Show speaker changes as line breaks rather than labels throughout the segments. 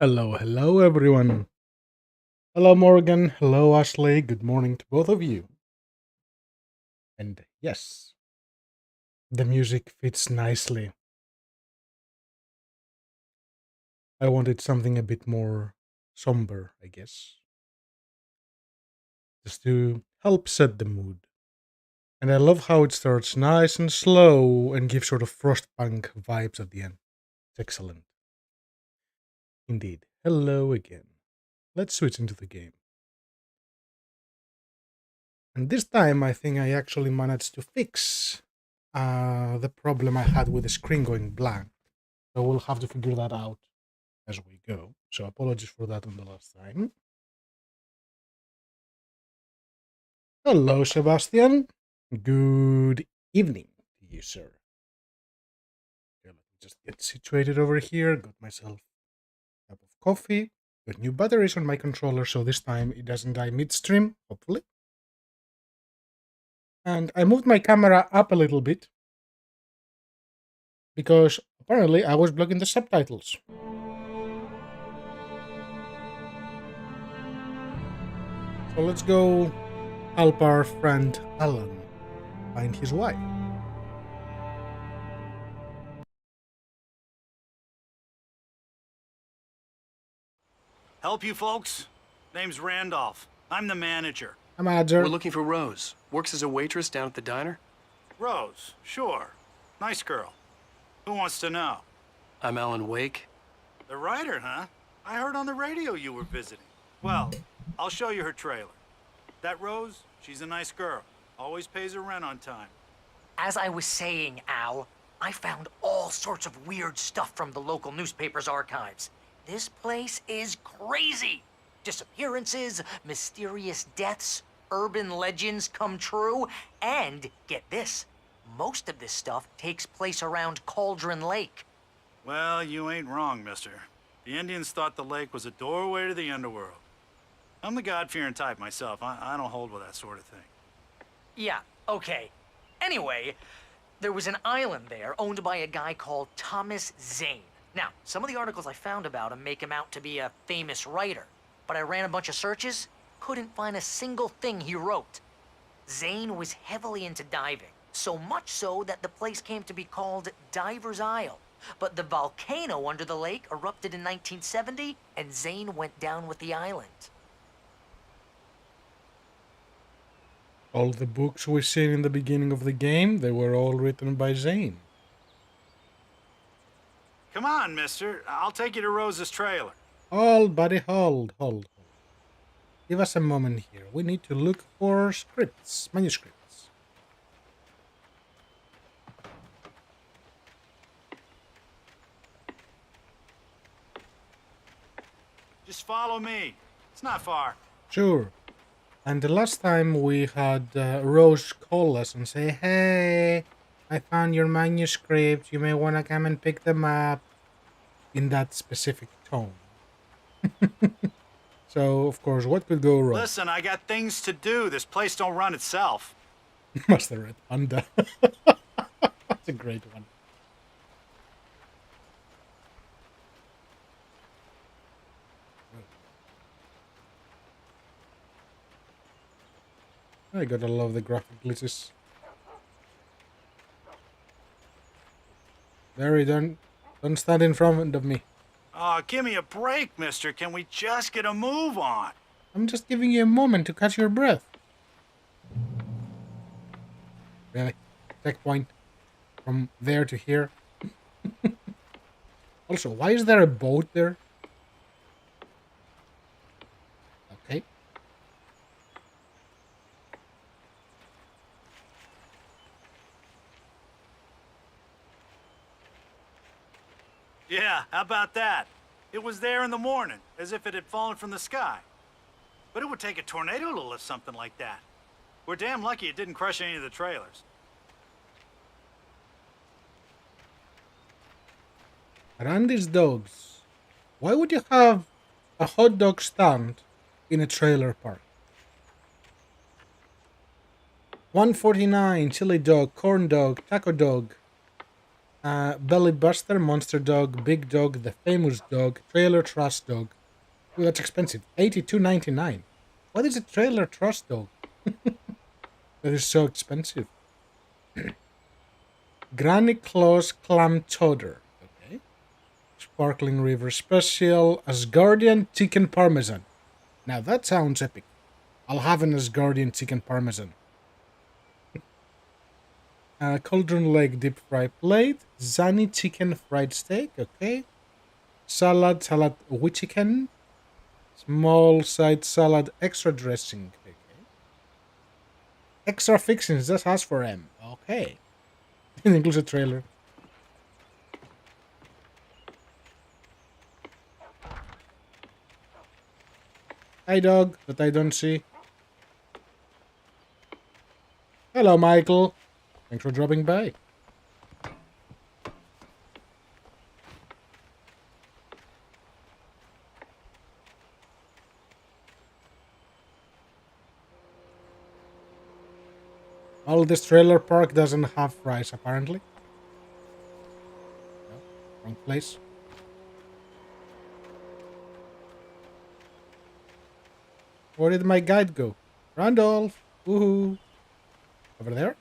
Hello, hello, everyone. Hello, Morgan. Hello, Ashley. Good morning to both of you. And yes, the music fits nicely. I wanted something a bit more somber, I guess, just to help set the mood. And I love how it starts nice and slow and gives sort of frostpunk vibes at the end. It's excellent. Indeed. Hello again. Let's switch into the game. And this time, I think I actually managed to fix the problem I had with the screen going blank. So we'll have to figure that out as we go. So apologies for that on the last time. Hello, Sebastian. Good evening to you, sir. Okay, let me just get situated over here. Got myself a cup of coffee. Got new batteries on my controller, so this time it doesn't die midstream, hopefully. And I moved my camera up a little bit because apparently I was blocking the subtitles. So let's go help our friend Alan find his wife.
Help you folks? Name's Randolph. I'm the manager.
A manager.
We're looking for Rose. Works as a waitress down at the diner.
Rose, sure. Nice girl. Who wants to know?
I'm Alan Wake.
The writer, huh? I heard on the radio you were visiting. Well, I'll show you her trailer. That Rose, she's a nice girl. Always pays her rent on time.
As I was saying, Al, I found all sorts of weird stuff from the local newspaper's archives. This place is crazy. Disappearances, mysterious deaths, urban legends come true, and get this, most of this stuff takes place around Cauldron Lake.
Well, you ain't wrong, mister. The Indians thought the lake was a doorway to the underworld. I'm the God-fearing type myself. I don't hold with that sort of thing.
Yeah, okay. Anyway, there was an island there owned by a guy called Thomas Zane. Now, some of the articles I found about him make him out to be a famous writer, but I ran a bunch of searches, couldn't find a single thing he wrote. Zane was heavily into diving, so much so that the place came to be called Diver's Isle. But the volcano under the lake erupted in 1970, and Zane went down with the island.
All the books we've seen in the beginning of the game, they were all written by Zane.
Come on, mister. I'll take you to Rose's trailer.
Hold, buddy, hold. Give us a moment here. We need to look for scripts, manuscripts.
Just follow me. It's not far.
Sure. And the last time we had Rose call us and say, hey, I found your manuscripts. You may want to come and pick them up, in that specific tone. So, of course, what could go wrong?
Listen, I got things to do. This place don't run itself.
Master Red Panda. That's a great one. I gotta love the graphic glitches. Barry, don't stand in front of me.
Oh, give me a break, mister. Can we just get a move on?
I'm just giving you a moment to catch your breath. Really? Checkpoint. From there to here. Also, why is there a boat there? Okay.
Yeah, how about that? It was there in the morning, as if it had fallen from the sky. But it would take a tornado to lift something like that. We're damn lucky it didn't crush any of the trailers.
Randy's dogs. Why would you have a hot dog stand in a trailer park? 149, chili dog, corn dog, taco dog. Belly Buster, Monster Dog, Big Dog, The Famous Dog, Trailer Trust Dog. Ooh, that's expensive. $82.99. What is a Trailer Trust Dog? That is so expensive. Granny Claus Clam Chowder. Okay. Sparkling River Special. Asgardian Chicken Parmesan. Now that sounds epic. I'll have an Asgardian Chicken Parmesan. Cauldron Lake Deep Fry Plate. Zani Chicken Fried Steak. Okay. Salad with chicken. Small side salad extra dressing. Okay. Extra fixings. Just ask for M. Okay. It includes a trailer. Hi, dog, that I don't see. Hello, Michael. Thanks for dropping by. Well, this trailer park doesn't have fries, apparently. No, wrong place. Where did my guide go? Randolph! Woohoo! Over there?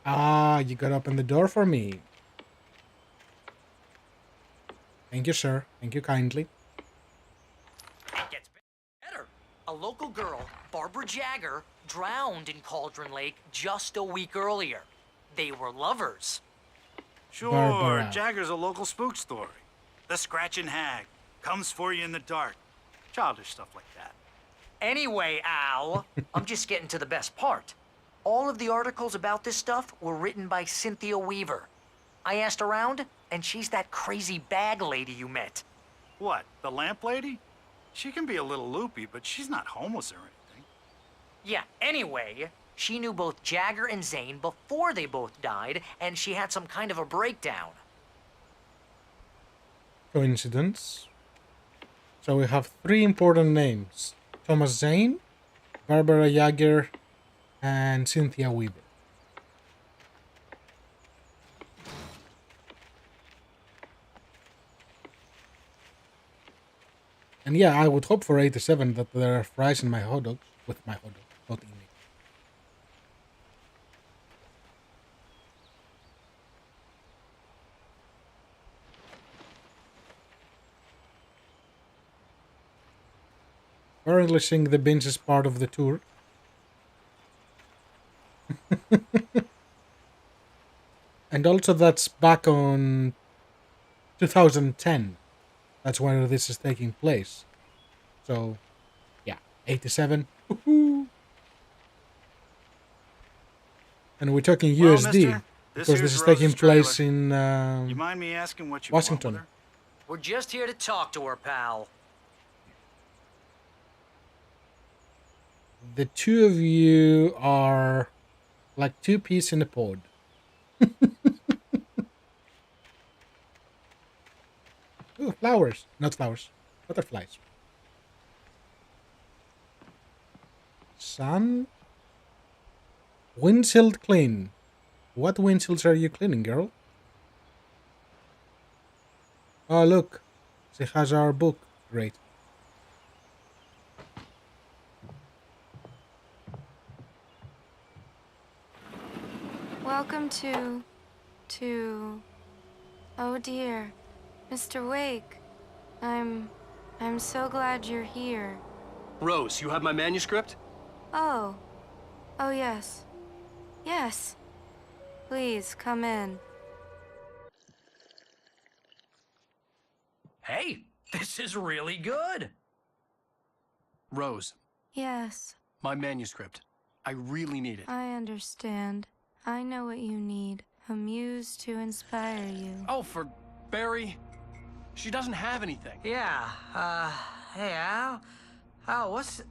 Ah, you gotta open the door for me. Thank you, sir. Thank you kindly.
It gets better. A local girl, Barbara Jagger, drowned in Cauldron Lake just a week earlier. They were lovers.
Sure,
Barbara.
Jagger's a local spook story. The Scratching Hag comes for you in the dark. Childish stuff like that.
Anyway, Al, I'm just getting to the best part. All of the articles about this stuff were written by Cynthia Weaver. I asked around, and she's that crazy bag lady you met.
What, the lamp lady? She can be a little loopy, but she's not homeless or anything.
Yeah, anyway, she knew both Jagger and Zane before they both died, and she had some kind of a breakdown.
Coincidence. So we have three important names. Thomas Zane, Barbara Jagger, and Cynthia Weaver. And yeah, I would hope for 87 that there are fries in my hot dogs. With my hot dog. Not in it. Apparently seeing the bins is part of the tour. And also that's back on 2010. That's where this is taking place. So, yeah, 87. Woohoo! And we're talking
Well,
USD.
mister,
Because
here's
this is
Rose's
taking place
trailer.
in
You mind me asking what you
Washington.
want with her?
We're just here to talk to her, pal.
The two of you are like two peas in a pod. Ooh, flowers. Not flowers. Butterflies. Sun. Windshield clean. What windshields are you cleaning, girl? Oh, look. She has our book. Great.
Welcome to... Oh dear, Mr. Wake. I'm so glad you're here.
Rose, you have my manuscript?
Oh. Oh yes. Yes. Please, come in.
Hey, this is really good.
Rose,
Yes,
my manuscript. I really need it.
I understand. I know what you need. A muse to inspire you.
Oh, for Barry. She doesn't have anything.
Yeah, hey, Al? Al, what's...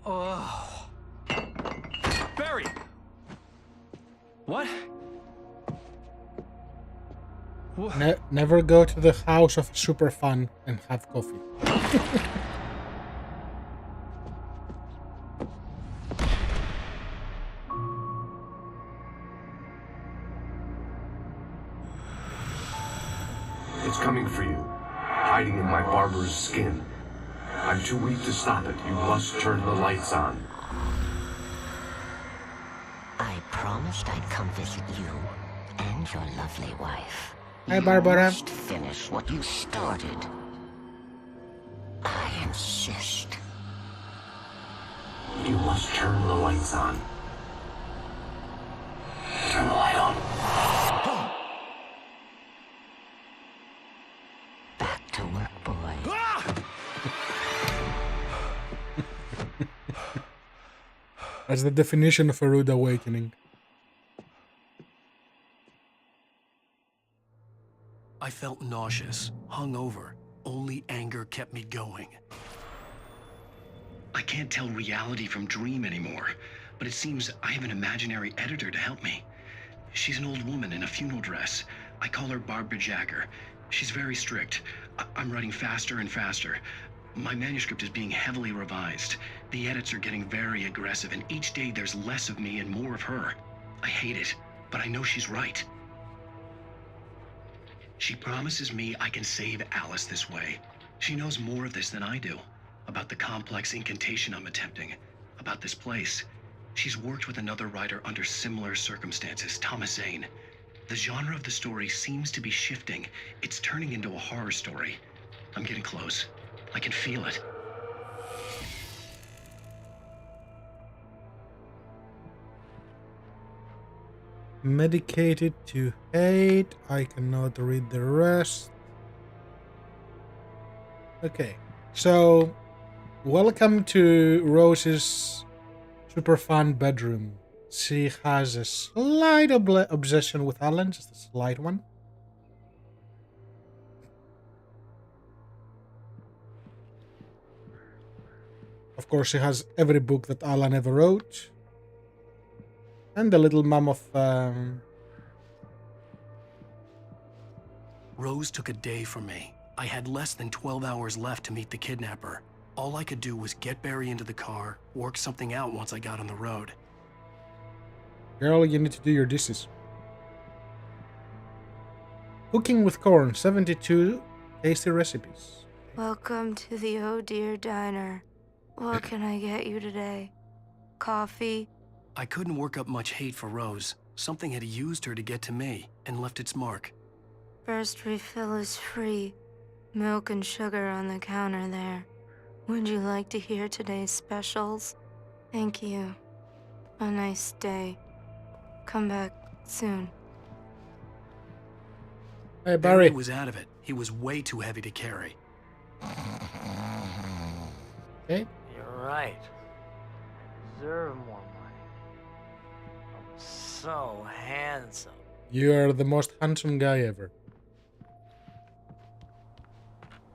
Oh...
Barry! What?
Never go to the house of super fun and have coffee.
It's coming for you, hiding in my barber's skin. I'm too weak to stop it. You must turn the lights on.
I promised I'd come visit you and your lovely wife.
Hi,
You
Barbara.
must finish what you started. I insist.
You must turn the lights on. Turn the light on.
Back to work, boy.
That's the definition of a rude awakening.
I felt nauseous, hungover. Only anger kept me going.
I can't tell reality from dream anymore, but it seems I have an imaginary editor to help me. She's an old woman in a funeral dress. I call her Barbara Jacker. She's very strict. I'm writing faster and faster. My manuscript is being heavily revised. The edits are getting very aggressive, and each day there's less of me and more of her. I hate it, but I know she's right. She promises me I can save Alice this way. She knows more of this than I do. About the complex incantation I'm attempting. About this place. She's worked with another writer under similar circumstances, Thomas Zane. The genre of the story seems to be shifting. It's turning into a horror story. I'm getting close. I can feel it.
Medicated to hate. I cannot read the rest. Okay, so welcome to Rose's super fun bedroom. She has a slight obsession with Alan, just a slight one. Of course, she has every book that Alan ever wrote. And the little mum of...
Rose took a day from me. I had less than 12 hours left to meet the kidnapper. All I could do was get Barry into the car, work something out once I got on the road.
Girl, you need to do your dishes. Cooking with corn, 72 tasty recipes.
Welcome to the Oh Dear Diner. What can I get you today? Coffee?
I couldn't work up much hate for Rose. Something had used her to get to me and left its mark.
First refill is free. Milk and sugar on the counter there. Would you like to hear today's specials? Thank you. A nice day. Come back soon.
Hey,
Barry
Barry.
was out of it. He was way too heavy to carry.
Okay.
You're right. I deserve more money. I'm so handsome.
You are the most handsome guy ever.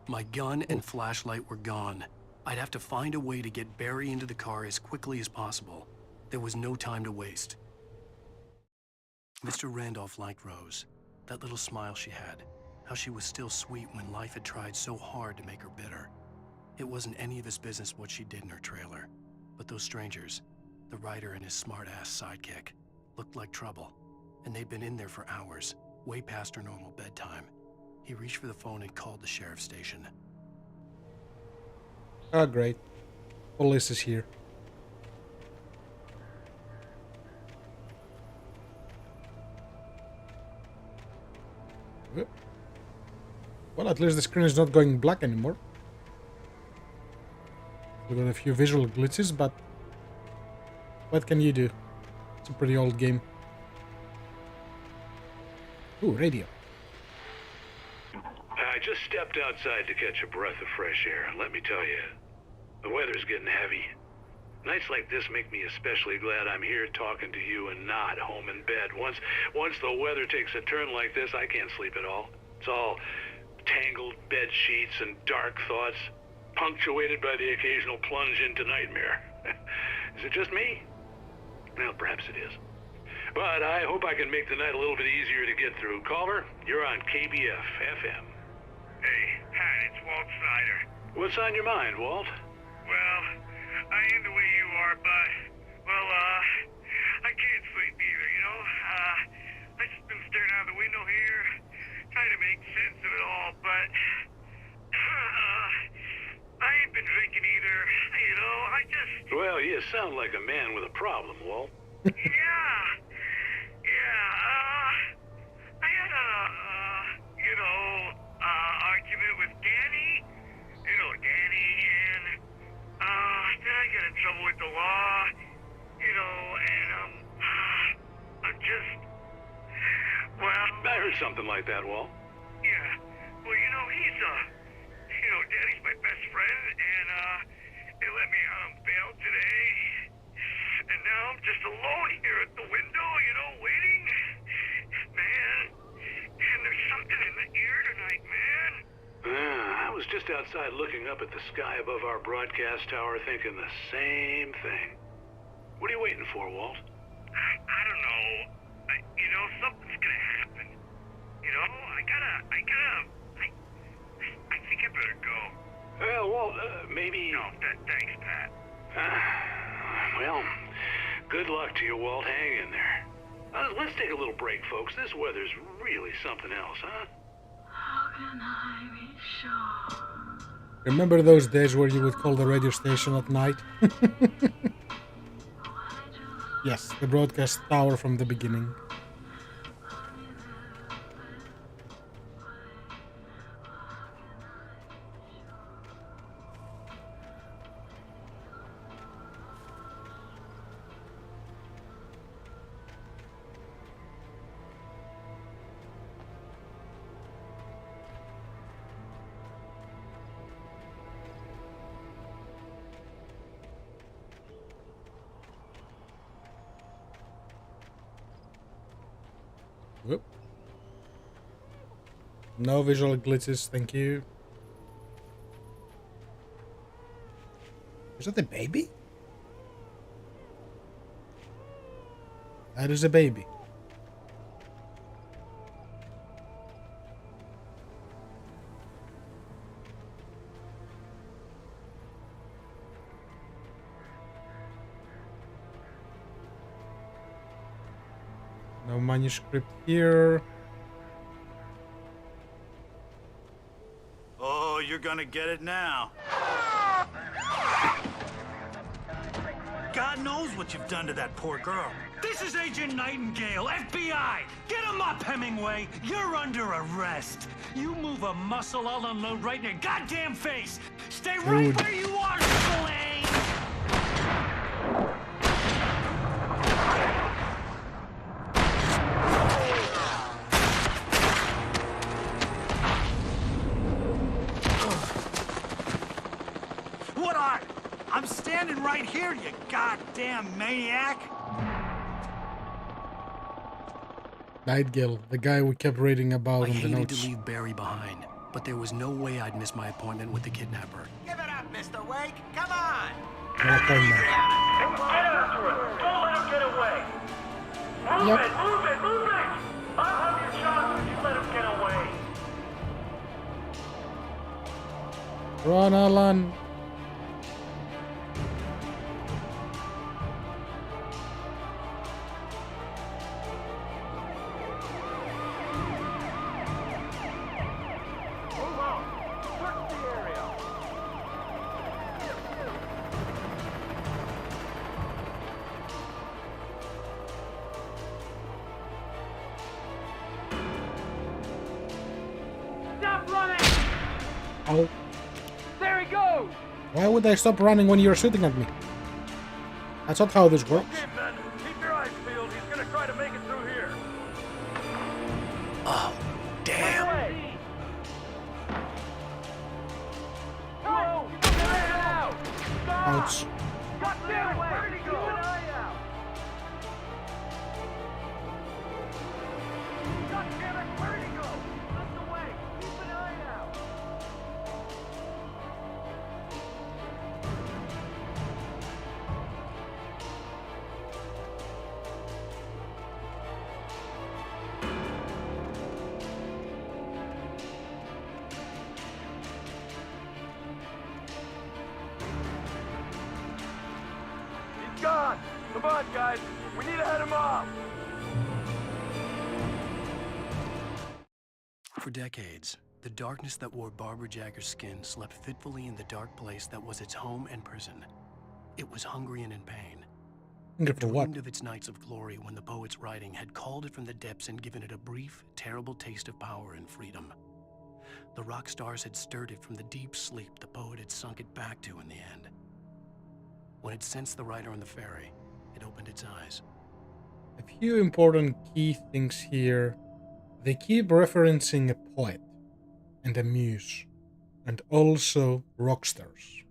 My gun and flashlight were gone. I'd have to find a way to get Barry into the car as quickly as possible. There was no time to waste. Mr. Randolph liked Rose. That little smile she had. How she was still sweet when life had tried so hard to make her bitter. It wasn't any of his business what she did in her trailer. But those strangers, the writer and his smart-ass sidekick, looked like trouble. And they'd been in there for hours, way past her normal bedtime. He reached for the phone and called the sheriff's station.
Oh, great. Police is here. Well, at least the screen is not going black anymore. We've got a few visual glitches, but what can you do? It's a pretty old game. Ooh, radio.
I just stepped outside to catch a breath of fresh air, and let me tell you, the weather's getting heavy. Nights like this make me especially glad I'm here talking to you and not home in bed. Once the weather takes a turn like this, I can't sleep at all. It's all tangled bed sheets and dark thoughts, punctuated by the occasional plunge into nightmare. Is it just me? Well, perhaps it is. But I hope I can make the night a little bit easier to get through. Culver, you're on KBF FM.
Hey, Pat, it's Walt Snyder.
What's on your mind, Walt?
Well, I ain't the way you are, but, well, I can't sleep either, you know? I just been staring out the window here, trying to make sense of it all, but I ain't been drinking either. You know, I just...
Well, you sound like a man with a problem, Walt.
I had a, argument with Danny. You know, Danny, and, then I got in trouble with the law, you know, and, I'm just, well...
I heard something like that, Walt.
Yeah, well, you know, he's, Danny's my best friend, and, they let me out on bail today. And now I'm just alone here at the window, you know, waiting. Man, and there's something in the air tonight, man.
I was just outside looking up at the sky above our broadcast tower thinking the same thing. What are you waiting for, Walt?
I don't know. Something's gonna happen. You know, I think I better go.
Well, Walt, maybe...
No, thanks, Pat.
Well, good luck to you, Walt. Hang in there. Let's take a little break, folks. This weather's really something else, huh?
How can I be sure?
Remember those days where you would call the radio station at night? Yes, the broadcast tower from the beginning. Whoop. No visual glitches, thank you. Is that a baby? That is a baby. No manuscript here.
Oh, you're gonna get it now. God knows what you've done to that poor girl.
This is Agent Nightingale, FBI! Get him up, Hemingway! You're under arrest! You move a muscle, I'll unload right in your goddamn face! Stay right where you are, Slane!
What are? I'm standing right here, you goddamn maniac!
Nightingale, the guy we kept reading about
I
on the
hated
notes.
to leave Barry behind, but there was no way I'd miss my appointment with the kidnapper.
Give it up, Mr. Wake. Come on.
No appointment.
Get after him. Don't let him get away. Move
Yep.
it, move it, move it! I'll have your shot if you let him get away.
Run, Alan.
Move on. Search the area. Stop running!
Oh.
There he goes!
Why would I stop running when you're shooting at me? That's not how this works.
Okay, men, keep your eyes peeled. He's gonna try to make it through here.
Oh, damn!
Whoa! Get it out! Stop!
Ouch.
God damn it! Where'd he go? Keep an eye out! God damn it! Where'd he go? Slipped away! Keep an eye out! He's gone! Come on, guys! We need to head him off!
For decades, the darkness that wore Barbara Jagger's skin slept fitfully in the dark place that was its home and prison. It was hungry and in pain.
Hungry for what?
Dreamed of its nights of glory when the poet's writing had called it from the depths and given it a brief, terrible taste of power and freedom. The rock stars had stirred it from the deep sleep the poet had sunk it back to in the end. When it sensed the writer on the ferry, it opened its eyes.
A few important key things here. They keep referencing a poet and a muse, and also rock stars.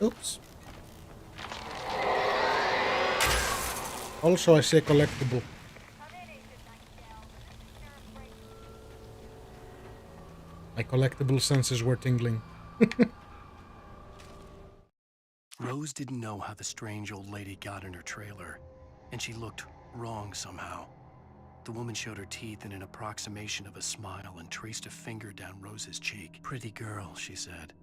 Oops. Also, I say collectible. My collectible senses were tingling.
Rose didn't know how the strange old lady got in her trailer, and she looked wrong somehow. The woman showed her teeth in an approximation of a smile and traced a finger down Rose's cheek. "Pretty girl," she said.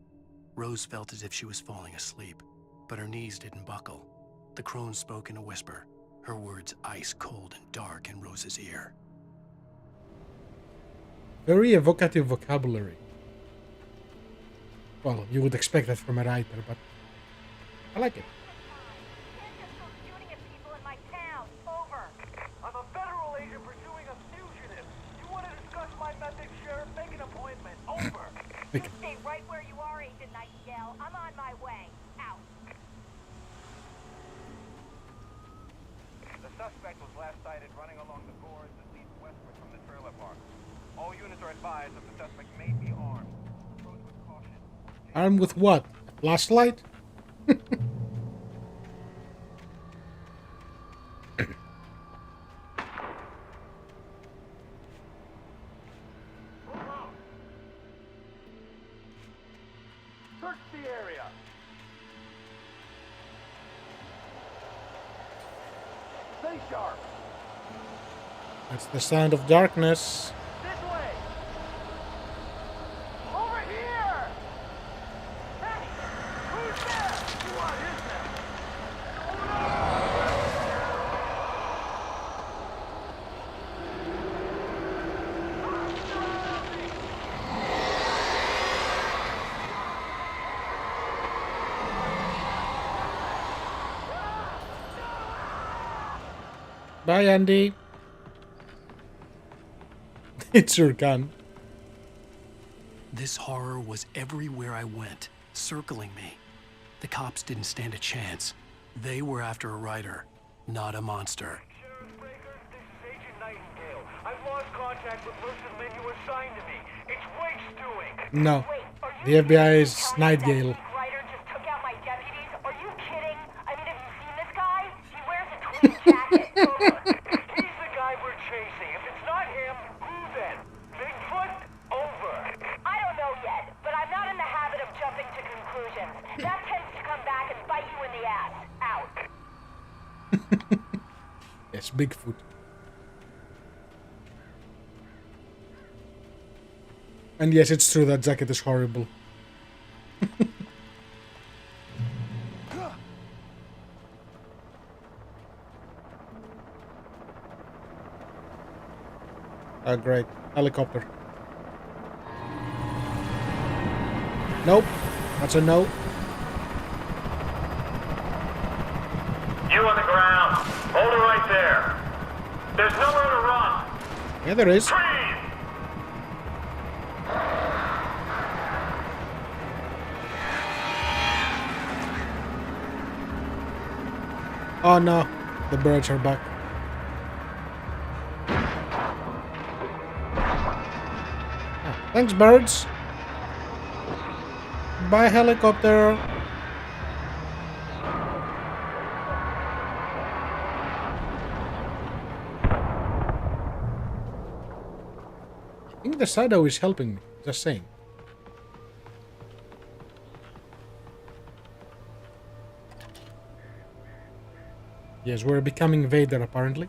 Rose felt as if she was falling asleep, but her knees didn't buckle. The crone spoke in a whisper, her words ice cold and dark in Rose's ear.
Very evocative vocabulary. Well, you would expect that from a writer, but I like it.
I'm a federal agent pursuing a fugitive. You want to discuss my methods, Sheriff? Make an appointment. Over.
You
stay right where you are, Agent Nightingale. I'm on my way. Out.
The suspect was last sighted running along the gorge that leads westward from the trailer park. All units are advised that the suspect may be armed. Approach with caution.
Armed with what? A flashlight?
Search the area. Stay sharp.
That's the sound of darkness.
This way. Over here. Hey, who's there? What is that?
Bye, Andy. It's your gun.
This horror was everywhere I went, circling me. The cops didn't stand a chance. They were after a writer, not a monster.
Sheriff Breakers, this is Agent Nightingale. I've lost contact with most of the men you assigned to me. It's Wake's doing.
No. The FBI's Nightingale.
Ryder just took out my deputies. Are you kidding? I mean, have you seen this guy? He wears a tweed jacket.
He's the guy we're chasing. If it's not him, who then? Bigfoot? Over.
I don't know yet, but I'm not in the habit of jumping to conclusions. That tends to come back and bite you in the ass. Out.
Yes, Bigfoot. And yes, it's true that jacket is horrible. Oh, great. Helicopter. Nope. That's a no.
You on the ground. Hold it right there. There's nowhere to run.
Yeah, there is.
Freeze!
Oh no. The birds are back. Oh, thanks, birds. Bye, helicopter. I think the shadow is helping me. Just saying. Yes, we're becoming Vader, apparently.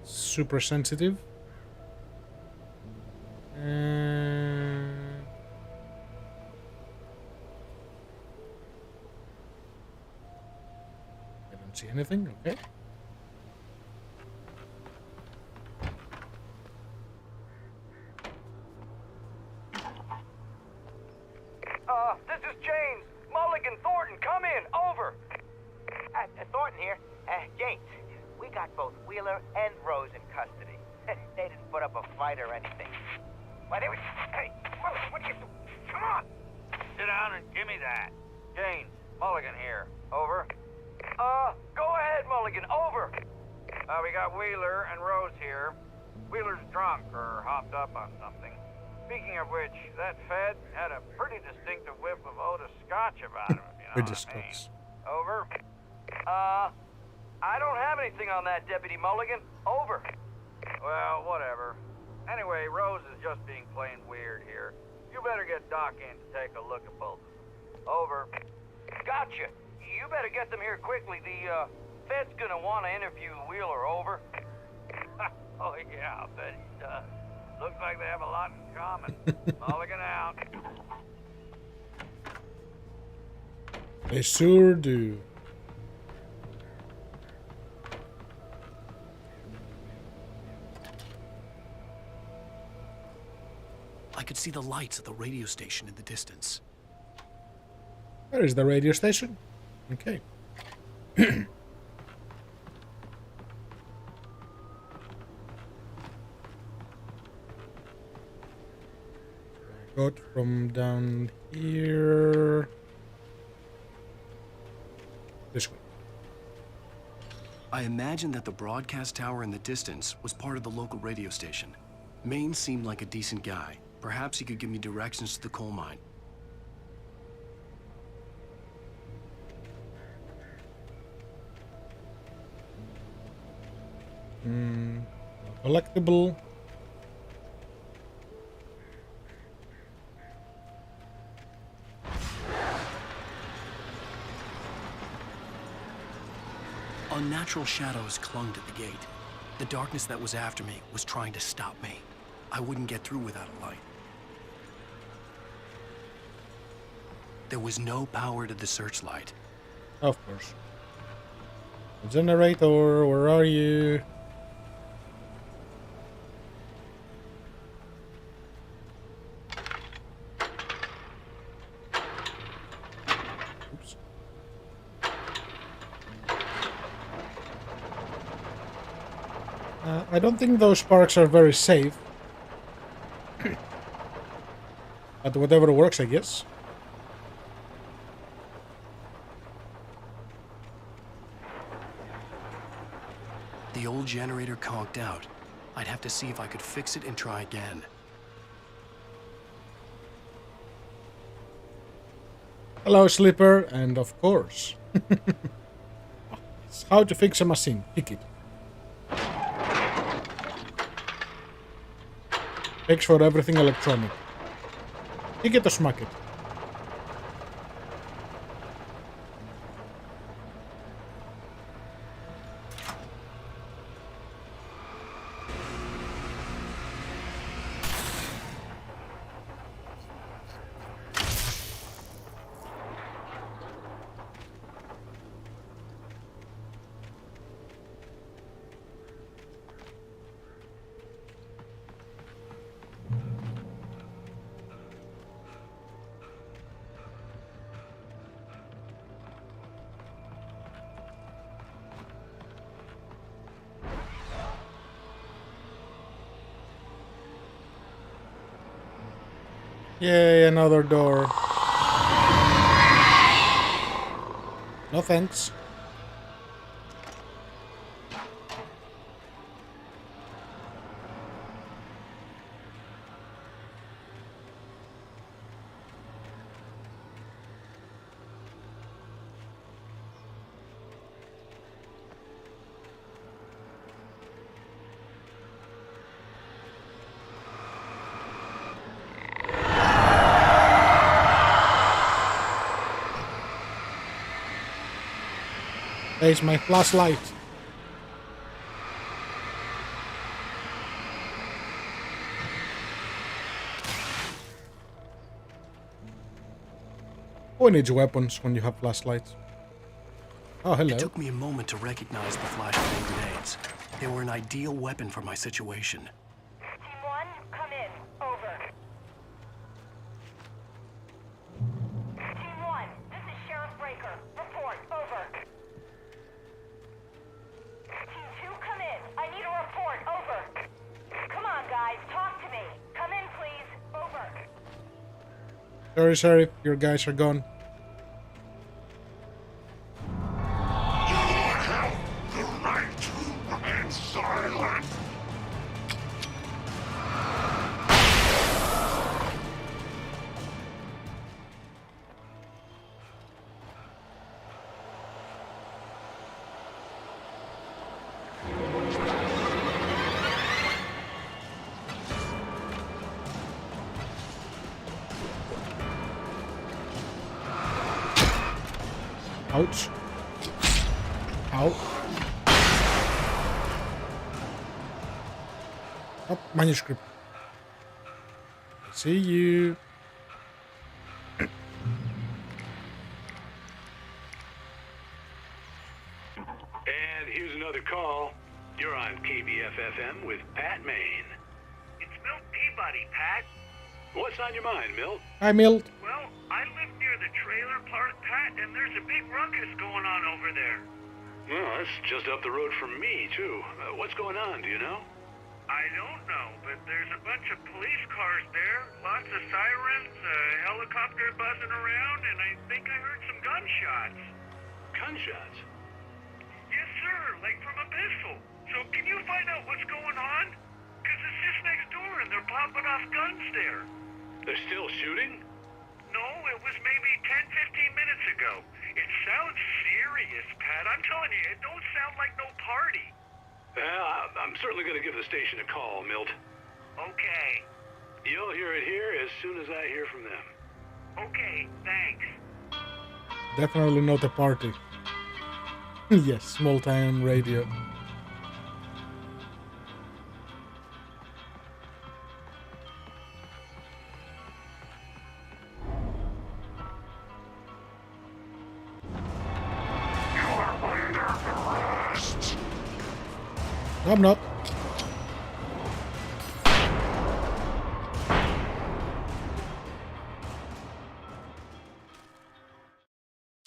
Super sensitive. I don't see anything, okay.
This is James. Mulligan, Thornton, come in. Over.
Thornton here. James, we got both Wheeler and Rose in custody. They didn't put up a fight or anything. Why, they were... Hey, what are you doing? Come on!
Sit down and give me that. James, Mulligan here. Over. Go ahead, Mulligan. Over. We got Wheeler and Rose here. Wheeler's drunk or hopped up on something. Speaking of which, that Fed had a pretty distinctive whiff of Otis Scotch about him, if you know what I mean. Over. I don't have anything on that, Deputy Mulligan. Over. Well, whatever. Anyway, Rose is just being plain weird here. You better get Doc in to take a look at both of them. Over. Gotcha. You better get them here quickly. The, Fed's gonna want to interview Wheeler. Over. Oh, yeah, I bet he does. Looks like they have a lot in common. Mulligan out.
They sure do.
I could see the lights of the radio station in the distance.
Where is the radio station? Okay. Got from down here. This way.
I imagined that the broadcast tower in the distance was part of the local radio station. Maine seemed like a decent guy. Perhaps he could give me directions to the coal mine.
Collectible.
Unnatural shadows clung to the gate. The darkness that was after me was trying to stop me. I wouldn't get through without a light. There was no power to the searchlight.
Of course. Generator, where are you? Oops. I don't think those sparks are very safe. But whatever works, I guess.
The old generator conked out. I'd have to see if I could fix it and try again.
Hello, Slipper, and of course. It's how to fix a machine. Pick it. Thanks for everything electronic. Pick it or smack it. Yay, another door. No thanks. There's my flashlight. Who needs weapons when you have flashlights? Oh, hello.
It took me a moment to recognize the flashbang grenades. They were an ideal weapon for my situation.
Team 1, come in. Over. Team 1, this is Sheriff Breaker. Report. Over. Team 2, come in. I need a report. Over. Come on, guys. Talk to me. Come in, please. Over.
Sorry, Sheriff. Your guys are gone. Ouch. Ow. Oh, manuscript. I see you.
And here's another call. You're on KBF-FM with Pat Maine.
It's Milt Peabody, Pat.
What's on your mind, Milt?
Hi, Milt.
Well, I live near the trailer park, Pat, and there's a big ruckus going on over there.
Well, that's just up the road from me, too. What's going on, do you know?
I don't know, but there's a bunch of police cars there, lots of sirens, a helicopter buzzing around, and I think I heard some gunshots.
Gunshots?
Yes, sir, like from a pistol. So can you find out what's going on? Because it's just next door and they're popping off guns there.
They're still shooting?
No, it was maybe 10, 15 minutes ago. It sounds serious, Pat. I'm telling you, it don't sound like no party.
Well, I'm certainly going to give the station a call, Milt.
Okay.
You'll hear it here as soon as I hear from them.
Okay, thanks.
Definitely not a party. Yes, small town radio. No, I'm not.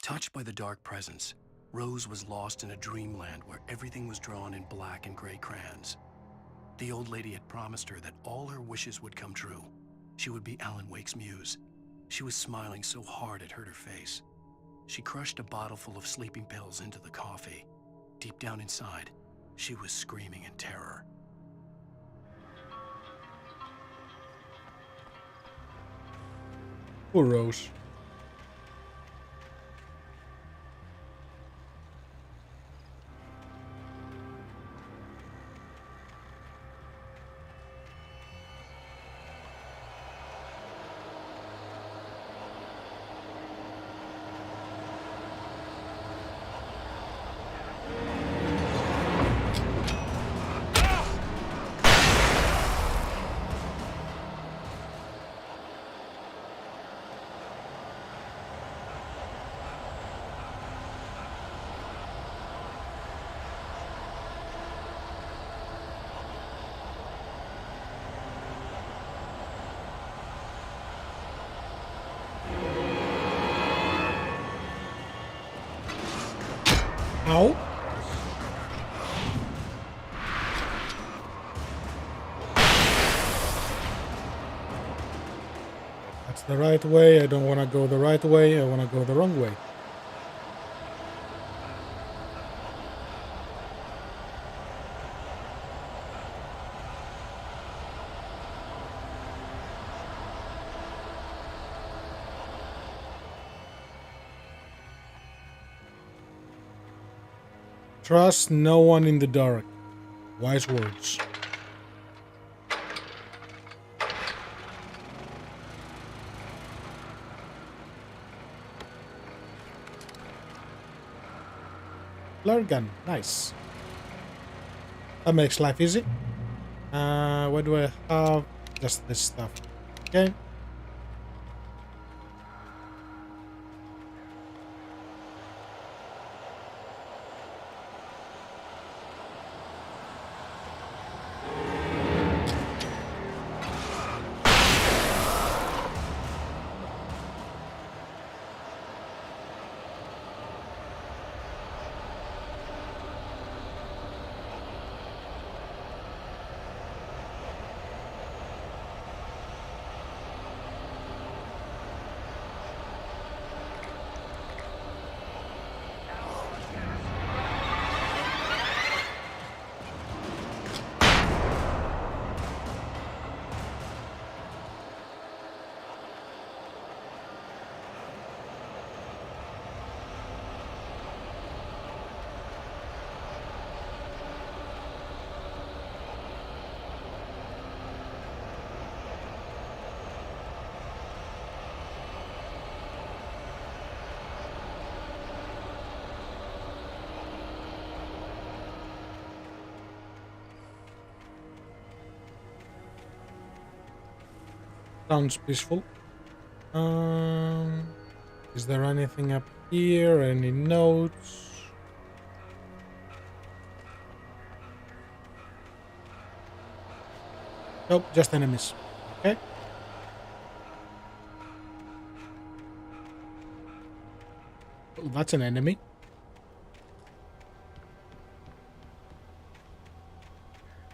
Touched by the dark presence, Rose was lost in a dreamland where everything was drawn in black and gray crayons. The old lady had promised her that all her wishes would come true. She would be Alan Wake's muse. She was smiling so hard it hurt her face. She crushed a bottle full of sleeping pills into the coffee. Deep down inside, she was screaming in terror.
Poor Rose. Ow. That's the right way. I don't want to go the right way. I want to go the wrong way. Trust no one in the dark. Wise words. Flare gun, nice. That makes life easy. What do I have? Just this stuff. Okay. Sounds peaceful. Is there anything up here? Any notes? Nope, just enemies. Okay. Oh, that's an enemy.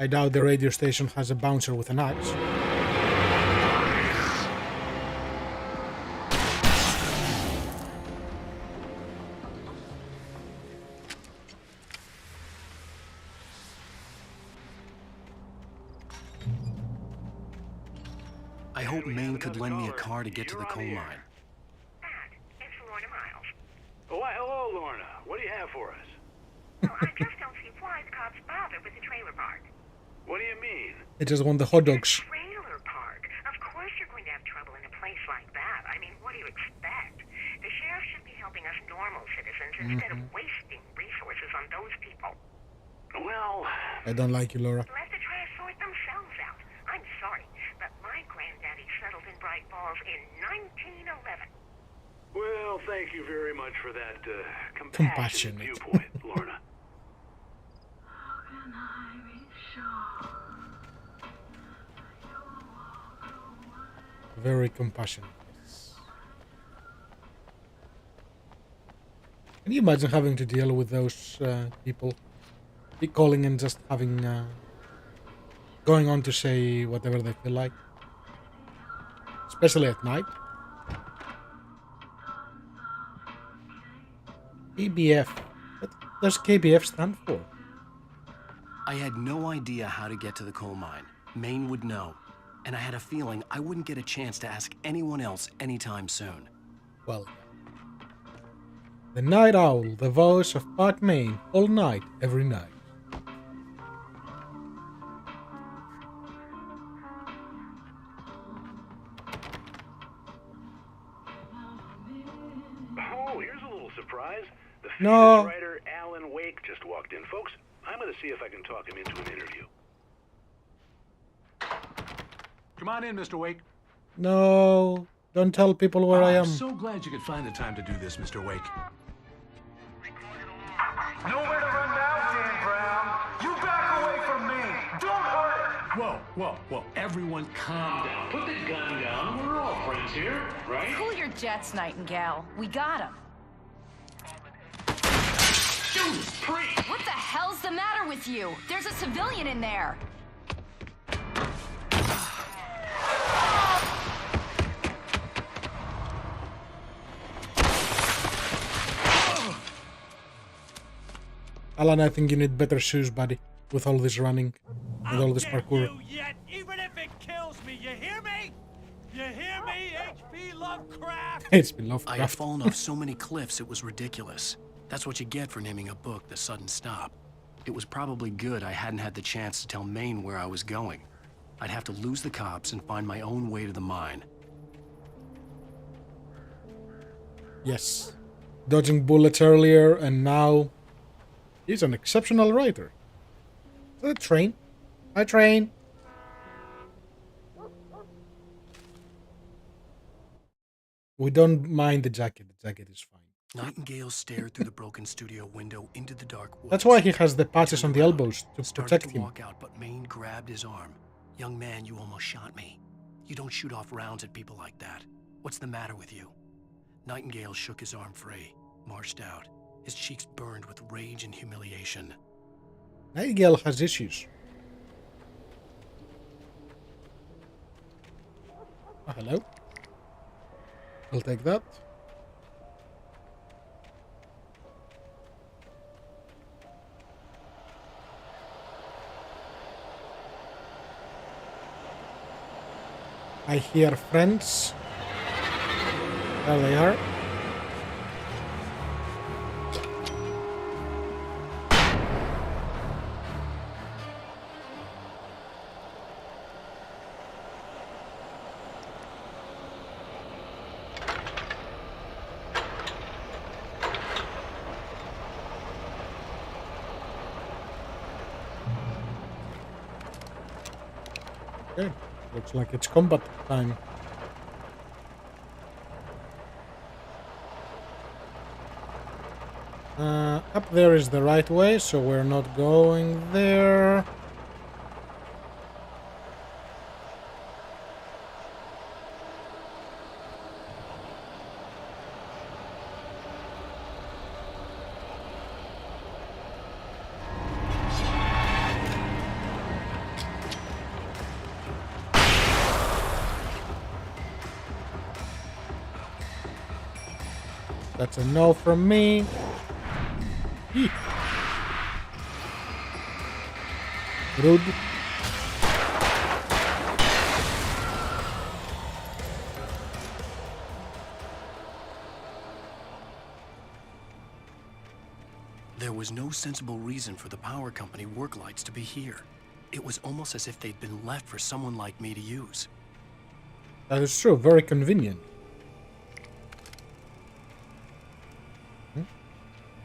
I doubt the radio station has a bouncer with an axe.
I hope Maine could lend me a car to get to the coal mine.
It's Lorna Miles.
Oh, why, hello, Lorna. What do you have for us?
Well, I just don't see why the cops bother with the trailer park.
What do you mean?
I just want the hot dogs.
Trailer park? Of course you're going to have trouble in a place like that. I mean, what do you expect? The sheriff should be helping us normal citizens instead of wasting resources on those people.
Well,
I don't like you, Laura.
Let the trash sort themselves out. I'm sorry, but my granddaddy settled in Bright Falls in 1911.
well, thank you very much for that
Compassionate.
compassionate viewpoint, Lorna.
Very compassionate. Can you imagine having to deal with those people? Be calling and just having... going on to say whatever they feel like. Especially at night. KBF. What does KBF stand for?
I had no idea how to get to the coal mine. Maine would know. And I had a feeling I wouldn't get a chance to ask anyone else anytime soon.
Well, the night owl, the voice of Pat Maine, all night, every night.
Oh, here's a little surprise. The
No.
famous writer Alan Wake just walked in. Folks, I'm going to see if I can talk him into an interview.
Come on in, Mr. Wake.
No, don't tell people where I am.
I'm so glad you could find the time to do this, Mr. Wake.
Nowhere to run now, Dan Brown. You back away from me. Don't hurt her.
Whoa, whoa, whoa. Everyone calm down. Put the gun down. We're all friends here, right?
Cool your jets, Nightingale. We got him.
Judas Priest!
What the hell's the matter with you? There's a civilian in there.
Alan, I think you need better shoes, buddy. With all this running. With all this parkour.
You yet, even if it kills me, you hear me? You hear me, H.P. Lovecraft?
It's been
I had
Lovecraft.
fallen off so many cliffs it was ridiculous. That's what you get for naming a book The Sudden Stop. It was probably good I hadn't had the chance to tell Maine where I was going. I'd have to lose the cops and find my own way to the mine.
Yes. Dodging bullets earlier and now He's an exceptional writer. Is that a train? Hi, train. We don't mind the jacket. The jacket is fine.
Nightingale stared through the broken studio window into the dark woods.
That's why he has the patches on the elbows to
Started
protect
to
him.
walk out, but Maine grabbed his arm. Young man, you almost shot me. You don't shoot off rounds at people like that. What's the matter with you? Nightingale shook his arm free, marched out. His cheeks burned with rage and humiliation.
Nightingale has issues. Oh, hello. I'll take that. I hear friends. There they are. Okay, looks like it's combat time. Up there is the right way, so we're not going there. That's a no from me. Eek. Rude.
There was no sensible reason for the power company work lights to be here. It was almost as if they'd been left for someone like me to use.
That is true, very convenient.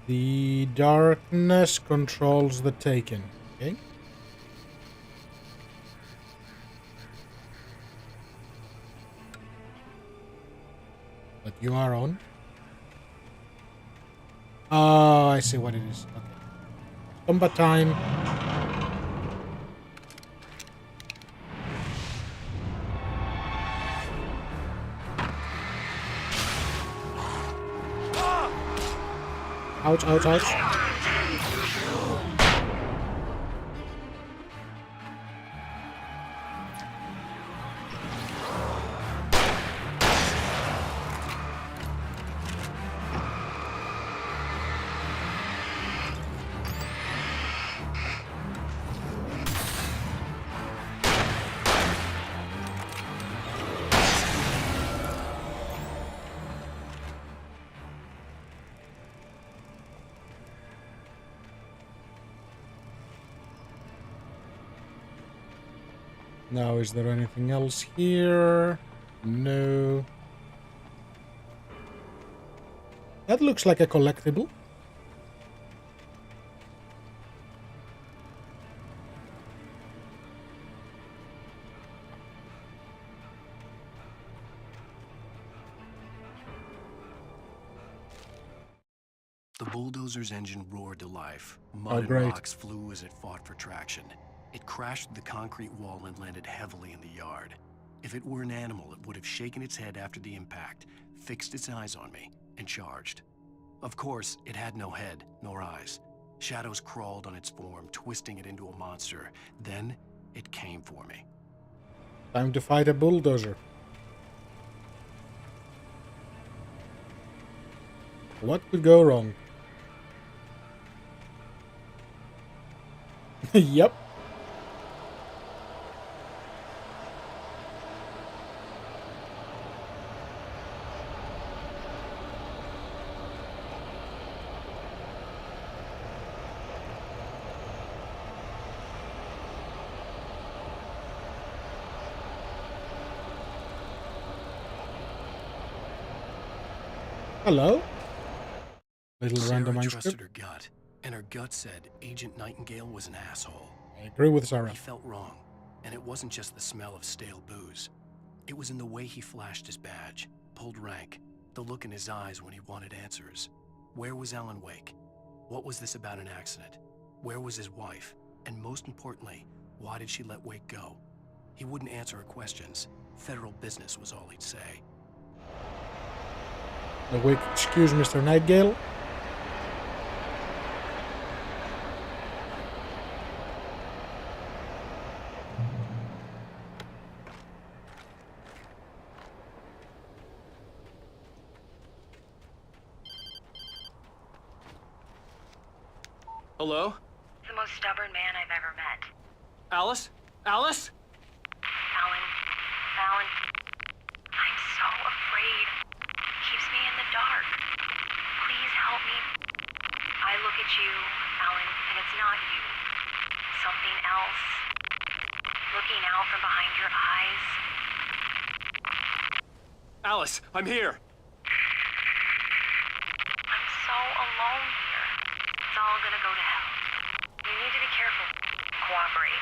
The darkness controls the taken. Okay. But you are on. Oh, I see what it is. Okay. Combat time. Ouch, ouch, ouch. Now, is there anything else here? No. That looks like a collectible.
The bulldozer's engine roared to life. Mud and
great.
rocks flew as it fought for traction. It crashed through the concrete wall and landed heavily in the yard. If it were an animal, it would have shaken its head after the impact, fixed its eyes on me, and charged. Of course, it had no head, nor eyes. Shadows crawled on its form, twisting it into a monster. Then, it came for me.
Time to fight a bulldozer. What could go wrong? Yep. Hello? Little
Sarah
random
trusted
script.
her gut. And her gut said Agent Nightingale was an asshole.
I agree with Sarah.
He felt wrong, and it wasn't just the smell of stale booze. It was in the way he flashed his badge, pulled rank, the look in his eyes when he wanted answers. Where was Alan Wake? What was this about an accident? Where was his wife? And most importantly, why did she let Wake go? He wouldn't answer her questions. Federal business was all he'd say.
The Wake, excuse Mr. Nightingale.
Hello?
The most stubborn man I've ever met.
Alice? Alice?
Alan, I'm so afraid. Keeps me in the dark. Please help me. I look at you, Alan, and it's not you. Something else. Looking out from behind your eyes.
Alice, I'm here.
I'm so alone here. It's all gonna go to hell. You need to be careful. Cooperate.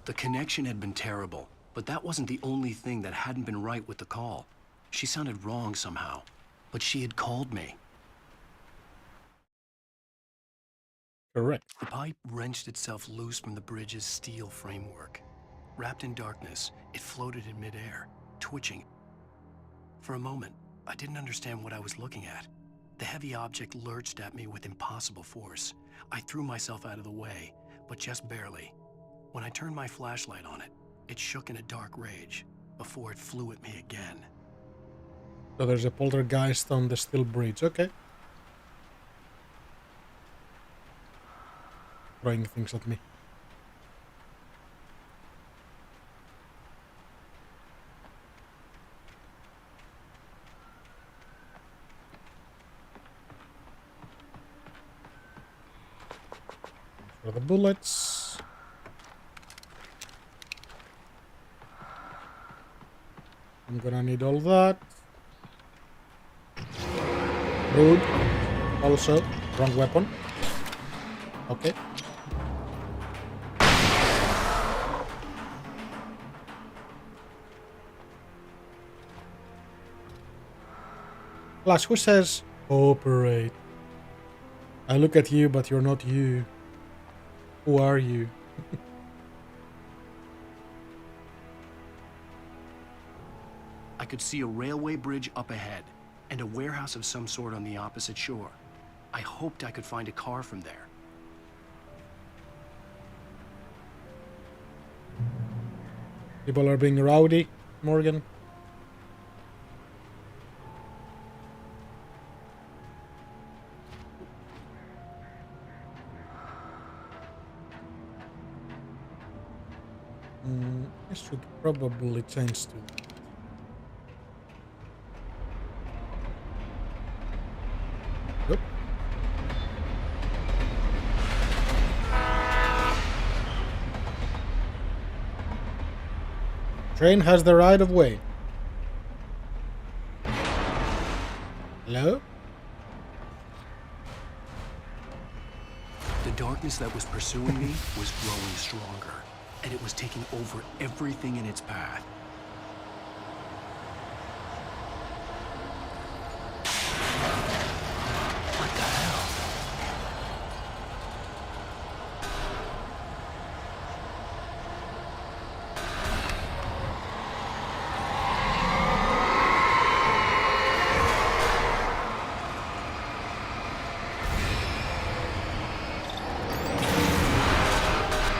The connection had been terrible, but that wasn't the only thing that hadn't been right with the call. She sounded wrong somehow, but she had called me.
Correct.
The pipe wrenched itself loose from the bridge's steel framework. Wrapped in darkness, it floated in midair, twitching. For a moment, I didn't understand what I was looking at. The heavy object lurched at me with impossible force. I threw myself out of the way, but just barely. When I turned my flashlight on it, it shook in a dark rage before it flew at me again.
So there's a poltergeist on the steel bridge. Okay. Throwing things at me. For the bullets. I'm gonna need all that. Rude. Also, wrong weapon. Okay. Plus, who says cooperate? I look at you, but you're not you. Who are you?
I could see a railway bridge up ahead and a warehouse of some sort on the opposite shore. I hoped I could find a car from there.
People are being rowdy, Morgan. I should probably change to Yep. Train has the right of way. Hello?
The darkness that was pursuing me was growing stronger, and it was taking over everything in its path. What the hell?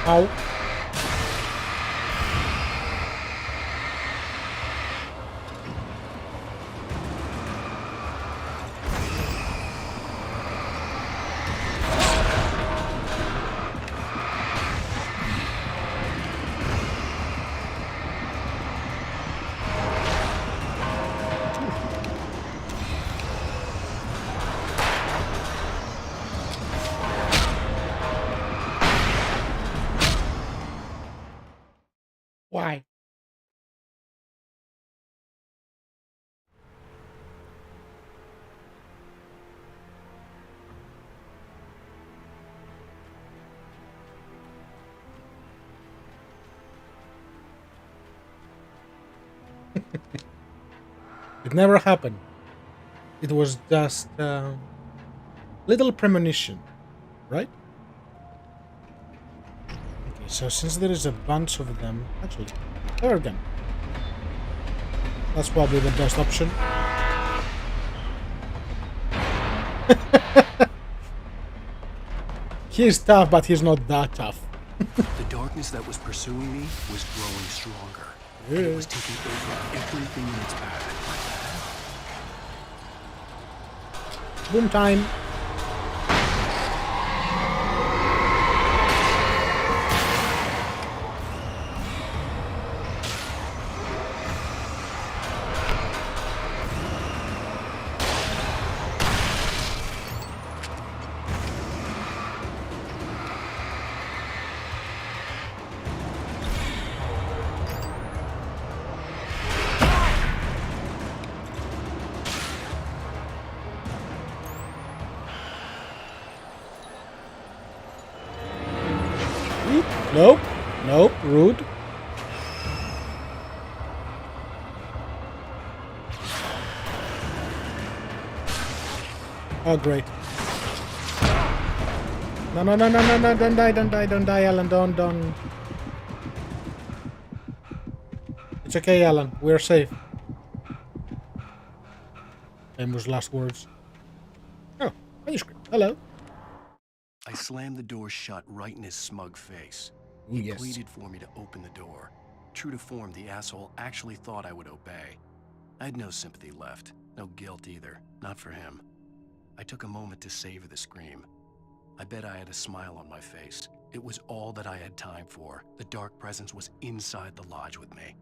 Ow. Why? It never happened. It was just a little premonition, right? Okay, so since there is a bunch of them, actually, flare gun. That's probably the best option. He's tough, but he's not that tough.
The darkness that was pursuing me was growing stronger. And it was taking over everything in its path.
Boom time. Nope. Nope. Rude. Oh, great. No, no, no, no, no, no, don't die, don't die, don't die, Alan, don't. It's okay, Alan, we're safe. Famous last words. Oh, manuscript, hello.
I slammed the door shut right in his smug face.
Ooh,
He
yes.
pleaded for me to open the door. True to form, the asshole actually thought I would obey. I had no sympathy left, no guilt either, not for him. I took a moment to savor the scream. I bet I had a smile on my face. It was all that I had time for. The dark presence was inside the lodge with me.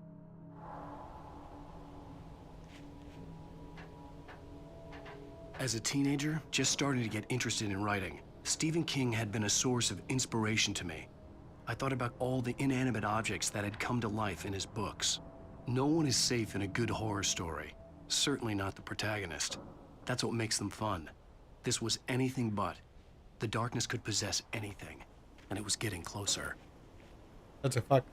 As a teenager, just starting to get interested in writing, Stephen King had been a source of inspiration to me. I thought about all the inanimate objects that had come to life in his books. No one is safe in a good horror story. Certainly not the protagonist. That's what makes them fun. This was anything but. The darkness could possess anything, and it was getting closer.
That's a fact.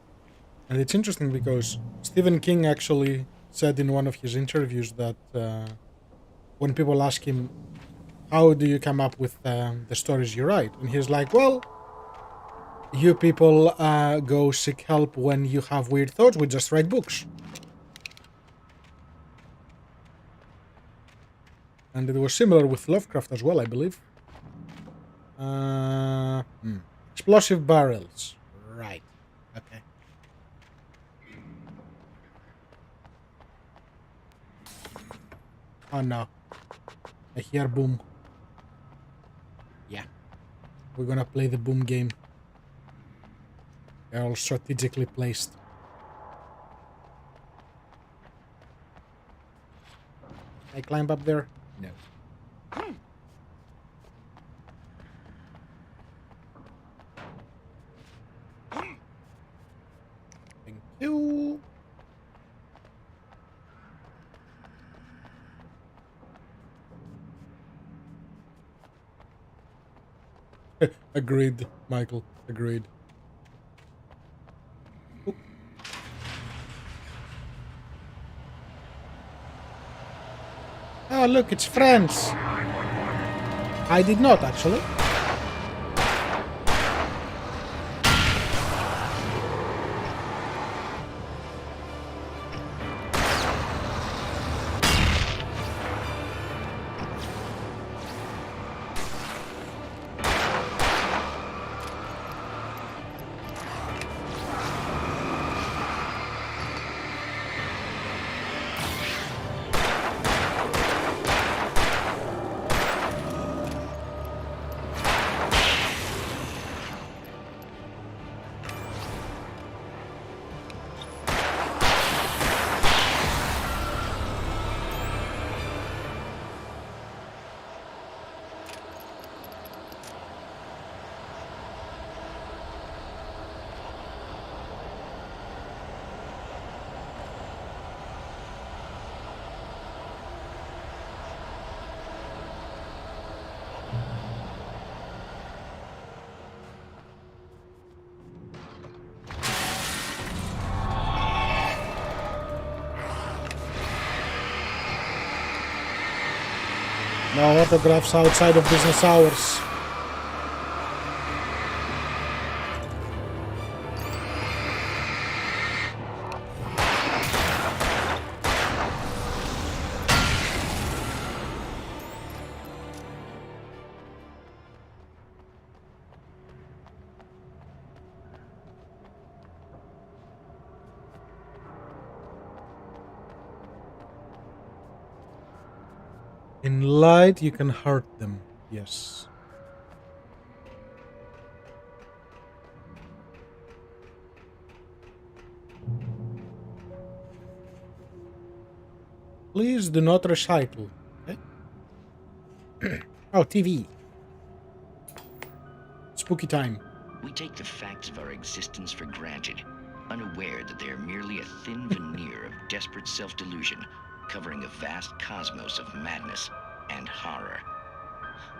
And it's interesting because Stephen King actually said in one of his interviews that when people ask him, how do you come up with the stories you write? And he's like, well, you people go seek help when you have weird thoughts. We just write books. And it was similar with Lovecraft as well, I believe. Explosive barrels. Right. Okay. Oh no. I hear boom. Yeah. We're gonna play the boom game. They're all strategically placed. I climb up there? No. Thank you. Agreed, Michael. Agreed. Oop. Oh, look, it's friends. I did not, actually. No autographs outside of business hours. In light, you can hurt them. Yes. Please do not recycle. Okay. Oh, TV. Spooky time.
We take the facts of our existence for granted, unaware that they are merely a thin veneer of desperate self-delusion, covering a vast cosmos of madness and horror.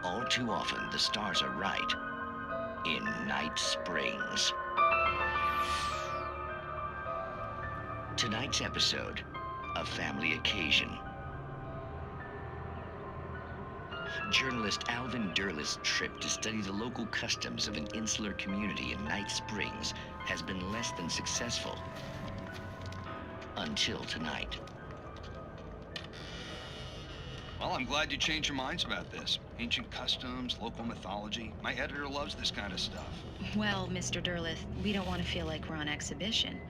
All too often, the stars are right. In Night Springs. Tonight's episode, a family occasion. Journalist Alvin Derleth's trip to study the local customs of an insular community in Night Springs has been less than successful. Until tonight.
Well, I'm glad you changed your minds about this. Ancient customs, local mythology. My editor loves this kind of stuff.
Well, Mr. Derleth, we don't want to feel like we're on exhibition,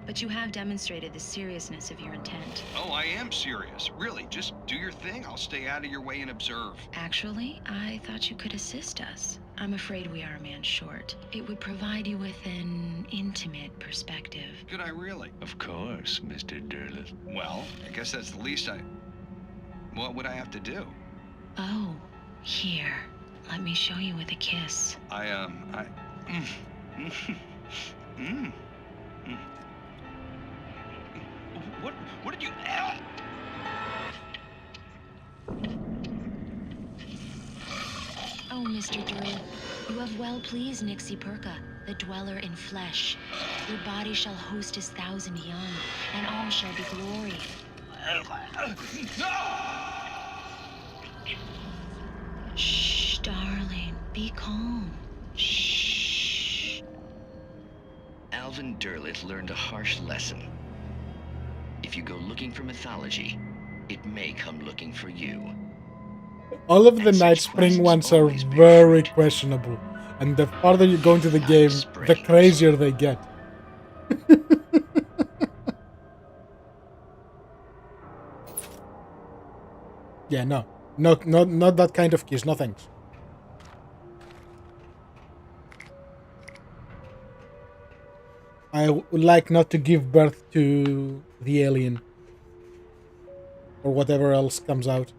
but you have demonstrated the seriousness of your intent.
Oh, I am serious. Really, just do your thing. I'll stay out of your way and observe.
Actually, I thought you could assist us. I'm afraid we are a man short. It would provide you with an intimate perspective.
Could I really?
Of course, Mr. Derleth.
Well, I guess that's the least What would I have to do?
Oh, here. Let me show you with a kiss.
What did you...
Oh, Mr. Derleth, you have well pleased Nixie Perka, the dweller in flesh. Your body shall host his 1,000 young, and all shall be glory. Shh, darling, be calm. Shh.
Alvin Derleth learned a harsh lesson. If you go looking for mythology, it may come looking for you.
All of the Night Spring ones are very questionable. And the farther you go into the game, the crazier they get. Yeah, no. Not that kind of kiss, no thanks. I would like not to give birth to the alien. Or whatever else comes out.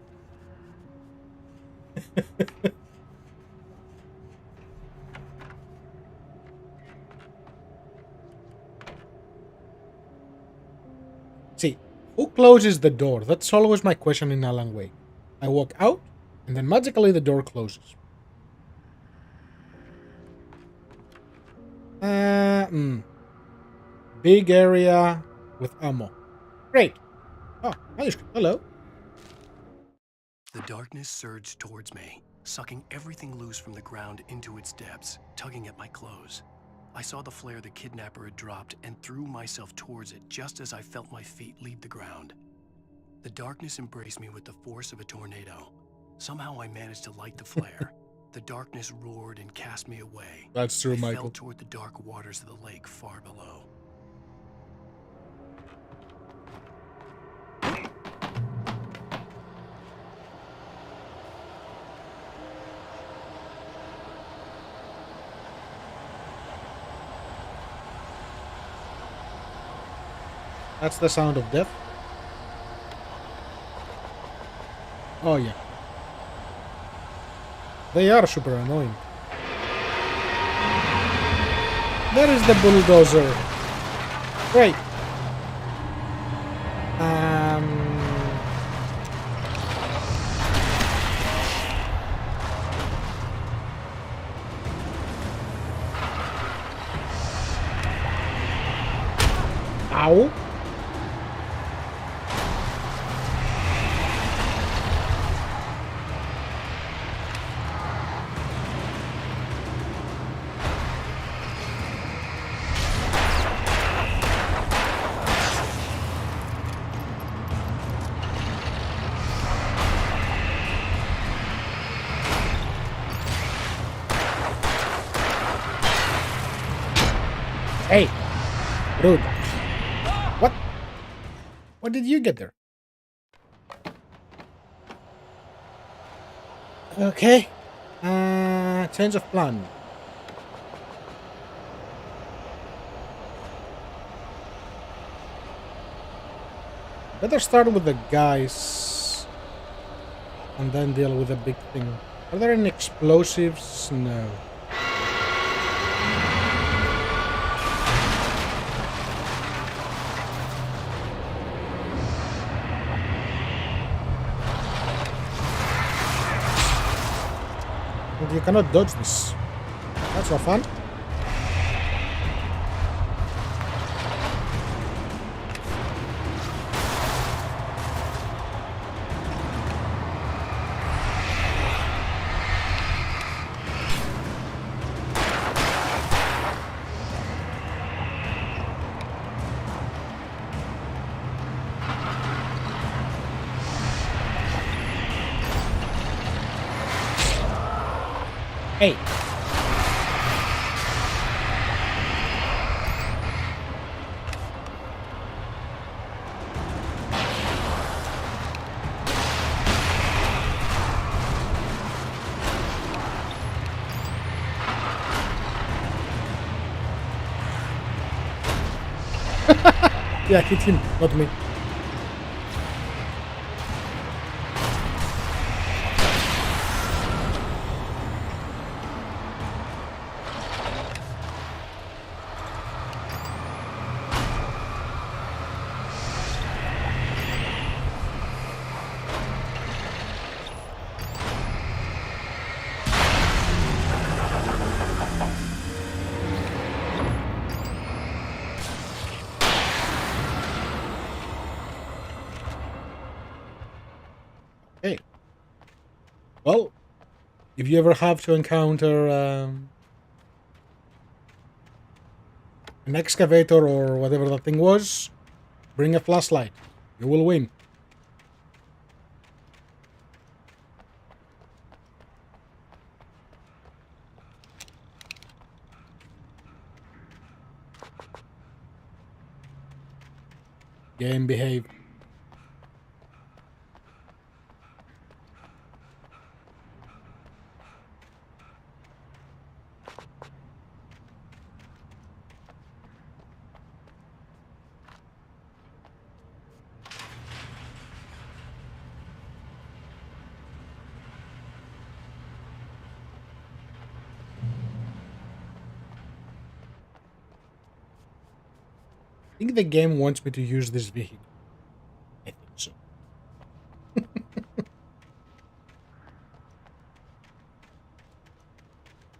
See, who closes the door? That's always my question in Alan Wake. I walk out, and then magically the door closes. Big area with ammo. Great. Oh, manuscript. Hello.
The darkness surged towards me, sucking everything loose from the ground into its depths, tugging at my clothes. I saw the flare the kidnapper had dropped and threw myself towards it just as I felt my feet leave the ground. The darkness embraced me with the force of a tornado. Somehow I managed to light the flare. The darkness roared and cast me away.
That's true,
I
Michael.
fell toward the dark waters of the lake far below.
That's the sound of death. Oh yeah. They are super annoying. There is the bulldozer. Great. Ow. Hey! Rude. What? What did you get there? Okay. Change of plan. Better start with the guys and then deal with the big thing. Are there any explosives? No. And you cannot dodge this. That's no fun. Hey. Yeah, hit him, not me. Hey. Well, if you ever have to encounter an excavator or whatever that thing was, bring a flashlight. You will win. Game behave. I think the game wants me to use this vehicle. I think so.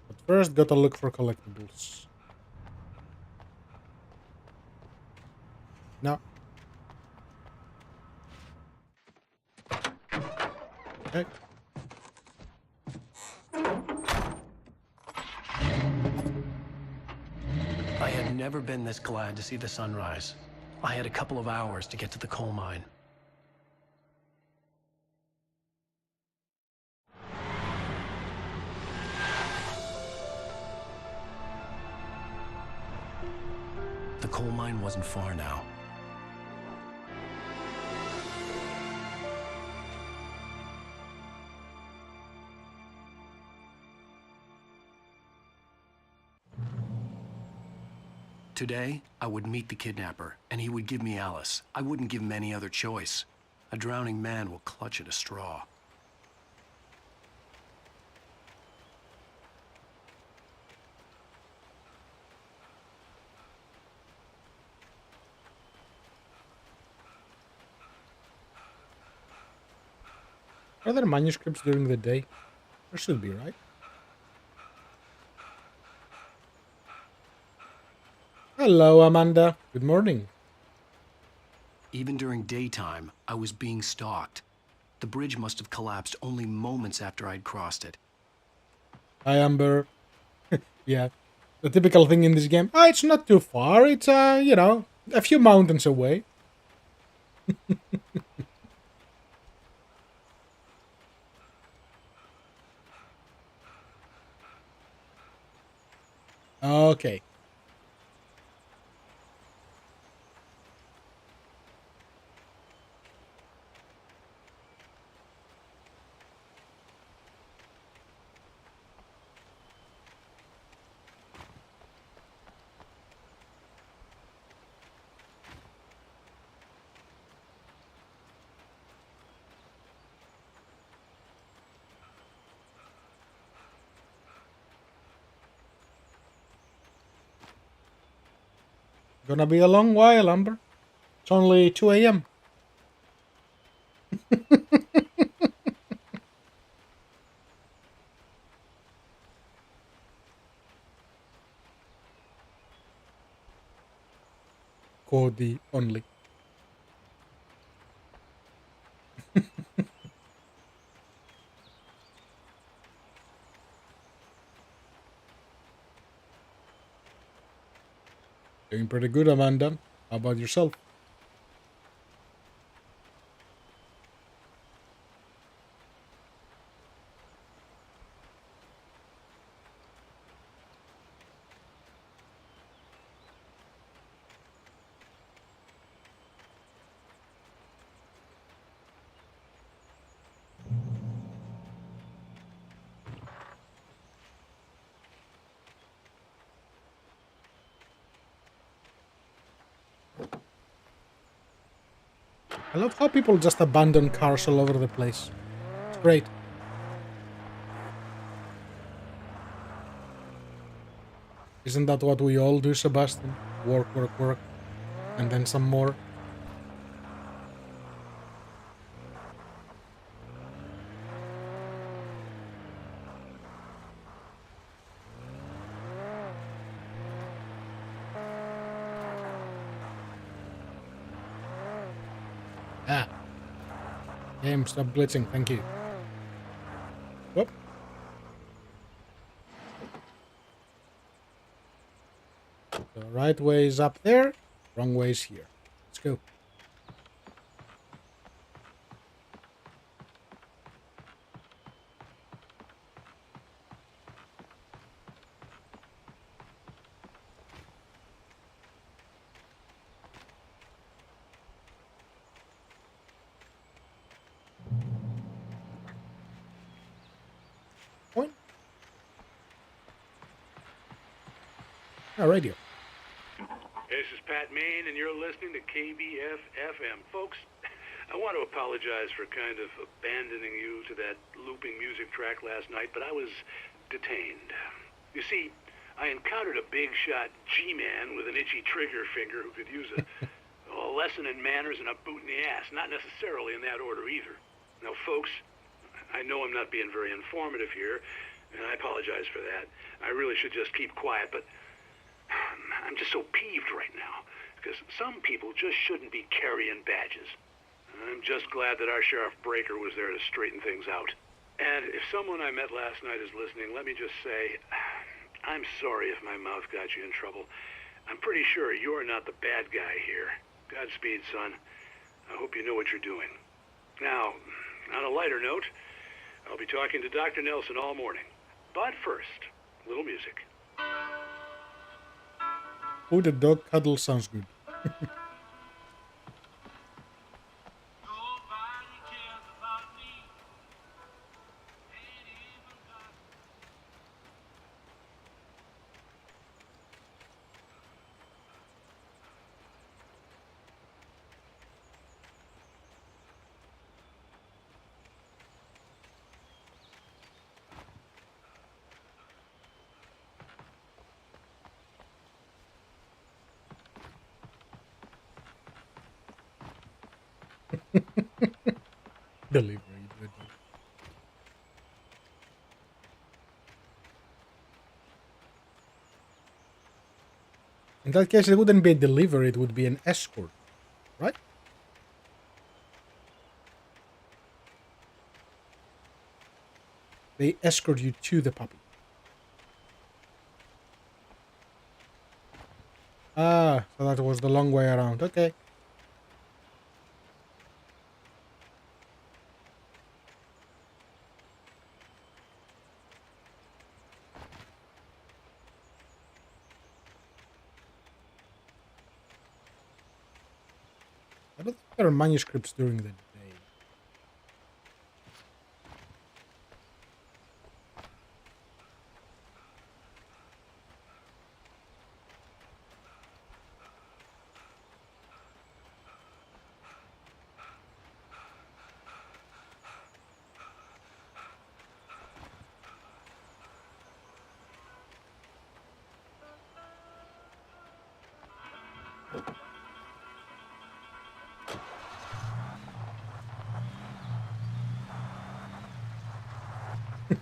But first, gotta look for collectibles. No. Okay.
I had never been this glad to see the sunrise. I had a couple of hours to get to the coal mine. The coal mine wasn't far now. Today, I would meet the kidnapper, and he would give me Alice. I wouldn't give him any other choice. A drowning man will clutch at a straw.
Are there manuscripts during the day? There should be, right? Hello, Amanda. Good morning.
Even during daytime, I was being stalked. The bridge must have collapsed only moments after I'd crossed it.
Hi, Amber. Yeah, the typical thing in this game. Ah, it's not too far. It's, you know, a few mountains away. Okay. Gonna be a long while, Amber. It's only 2 a.m. Cody only. Doing pretty good, Amanda. How about yourself? I love how people just abandon cars all over the place. It's great. Isn't that what we all do, Sebastian? Work, work, work, and then some more. Ah. Game, stop blitzing, thank you. Whoop. The right way is up there, wrong way is here. Let's go. Point. Oh, radio.
This is Pat Main, and you're listening to KBF-FM. Folks, I want to apologize for kind of abandoning you to that looping music track last night, but I was detained. You see, I encountered a big-shot G-man with an itchy trigger finger who could use a lesson in manners and a boot in the ass. Not necessarily in that order either. Now, folks, I know I'm not being very informative here, and I apologize for that. I really should just keep quiet, but I'm just so peeved right now, because some people just shouldn't be carrying badges. I'm just glad that our Sheriff Breaker was there to straighten things out. And if someone I met last night is listening, let me just say, I'm sorry if my mouth got you in trouble. I'm pretty sure you're not the bad guy here. Godspeed, son. I hope you know what you're doing. Now, on a lighter note, I'll be talking to Dr. Nelson all morning. But first, a little music.
Oh, the dog cuddle sounds good. Delivery. In that case, it wouldn't be a delivery, it would be an escort, right? They escort you to the puppy. Ah, so that was the long way around. Okay. I don't think there are manuscripts during the day.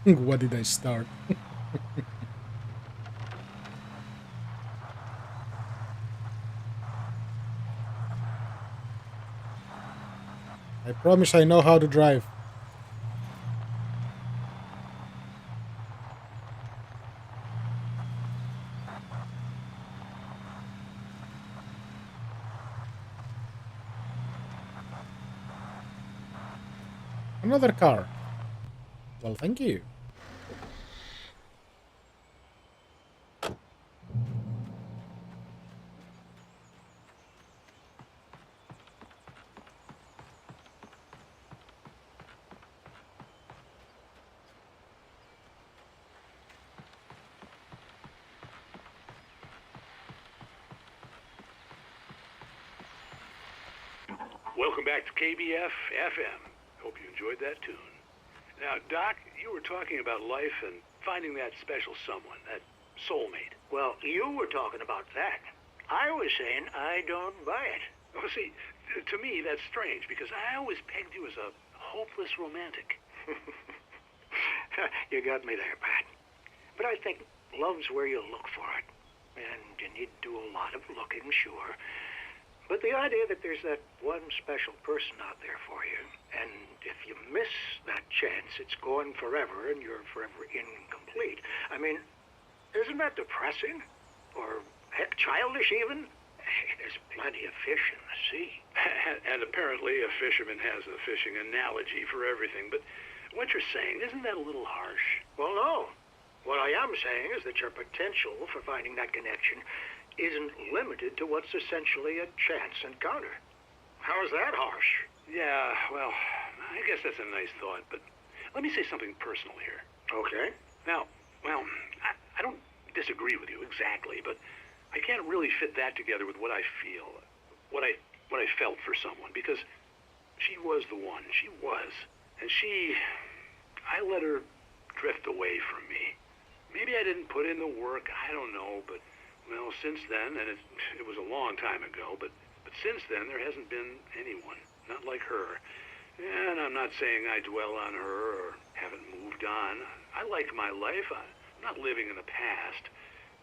What did I start? I promise I know how to drive. Another car. Well, thank you.
Welcome back to KBF FM. Hope you enjoyed that tune. Now, Doc, you were talking about life and finding that special someone, that soulmate.
Well, you were talking about that. I was saying I don't buy it.
Oh, see, to me, that's strange, because I always pegged you as a hopeless romantic.
You got me there, Pat. But I think love's where you look for it. And you need to do a lot of looking, sure. But the idea that there's that one special person out there for you, and if you miss that chance, it's gone forever, and you're forever incomplete. I mean, isn't that depressing? Or, heck, childish even? There's plenty of fish in the sea.
And apparently a fisherman has a fishing analogy for everything, but what you're saying, isn't that a little harsh?
Well, no. What I am saying is that your potential for finding that connection isn't limited to what's essentially a chance encounter. How is that harsh?
Yeah, well, I guess that's a nice thought, but let me say something personal here.
Okay.
Now, well, I don't disagree with you exactly, but I can't really fit that together with what I feel, what I felt for someone, because she was the one. She was. And I let her drift away from me. Maybe I didn't put in the work, I don't know, but well, since then, and it was a long time ago, but since then there hasn't been anyone, not like her. And I'm not saying I dwell on her or haven't moved on. I like my life. I'm not living in the past,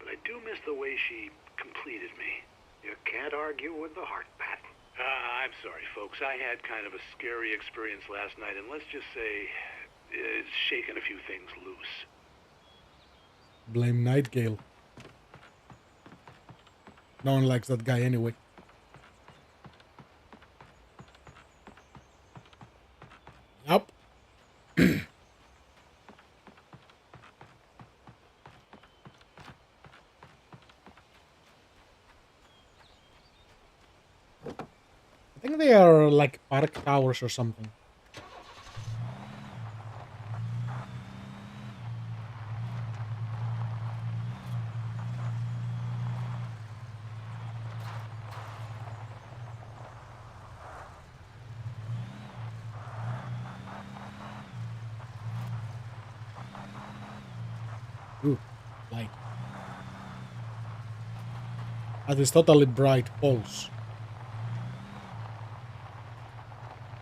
but I do miss the way she completed me.
You can't argue with the heart, Pat.
I'm sorry, folks. I had kind of a scary experience last night, and let's just say it's shaken a few things loose.
Blame Nightingale. No one likes that guy anyway. Yup. I think they are like park towers or something. Ooh, light. That is totally bright pulse.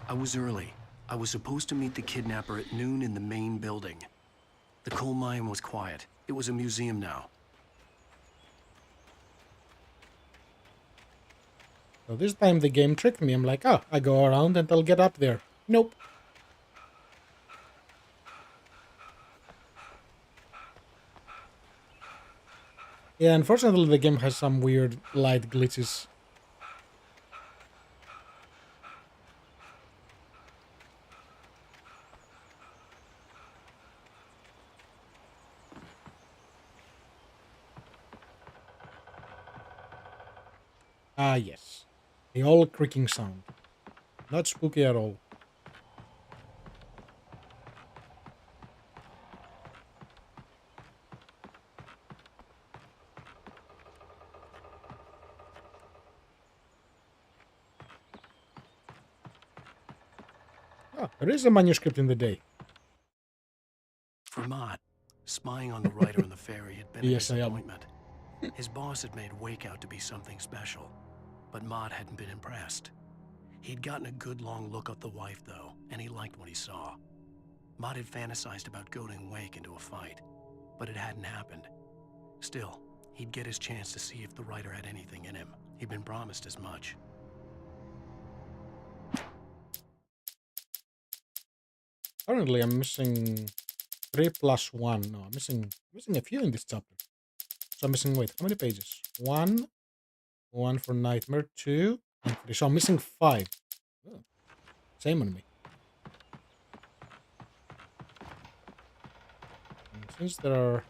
I was early. I was supposed to meet the kidnapper at noon in the main building. The coal mine was quiet. It was a museum now.
So this time the game tricked me. I'm like, oh, I go around and I'll get up there. Nope. Yeah, unfortunately the game has some weird light glitches. Ah, yes. The old creaking sound. Not spooky at all. Oh, there is a manuscript in the day.
For Mott, spying on the writer on the ferry had been a
Yes, I am.
disappointment. His boss had made Wake out to be something special, but Mott hadn't been impressed. He'd gotten a good long look at the wife, though, and he liked what he saw. Mott had fantasized about goading Wake into a fight, but it hadn't happened. Still, he'd get his chance to see if the writer had anything in him. He'd been promised as much.
Currently, I'm missing 3 plus 1. No, I'm missing a few in this chapter. So I'm missing, wait, how many pages? 1 for Nightmare, 2, and 3. So I'm missing 5. Oh, same on me. And since there are...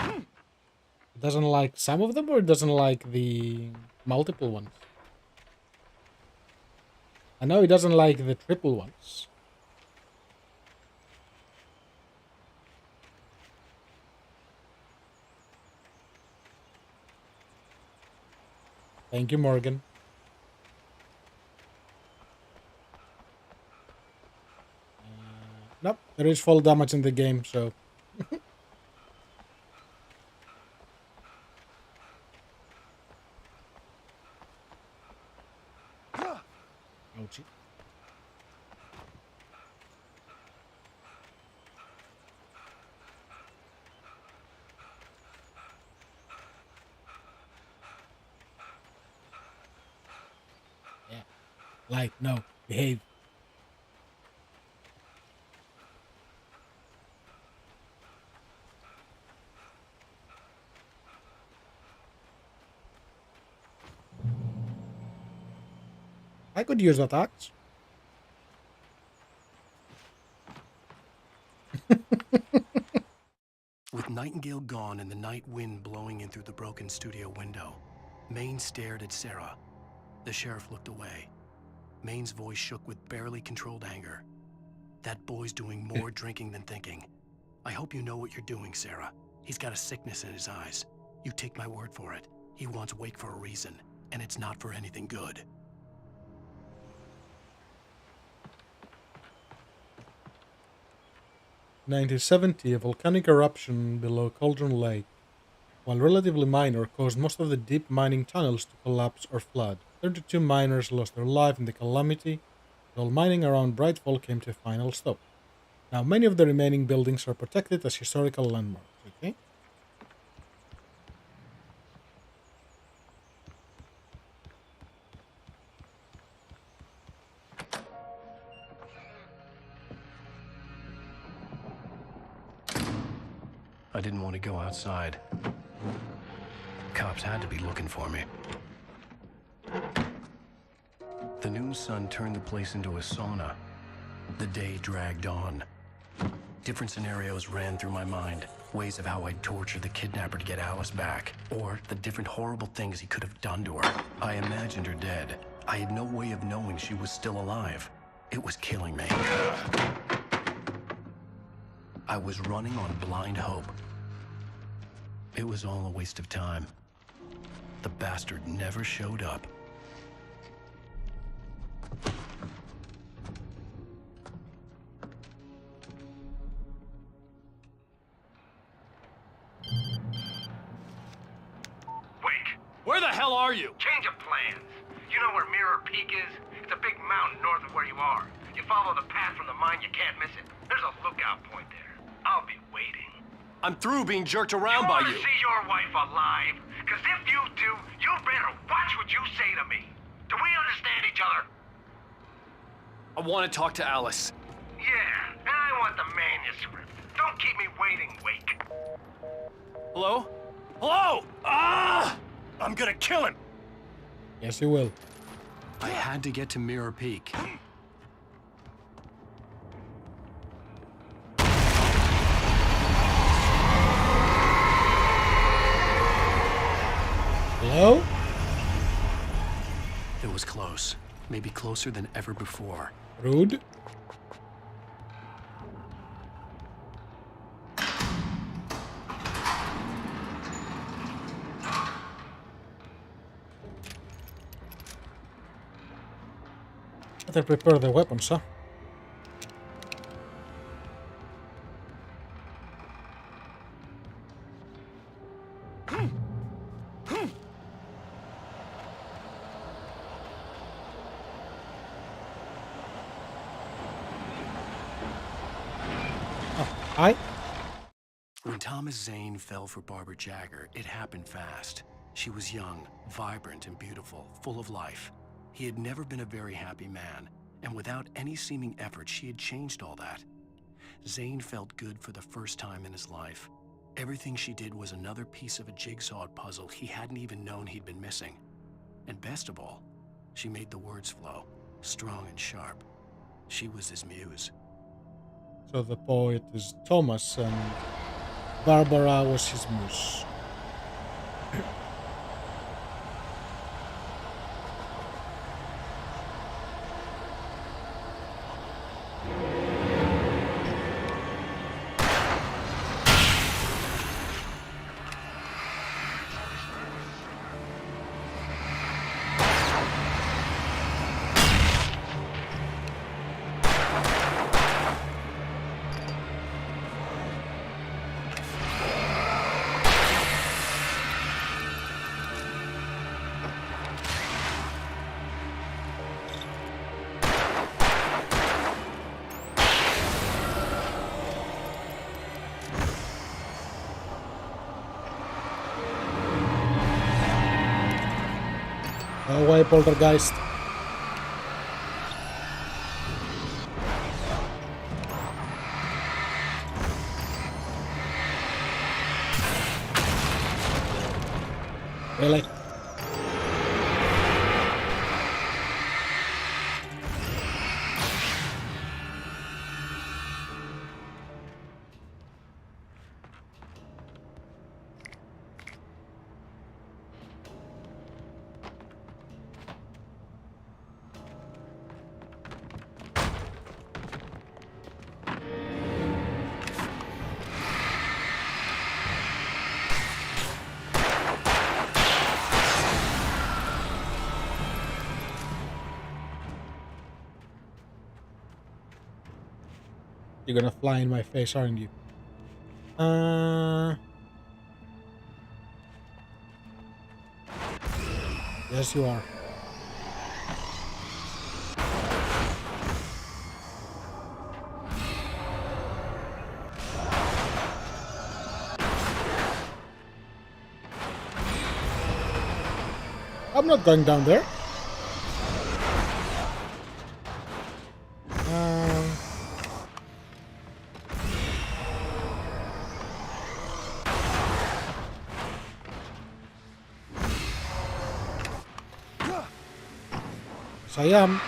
It doesn't like some of them, or it doesn't like the multiple ones? I know it doesn't like the triple ones. Thank you, Morgan. Nope, there is fall damage in the game, so... Ouchie. Yeah. Like, no, behave. I could use that axe.
With Nightingale gone and the night wind blowing in through the broken studio window, Maine stared at Sarah. The sheriff looked away. Maine's voice shook with barely controlled anger. That boy's doing more drinking than thinking. I hope you know what you're doing, Sarah. He's got a sickness in his eyes. You take my word for it. He wants Wake for a reason, and it's not for anything good.
1970, a volcanic eruption below Cauldron Lake, while relatively minor, caused most of the deep mining tunnels to collapse or flood. 32 miners lost their life in the calamity, and all mining around Brightfall came to a final stop. Now, many of the remaining buildings are protected as historical landmarks, okay?
I didn't want to go outside. Cops had to be looking for me. The noon sun turned the place into a sauna. The day dragged on. Different scenarios ran through my mind. Ways of how I'd torture the kidnapper to get Alice back. Or the different horrible things he could have done to her. I imagined her dead. I had no way of knowing she was still alive. It was killing me. I was running on blind hope. It was all a waste of time. The bastard never showed up.
Wake.
Where the hell are you?
Change of plans. You know where Mirror Peak is? It's a big mountain north of where you are. You follow the path from the mine, you can't miss it. There's a lookout point there. I'll be waiting.
I'm through being jerked around by
You
you.
want to see your wife alive? Because if you do, you better watch what you say to me. Do we understand each other?
I want to talk to Alice.
Yeah, and I want the manuscript. Don't keep me waiting, Wake.
Hello? Hello? Ah! I'm gonna kill him.
Yes, you will.
I had to get to Mirror Peak.
Hello?
It was close. Maybe closer than ever before.
Rude. Better prepare the weapons, huh? I.
When Thomas Zane fell for Barbara Jagger, it happened fast. She was young, vibrant, and beautiful, full of life. He had never been a very happy man, and without any seeming effort, she had changed all that. Zane felt good for the first time in his life. Everything she did was another piece of a jigsaw puzzle he hadn't even known he'd been missing. And best of all, she made the words flow, strong and sharp. She was his muse.
So the poet is Thomas and Barbara was his muse. Away, poltergeist. Really? You're gonna fly in my face, aren't you? Yes, you are. I'm not going down there. Yes, I am.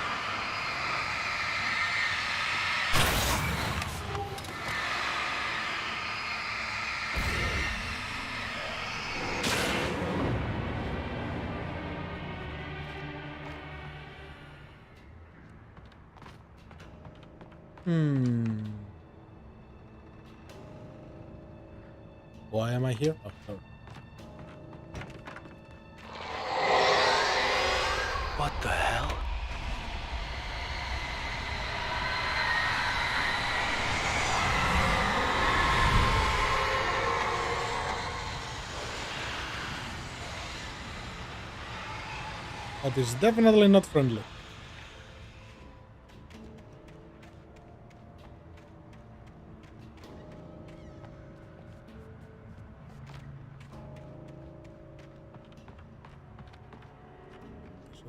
Why am I here? Oh, sorry.
What the hell?
That is definitely not friendly.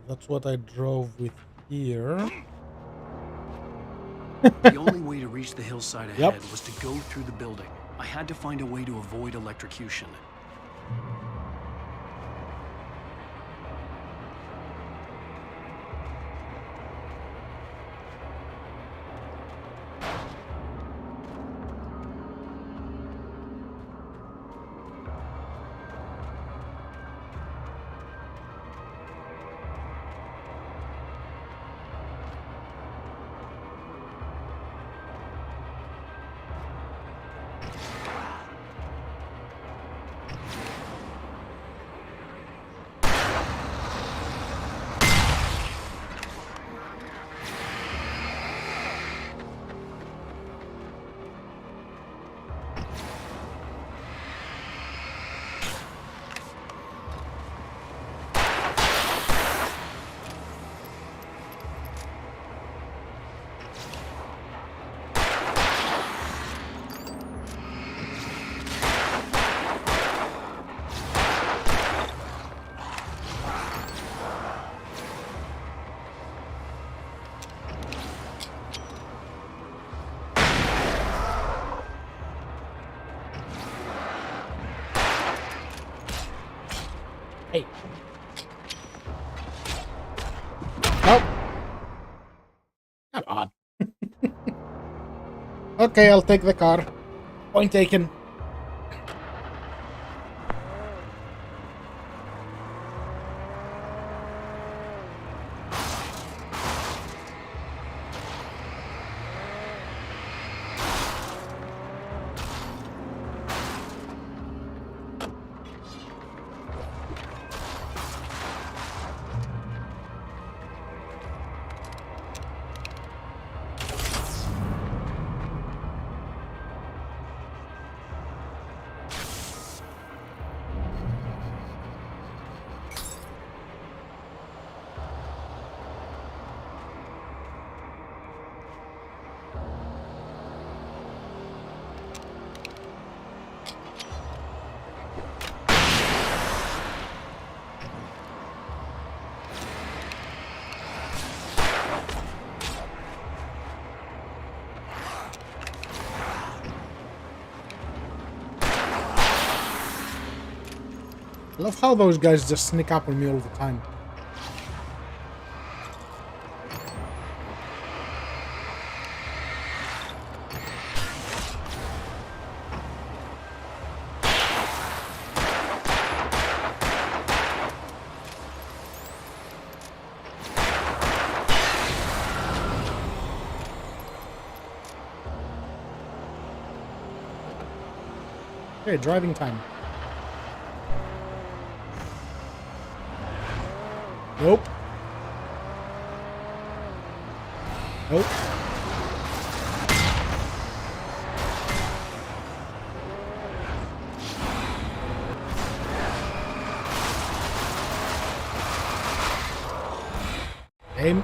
That's what I drove with here.
The only way to reach the hillside ahead
Yep.
was to go through the building. I had to find a way to avoid electrocution.
Hey. Nope. Come on. Okay, I'll take the car. Point taken. I love how those guys just sneak up on me all the time. Okay, driving time. Nope. Nope. Game.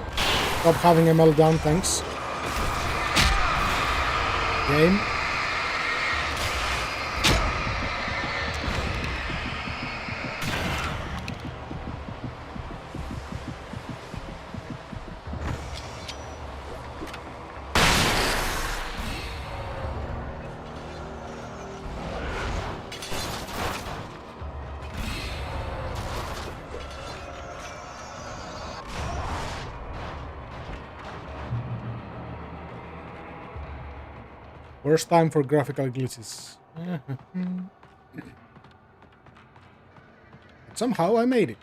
Stop having a meltdown, thanks. Game. Worst time for graphical glitches. But somehow I made it.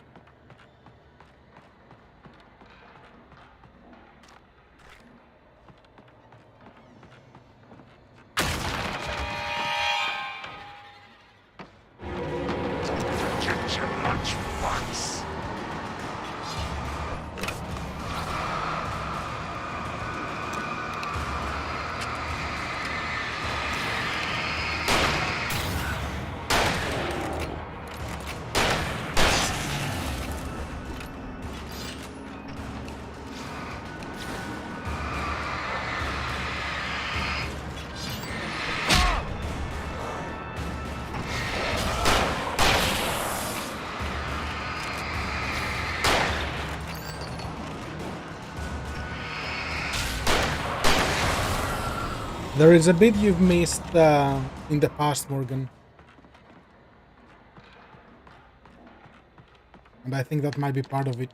There is a bit you've missed in the past, Morgan. And I think that might be part of it.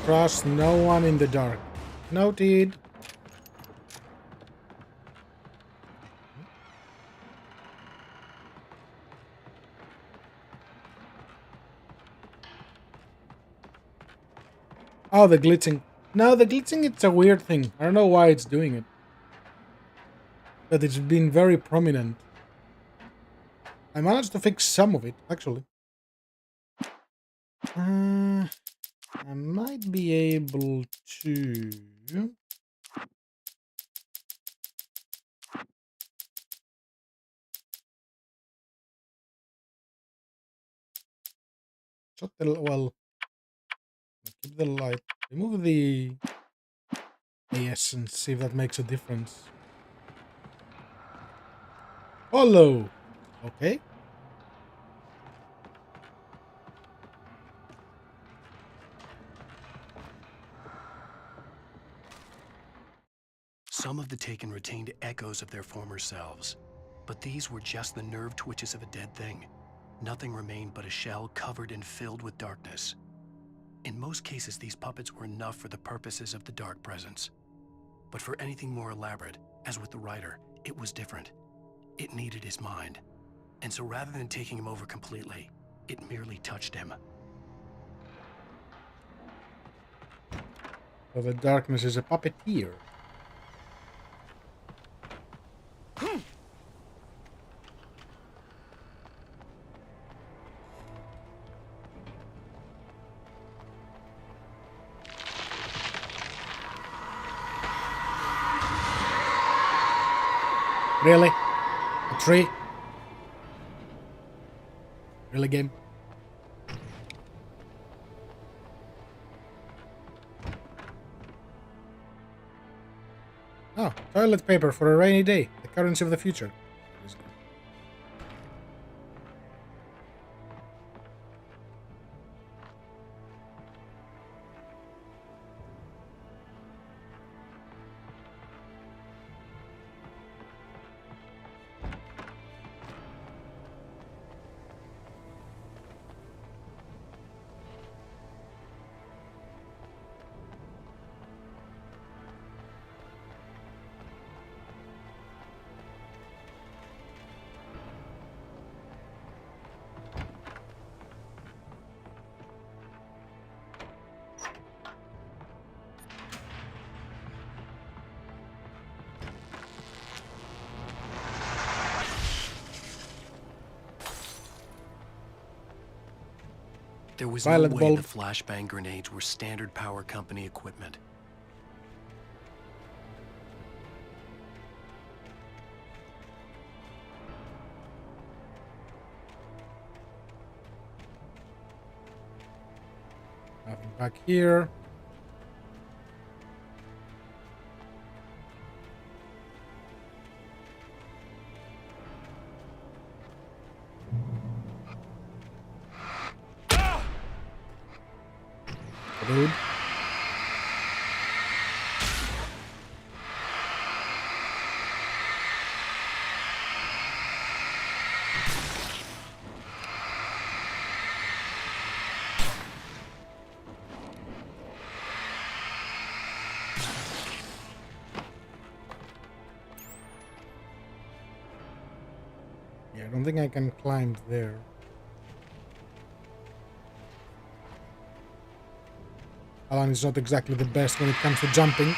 Trust no one in the dark. Noted. Oh, the glitching. No, the glitching, it's a weird thing. I don't know why it's doing it. But it's been very prominent. I managed to fix some of it, actually. I might be able to... Shut the well. Keep the light. Remove the AS and see if that makes a difference. Hollow. Okay.
Some of the Taken retained echoes of their former selves, but these were just the nerve twitches of a dead thing. Nothing remained but a shell covered and filled with darkness. In most cases, these puppets were enough for the purposes of the Dark Presence. But for anything more elaborate, as with the writer, it was different. It needed his mind. And so rather than taking him over completely, it merely touched him.
So the darkness is a puppeteer. Really? A tree? Really, game? Oh, toilet paper for a rainy day. The currency of the future.
There was
Violet
no way
bulb.
the flashbang grenades were standard power company equipment.
Nothing back here. Dude. Yeah, I don't think I can climb there. Alan is not exactly the best when it comes to jumping.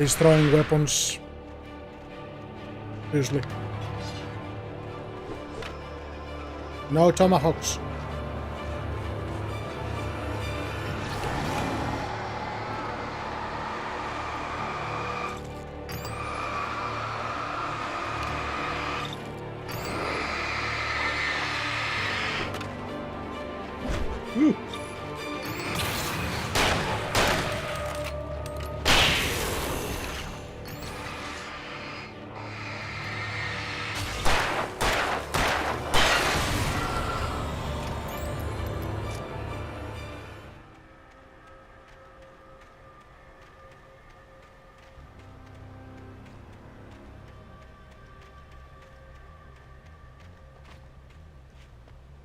He's throwing weapons. Usually. No tomahawks.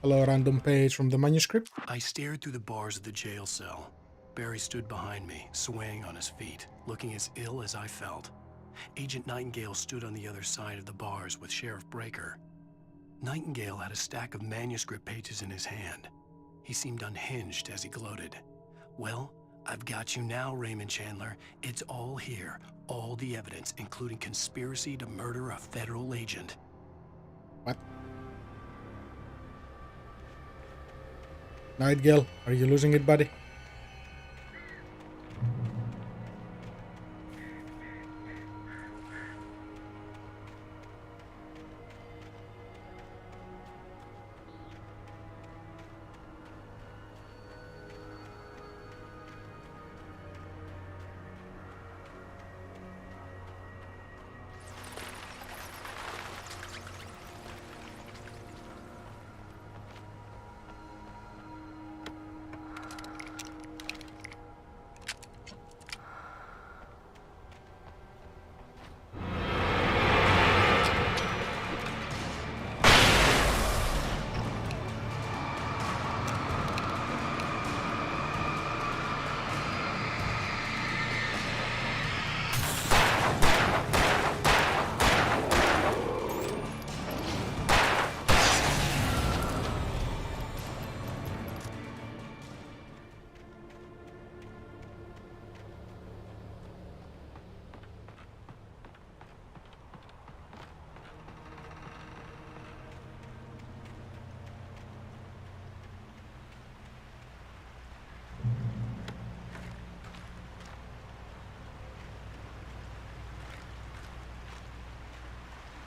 Hello, random page from the manuscript.
I stared through the bars of the jail cell. Barry stood behind me, swaying on his feet, looking as ill as I felt. Agent Nightingale stood on the other side of the bars with Sheriff Breaker. Nightingale had a stack of manuscript pages in his hand. He seemed unhinged as he gloated. Well, I've got you now, Raymond Chandler. It's all here. All the evidence, including conspiracy to murder a federal agent.
What? Nightingale, are you losing it, buddy?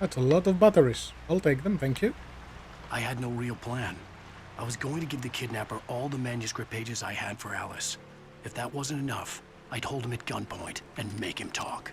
That's a lot of batteries. I'll take them, thank you.
I had no real plan. I was going to give the kidnapper all the manuscript pages I had for Alice. If that wasn't enough, I'd hold him at gunpoint and make him talk.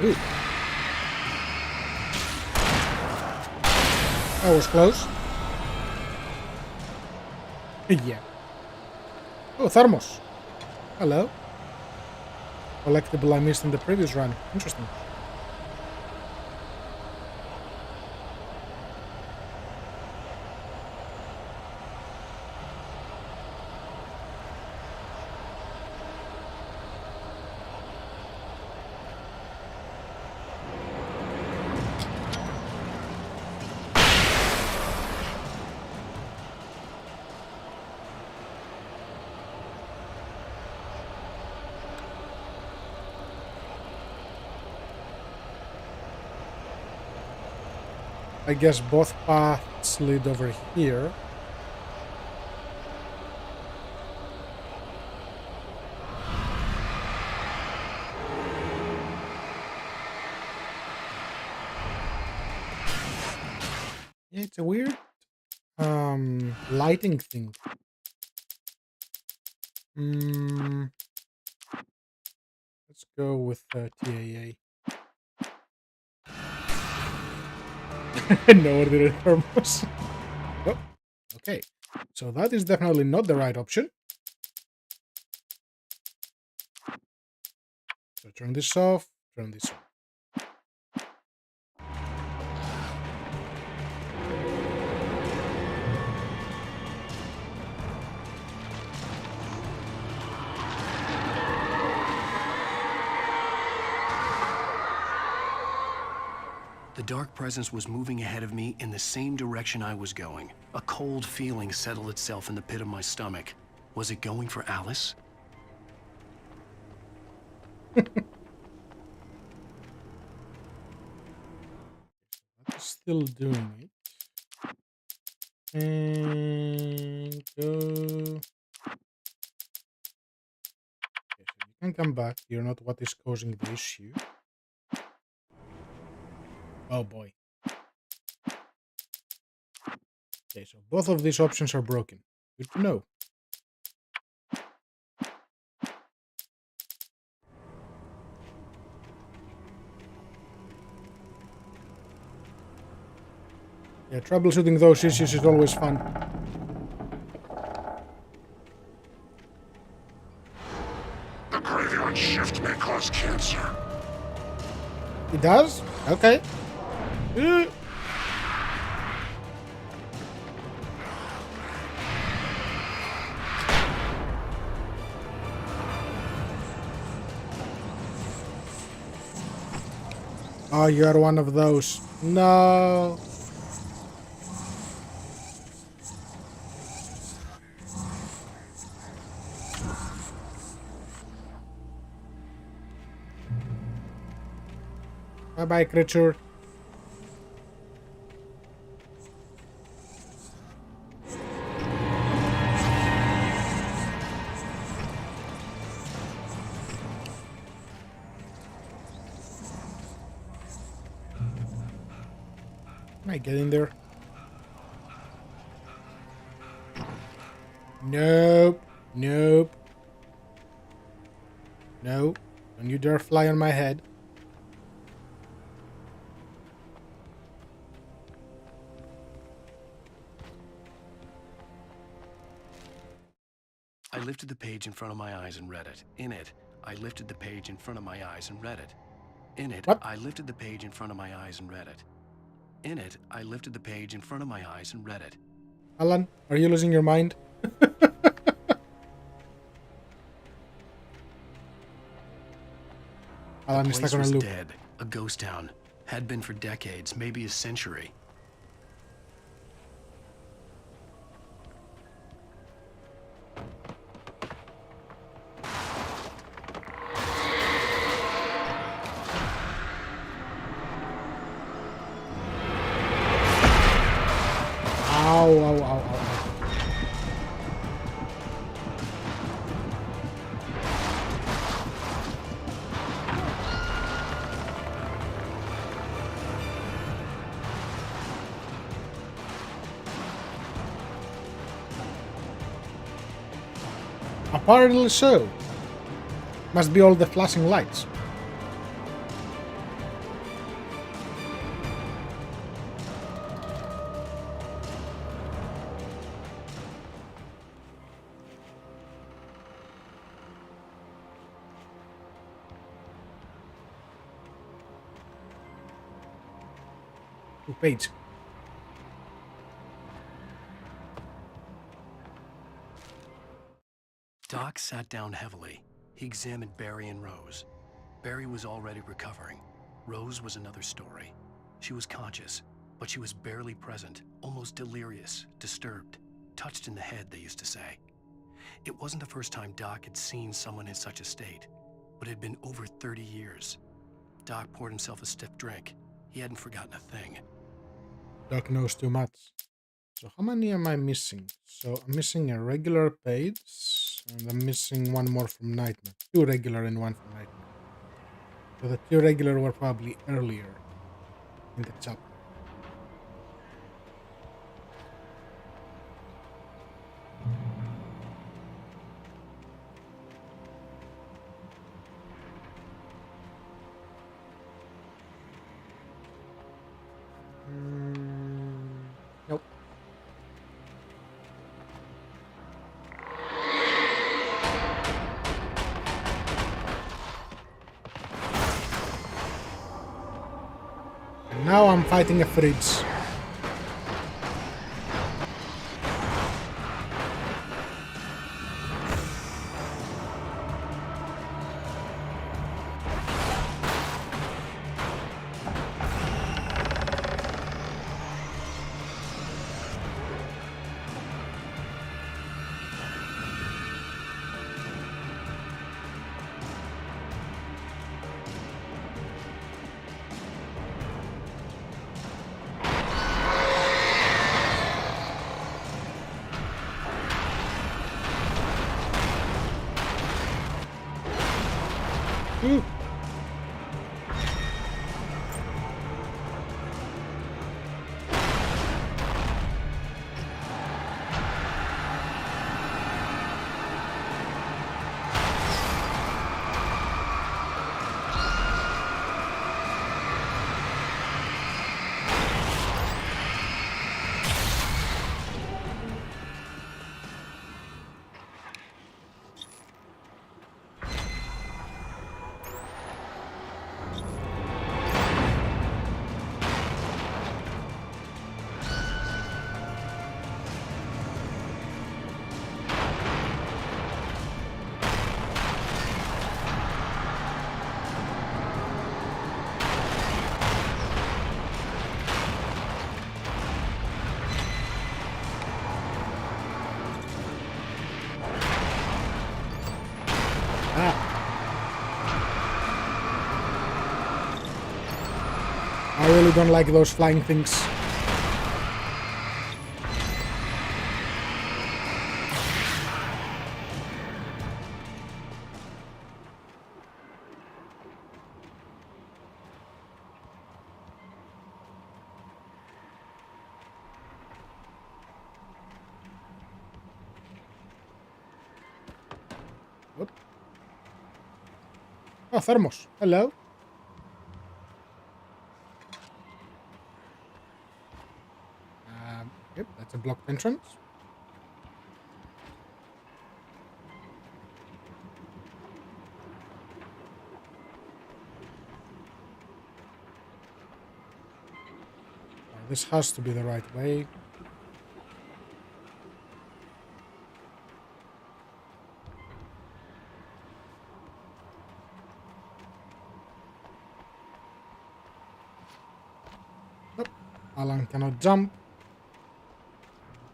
Ooh. That was close. Yeah. Oh, thermos. Hello. Collectible I missed in the previous run. Interesting. I guess both paths lead over here. Yeah, it's a weird lighting thing. Let's go with TAA. No ordinary thermos. Oh, okay. So that is definitely not the right option. So turn this off, turn this on.
The dark presence was moving ahead of me in the same direction I was going. A cold feeling settled itself in the pit of my stomach. Was it going for Alice?
That's still doing it. And go. Okay, so you can come back. You're not what is causing the issue. Oh boy. Okay, so both of these options are broken. Good to know. Yeah, troubleshooting those issues is always fun.
The graveyard shift may cause cancer.
It does? Okay. Oh, you are one of those. No. Bye-bye, creature. Can I get in there? Nope. Nope. No. Don't you dare fly on my head.
I lifted the page in front of my eyes and read it. In it, I lifted the page in front of my eyes and read it. In it,
What?
I lifted the page in front of my eyes and read it. In it, I lifted the page in front of my eyes and read it.
Alan, are you losing your mind? Alan is
The place
stuck on a
was
loop.
dead. A ghost town. Had been for decades, maybe a century.
Ow, ow, ow, ow. Apparently so. Must be all the flashing lights. Page.
Doc sat down heavily. He examined Barry and Rose. Barry was already recovering. Rose was another story. She was conscious, but she was barely present, almost delirious, disturbed, touched in the head, they used to say. It wasn't the first time Doc had seen someone in such a state, but it had been over 30 years. Doc poured himself a stiff drink. He hadn't forgotten a thing.
Doc knows too much. So how many am I missing? So I'm missing a regular page, and I'm missing one more from Nightmare. 2 regular and 1 from Nightmare. So the 2 regular were probably earlier in the chapter. Nope. And now I'm fighting a fridge. Ooh. I really don't like those flying things. Whoop. Oh, thermos. Hello. Yep, that's a blocked entrance. This has to be the right way. Nope. Alan cannot jump.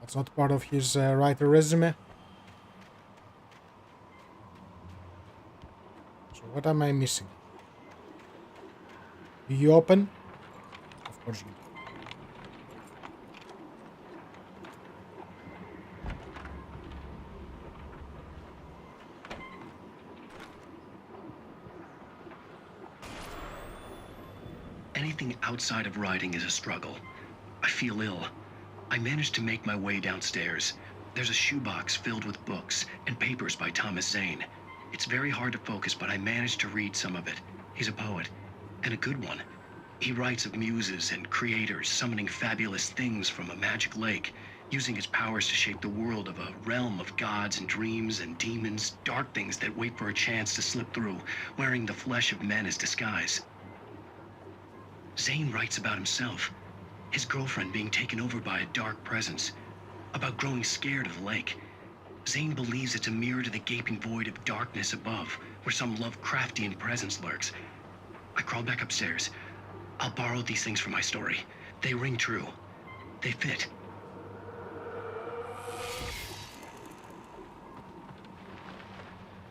That's not part of his writer resume. So what am I missing? Do you open? Of course you do.
Anything outside of writing is a struggle. I feel ill. I managed to make my way downstairs. There's a shoebox filled with books and papers by Thomas Zane. It's very hard to focus, but I managed to read some of it. He's a poet, and a good one. He writes of muses and creators summoning fabulous things from a magic lake, using his powers to shape the world of a realm of gods and dreams and demons, dark things that wait for a chance to slip through, wearing the flesh of men as disguise. Zane writes about himself, his girlfriend being taken over by a dark presence, about growing scared of the lake. Zane believes it's a mirror to the gaping void of darkness above, where some Lovecraftian presence lurks. I crawled back upstairs. I'll borrow these things for my story. They ring true. They fit.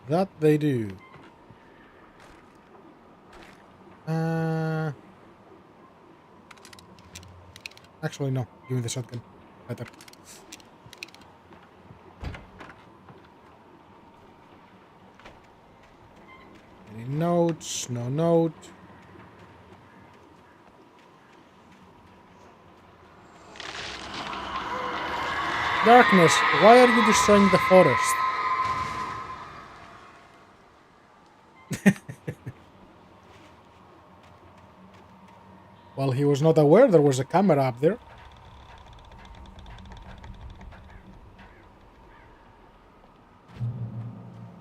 That they do. Actually, no. Give me the shotgun. Better. Any notes? No note. Darkness, why are you destroying the forest? Well, he was not aware there was a camera up there.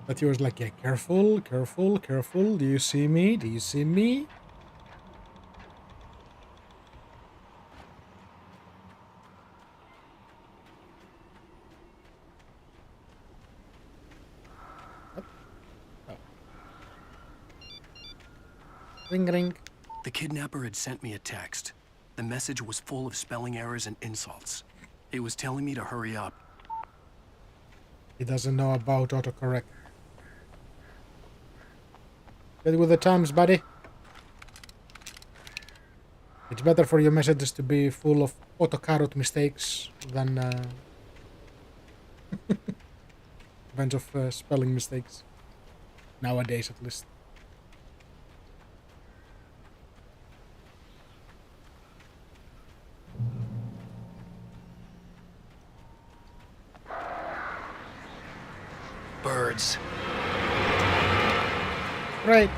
But he was like, yeah, careful, careful, careful. Do you see me? Do you see me? What? Oh. Ring, ring.
The kidnapper had sent me a text. The message was full of spelling errors and insults. It was telling me to hurry up.
He doesn't know about autocorrect. Get with the times, buddy. It's better for your messages to be full of autocorrect mistakes than a bunch of spelling mistakes. Nowadays, at least.
Birds.
Right.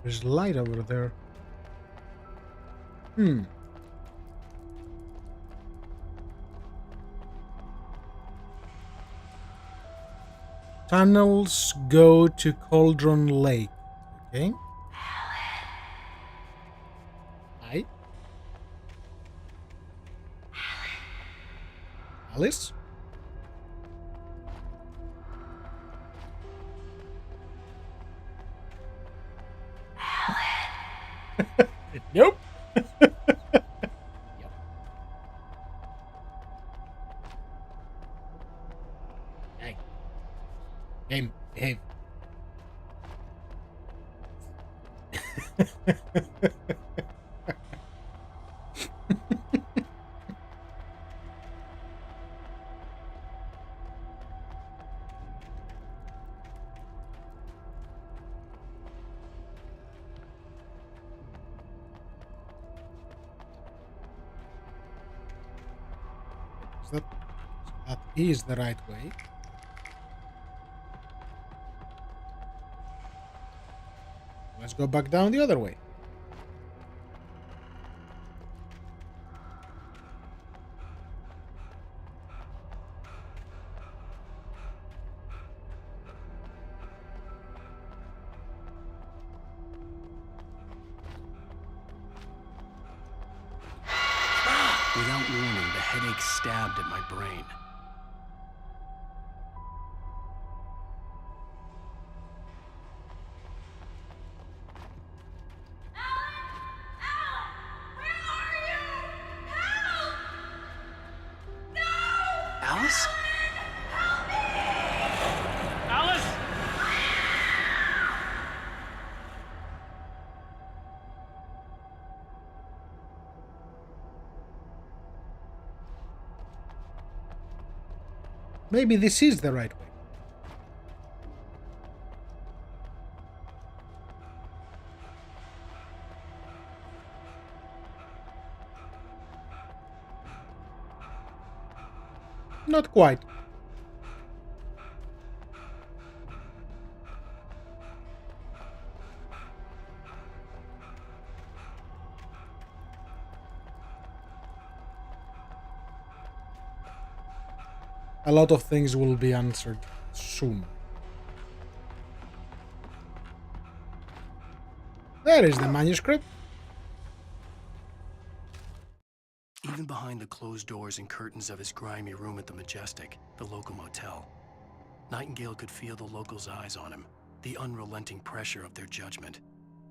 There's light over there. Tunnels go to Cauldron Lake. Okay. Hi. Alice? Nope. Yep. Hey. Game, behave. That is the right way. Let's go back down the other way.
Without warning, the headache stabbed at my brain. Alice?
Alice!
Maybe this is the right way. Not quite. A lot of things will be answered soon. There is the manuscript.
Even behind the closed doors and curtains of his grimy room at the Majestic, the local motel, Nightingale could feel the locals' eyes on him, the unrelenting pressure of their judgment.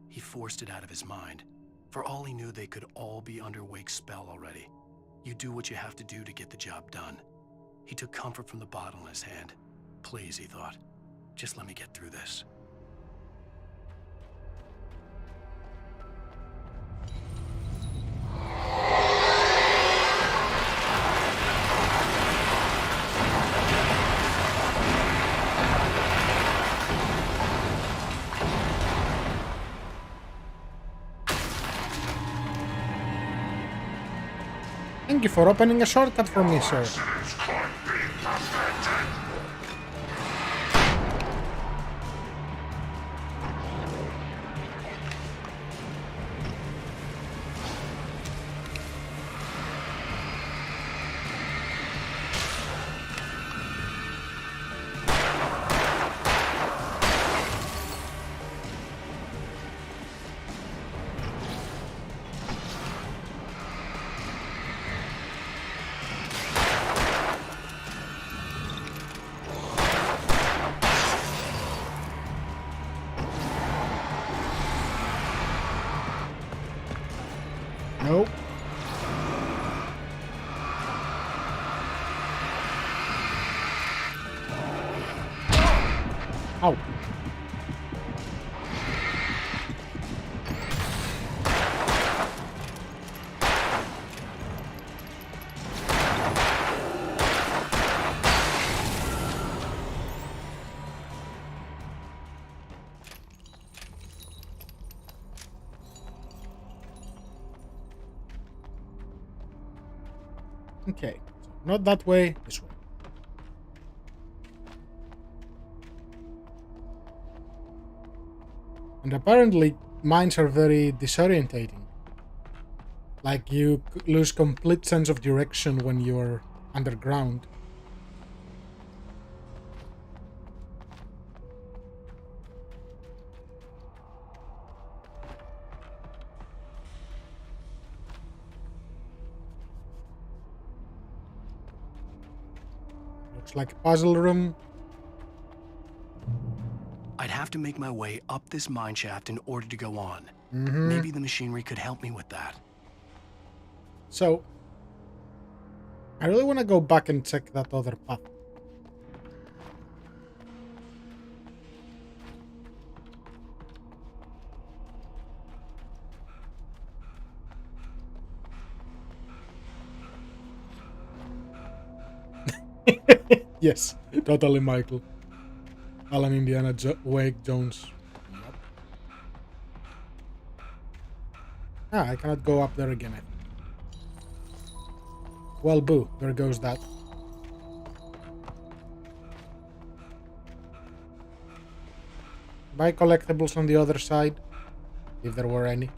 He forced it out of his mind. For all he knew, they could all be under Wake's spell already. You do what you have to do to get the job done. He took comfort from the bottle in his hand. Please, he thought, just let me get through this.
Thank you for opening a shortcut for me, sir. Ow. Okay, so not that way, this way. And apparently, mines are very disorientating. Like, you lose complete sense of direction when you're underground. Looks like a puzzle room.
I'd have to make my way up this mine shaft in order to go on.
Mm-hmm.
Maybe the machinery could help me with that.
So, I really want to go back and check that other path. Yes, totally Michael. Alan Indiana Wake Jones. Yep. Ah, I cannot go up there again, I think. Well, boo, there goes that. Buy collectibles on the other side, if there were any.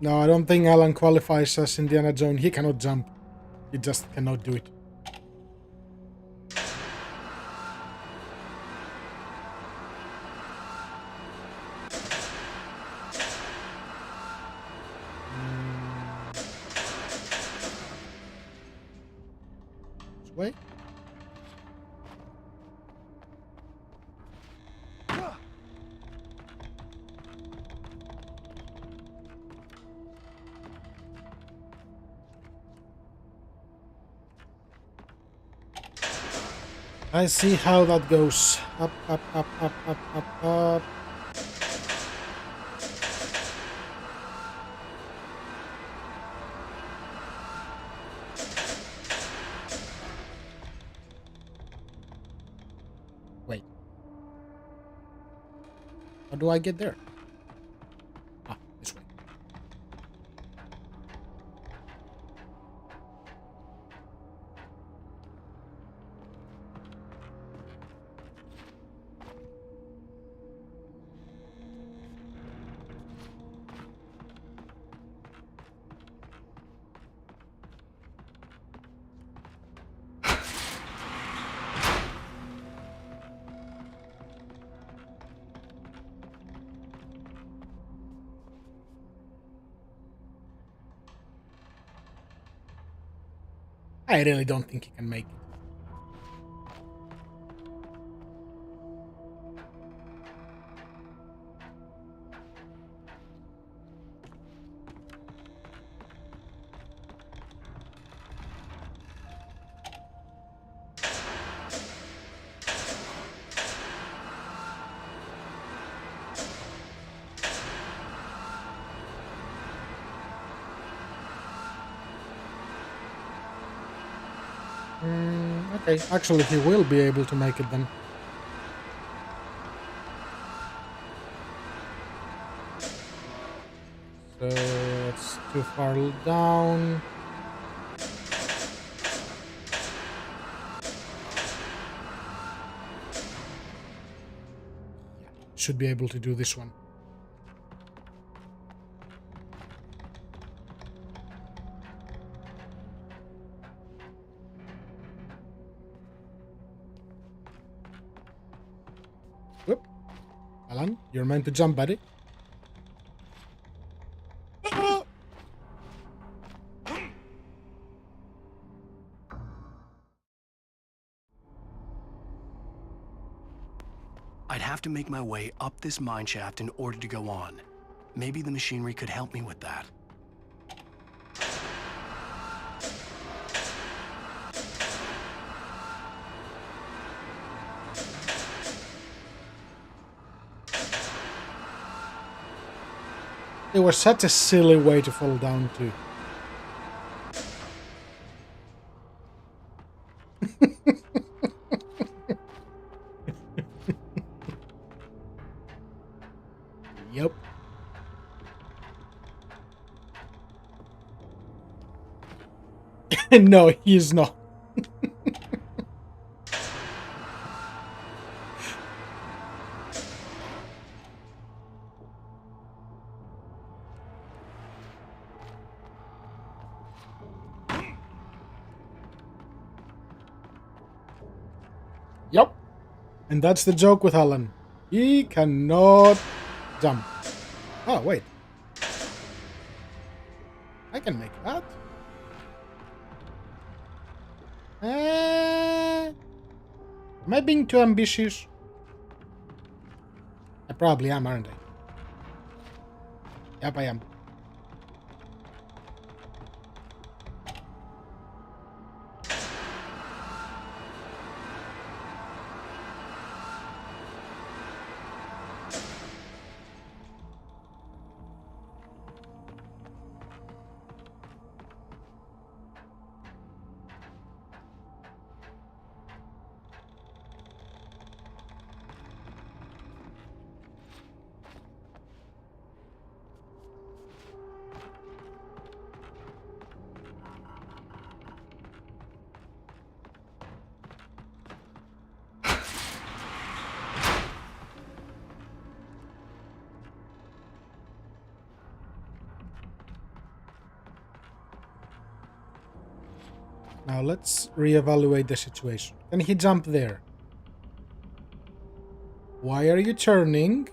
No, I don't think Alan qualifies as Indiana Jones. He cannot jump. He just cannot do it. This way? I see how that goes. Up, up, up, up, up, up, up. Wait. How do I get there? Ah, this way. I really don't think he can make it. Okay, actually he will be able to make it then. So it's too far down. Yeah, should be able to do this one. Alan, you're meant to jump, buddy.
I'd have to make my way up this mine shaft in order to go on. Maybe the machinery could help me with that.
It was such a silly way to fall down to. Yep. No, he's not. Yep. And that's the joke with Alan. He cannot jump. Oh, wait. I can make that. Am I being too ambitious? I probably am, aren't I? Yep, I am. Now let's reevaluate the situation. Can he jump there? Why are you turning?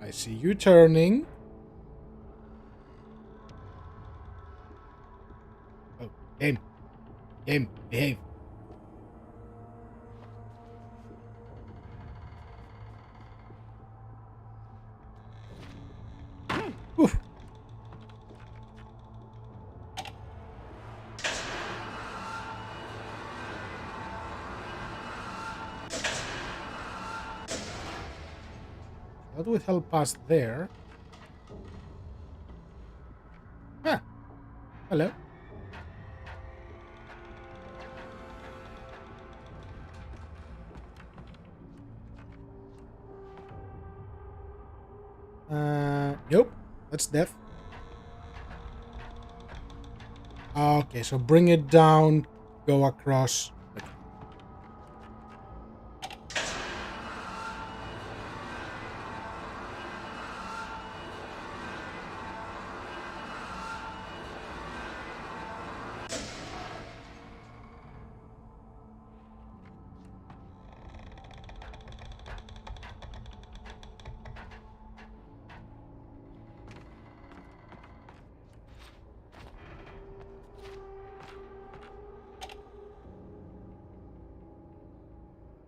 I see you turning. Oh, game. Game, behave. Oof. That would help us there. Ah, hello. Nope, that's death. Okay, so bring it down, go across.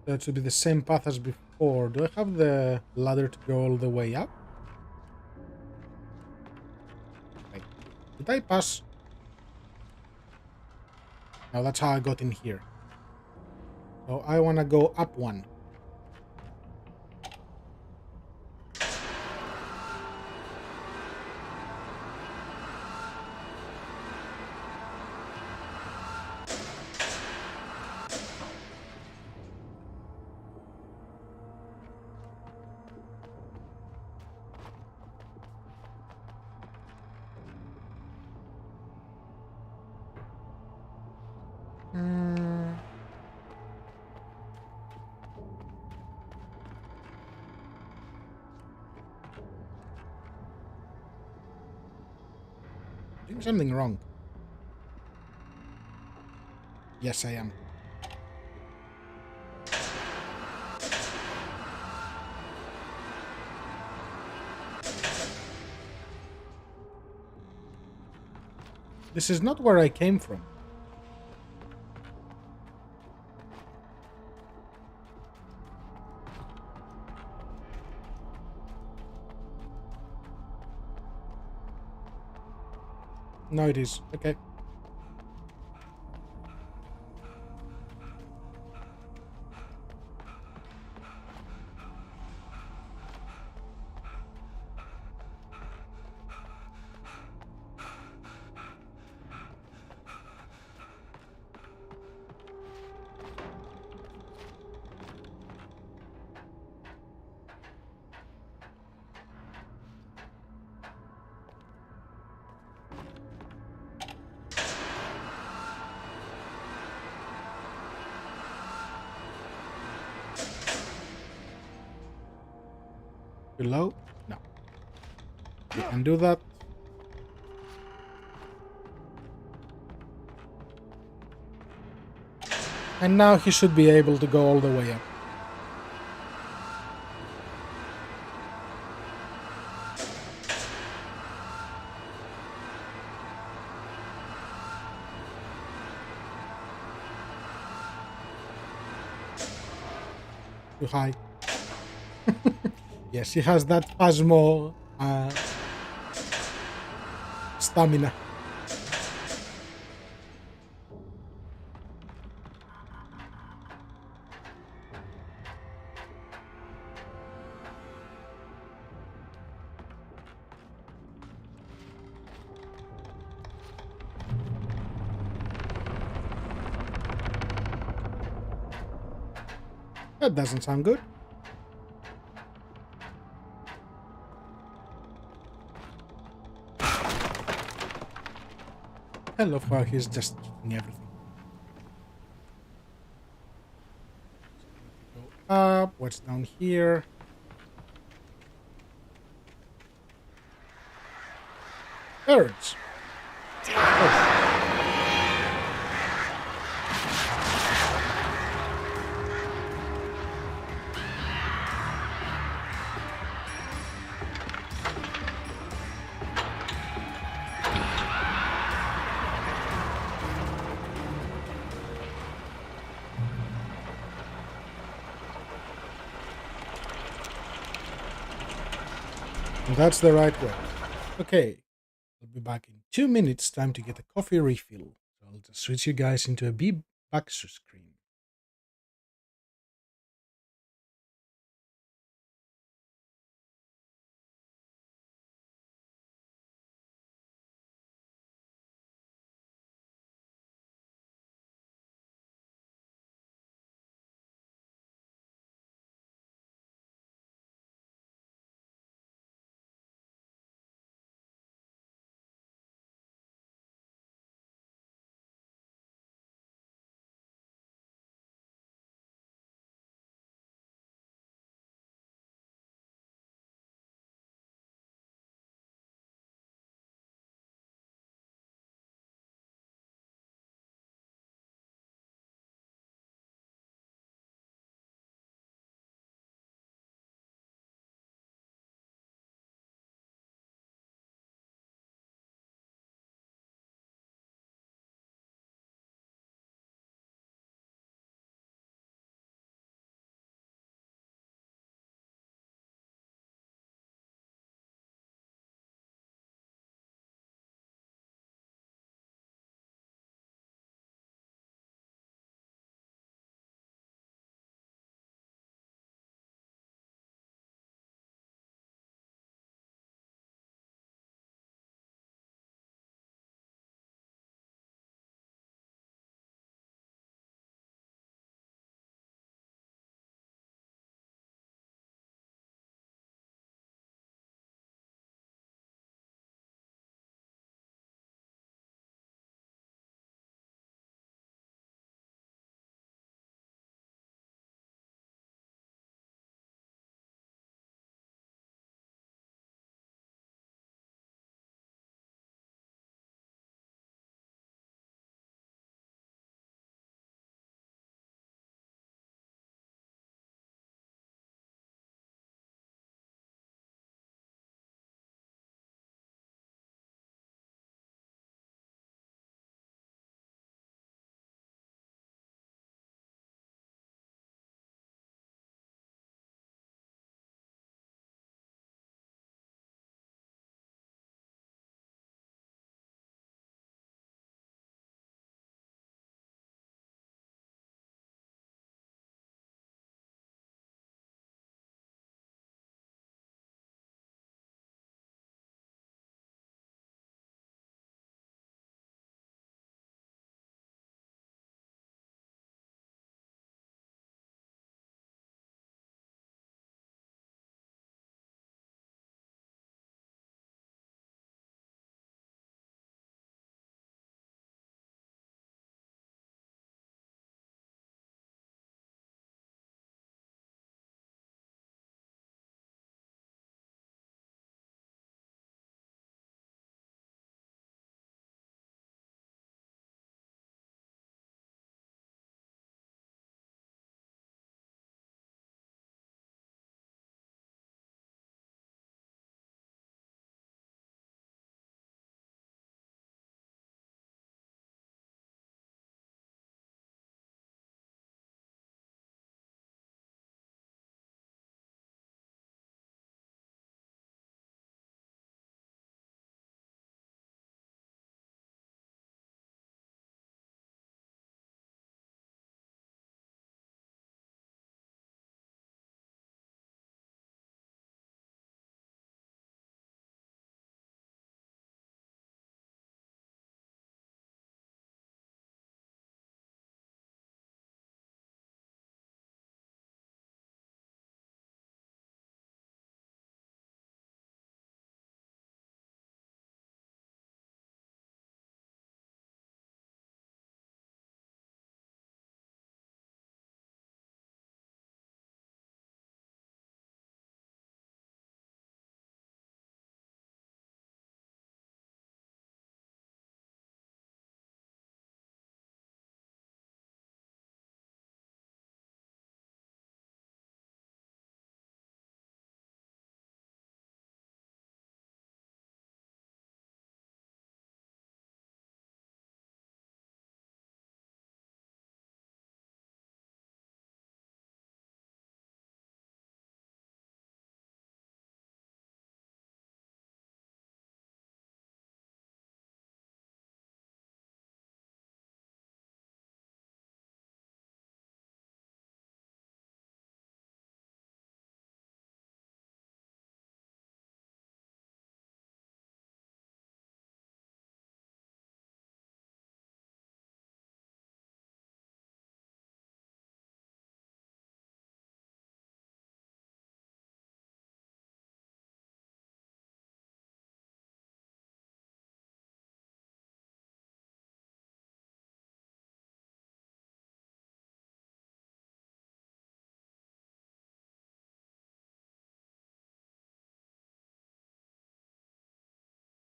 That should be the same path as before. Do I have the ladder to go all the way up? Wait, did I pass? No, that's how I got in here. So I want to go up one. Doing something wrong. Yes, I am. This is not where I came from. No, it is. Okay. Below? No. You can do that. And now he should be able to go all the way up. Too high. Yes, he has that Phasmo stamina. That doesn't sound good. I love how he's just kicking everything. Go up. What's down here? Birds. Oh. That's the right way. Okay. I'll be back in 2 minutes. Time to get a coffee refill. So I'll just switch you guys into a back screen.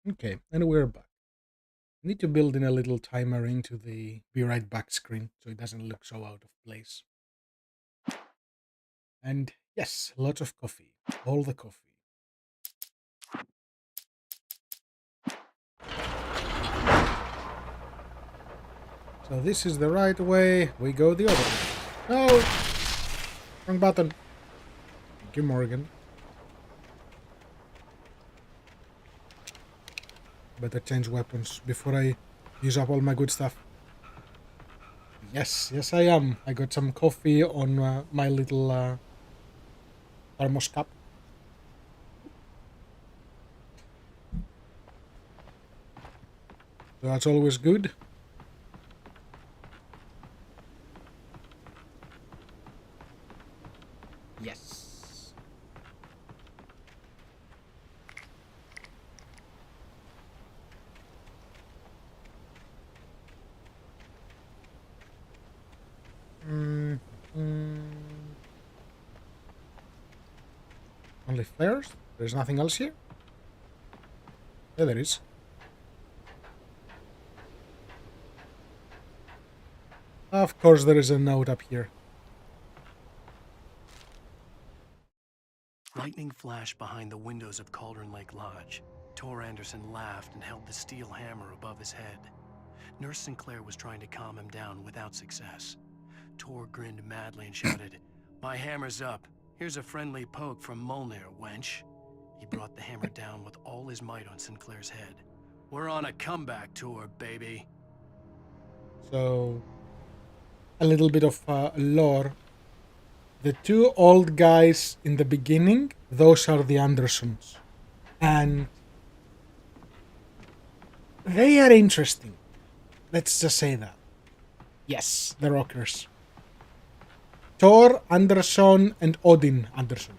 Okay, and we're back. I need to build in a little timer into the be right back screen so it doesn't look so out of place. And yes, lots of coffee. All the coffee. So this is the right way. We go the other way. No! Wrong button. Thank you, Morgan. Better change weapons before I use up all my good stuff. Yes, yes I am. I got some coffee on my little thermos cup. So that's always good. Yes. Only flares? There's nothing else here? Yeah, there is. Of course there is a note up here.
Lightning flashed behind the windows of Cauldron Lake Lodge. Tor Anderson laughed and held the steel hammer above his head. Nurse Sinclair was trying to calm him down without success. Tor grinned madly and shouted, "My hammer's up. Here's a friendly poke from Molnir, wench." He brought the hammer down with all his might on Sinclair's head. "We're on a comeback tour, baby."
So, a little bit of lore. The two old guys in the beginning, those are the Andersons. And they are interesting. Let's just say that. Yes, the rockers. Thor Anderson and Odin Anderson.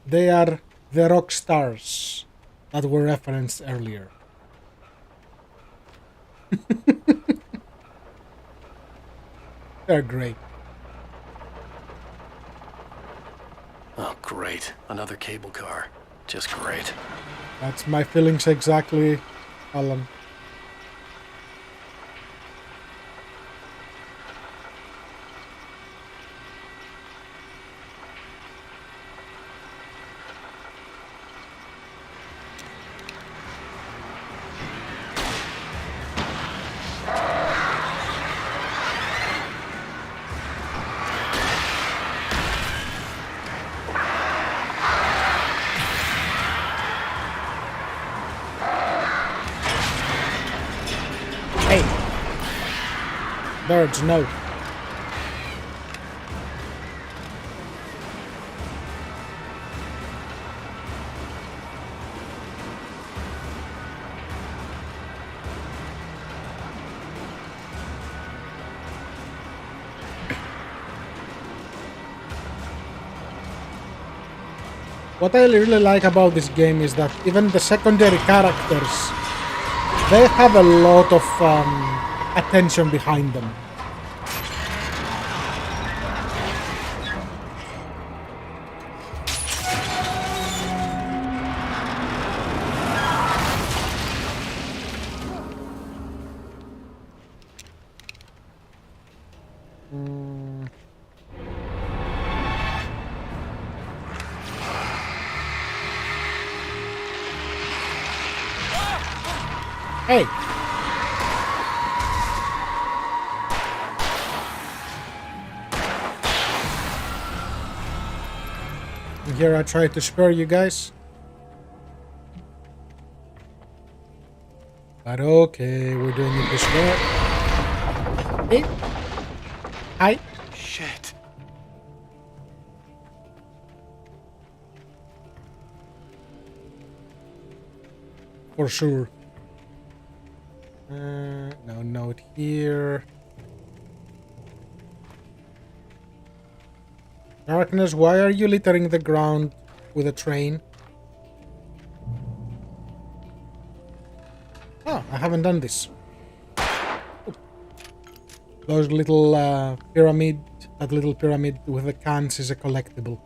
They are the rock stars that were referenced earlier. They're great.
Oh, great. Another cable car. Just great.
That's my feelings exactly, Alan. Birds, no. What I really like about this game is that even the secondary characters, they have a lot of attention behind them. Hey! And here I try to spare you guys. But okay, we're doing it this way. Hey! Hi!
Shit.
For sure. No note here. Darkness, why are you littering the ground with a train? Oh, I haven't done this. Oh. Those little pyramid, that little pyramid with the cans is a collectible.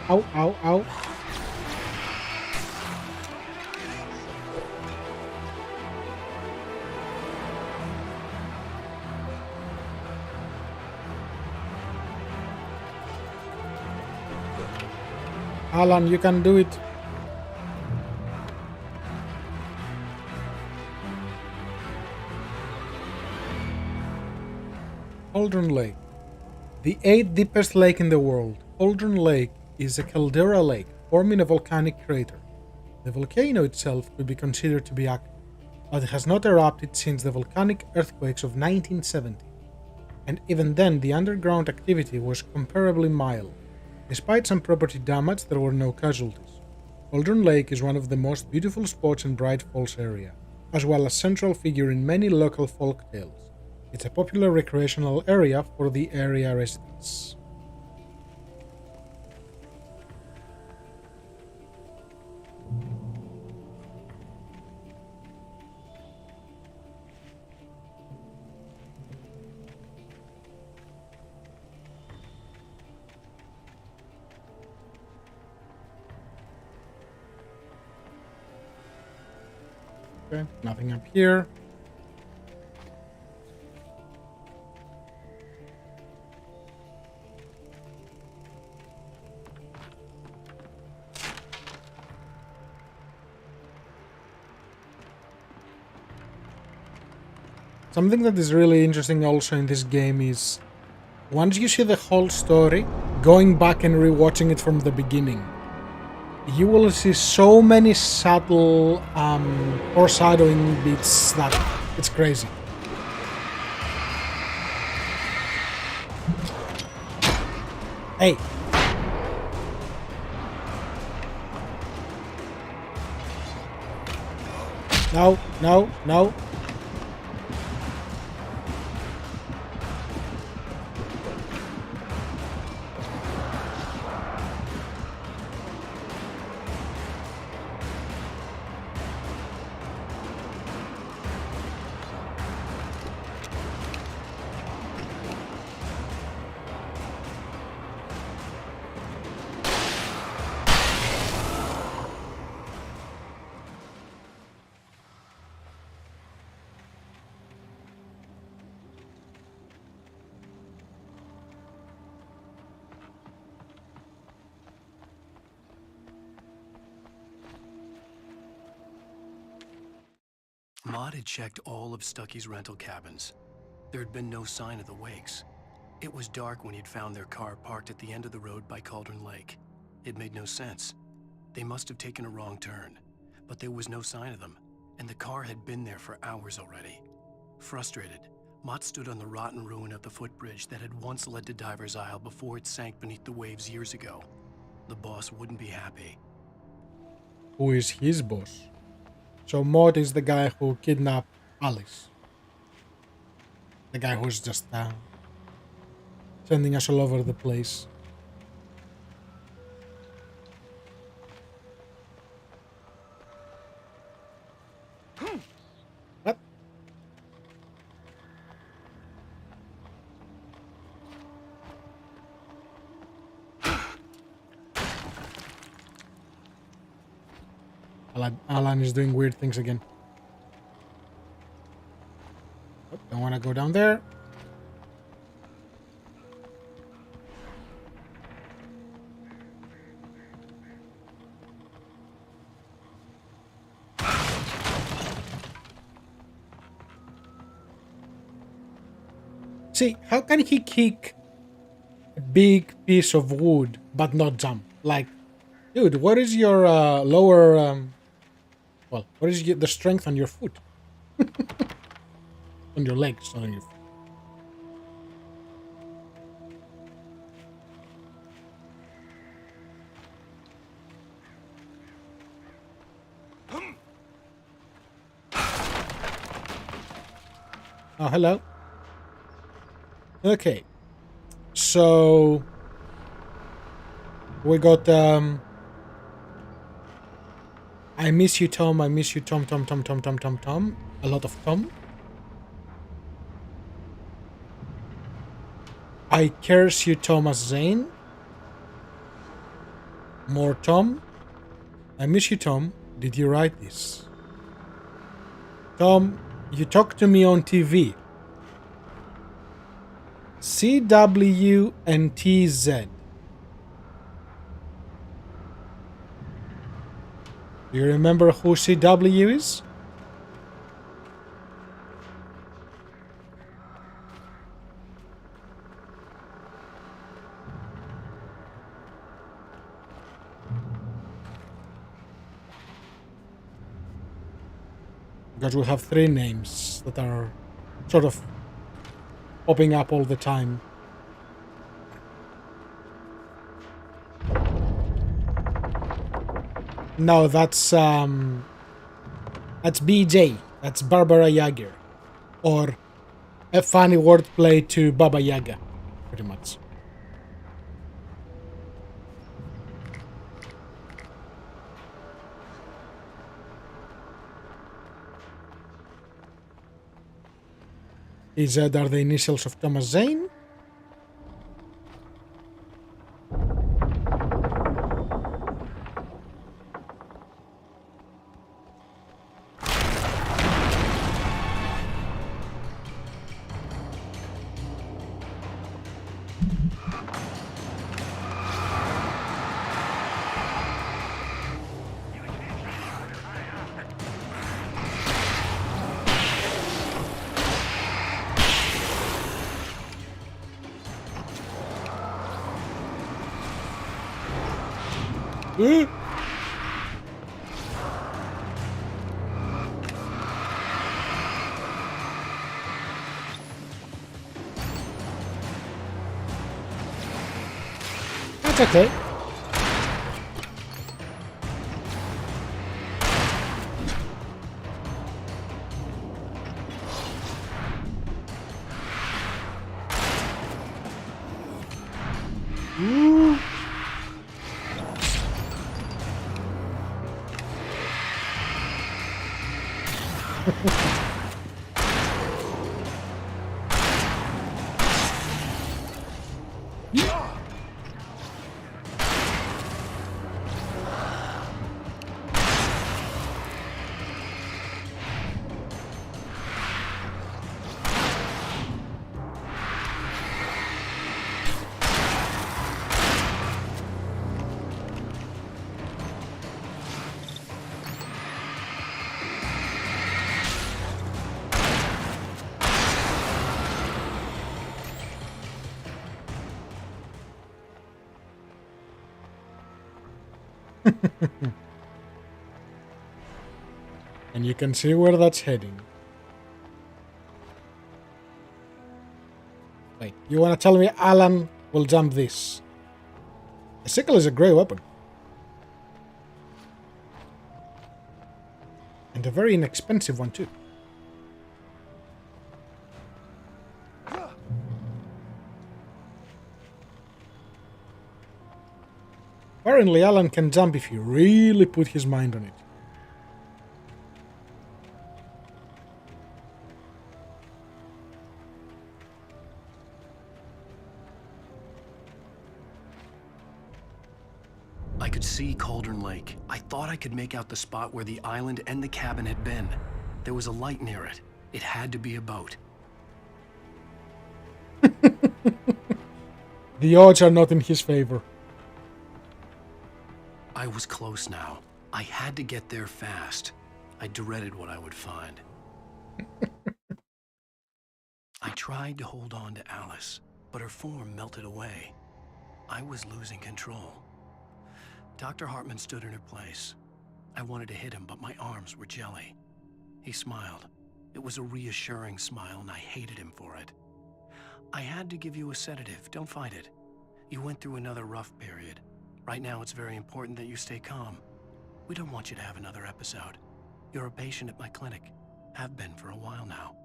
Ow, ow, ow. Alan, you can do it. Cauldron Lake. The 8th deepest lake in the world, Cauldron Lake is a caldera lake forming a volcanic crater. The volcano itself could be considered to be active, but it has not erupted since the volcanic earthquakes of 1970. And even then, the underground activity was comparably mild. Despite some property damage, there were no casualties. Cauldron Lake is one of the most beautiful spots in Bright Falls area, as well as central figure in many local folk tales. It's a popular recreational area for the area residents. Okay, nothing up here. Something that is really interesting also in this game is once you see the whole story, going back and rewatching it from the beginning, you will see so many subtle foreshadowing bits that it's crazy. Hey. No, no, no.
Maud had checked all of Stucky's rental cabins. There had been no sign of the wakes. It was dark when he'd found their car parked at the end of the road by Cauldron Lake. It made no sense. They must have taken a wrong turn, but there was no sign of them, and the car had been there for hours already. Frustrated, Mott stood on the rotten ruin of the footbridge that had once led to Diver's Isle before it sank beneath the waves years ago. The boss wouldn't be happy.
Who is his boss? So Maud is the guy who kidnapped Alice. The guy who's just sending us all over the place. What? Alan is doing weird things again. Oh, don't want to go down there. See, how can he kick a big piece of wood but not jump? Like, dude, what is your lower... well, what is the strength on your foot? On your legs, not on your foot. Oh, hello. Okay. So we got I miss you, Tom. I miss you, Tom. A lot of Tom. I curse you, Thomas Zane. More Tom. I miss you, Tom. Did you write this? Tom, you talk to me on TV. CW and TZ. Do you remember who CW is? Because we have three names that are sort of popping up all the time. No, that's BJ. That's Barbara Yager. Or a funny wordplay to Baba Yaga, pretty much. Are the initials of Thomas Zane? That's okay. Ooh. And you can see where that's heading. Wait, you want to tell me Alan will jump this? A sickle is a great weapon. And a very inexpensive one too. Apparently Alan can jump if you really put his mind on it.
I could see Cauldron Lake. I thought I could make out the spot where the island and the cabin had been. There was a light near it. It had to be a boat.
The odds are not in his favor.
I was close now. I had to get there fast. I dreaded what I would find. I tried to hold on to Alice, but her form melted away. I was losing control. Dr. Hartman stood in her place. I wanted to hit him, but my arms were jelly. He smiled. It was a reassuring smile, and I hated him for it. I had to give you a sedative. Don't fight it. You went through another rough period. Right now, it's very important that you stay calm. We don't want you to have another episode. You're a patient at my clinic. Have been for a while now.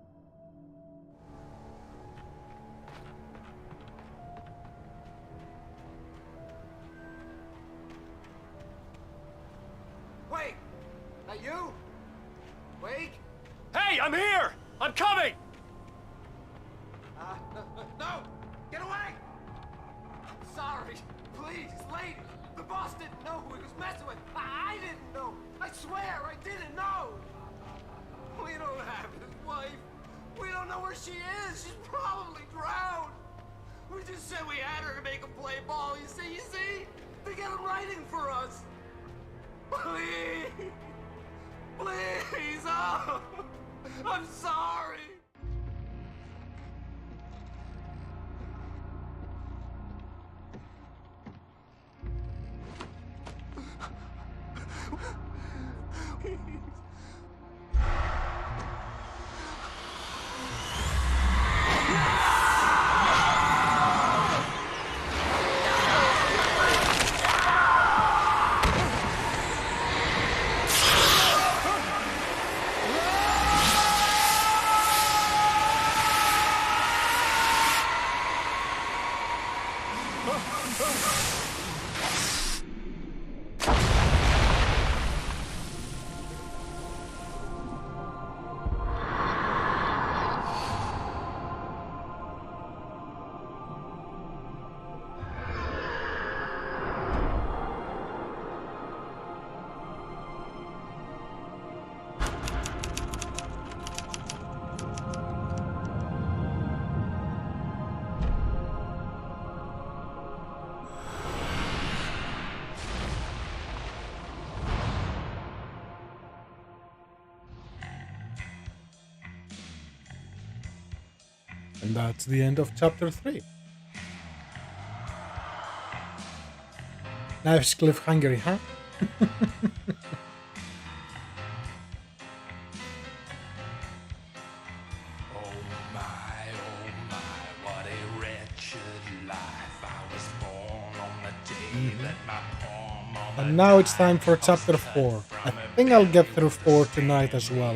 Wait! That you? Wake?
Hey, I'm here! I'm coming!
No! Get away! Sorry! Please, lady! The
boss didn't know who he was messing with. I didn't know. I swear I didn't know. We don't have his wife. We don't know where she is. She's probably drowned. We just said we had her to make him play ball. You see? To get him writing for us. Please. Please. Oh, I'm sorry.
And that's the end of chapter 3. Nice cliffhanger, huh?
What a wretched life. I was born on the day that my poem on
And now it's time for chapter 4. I think I'll get through 4 tonight as well.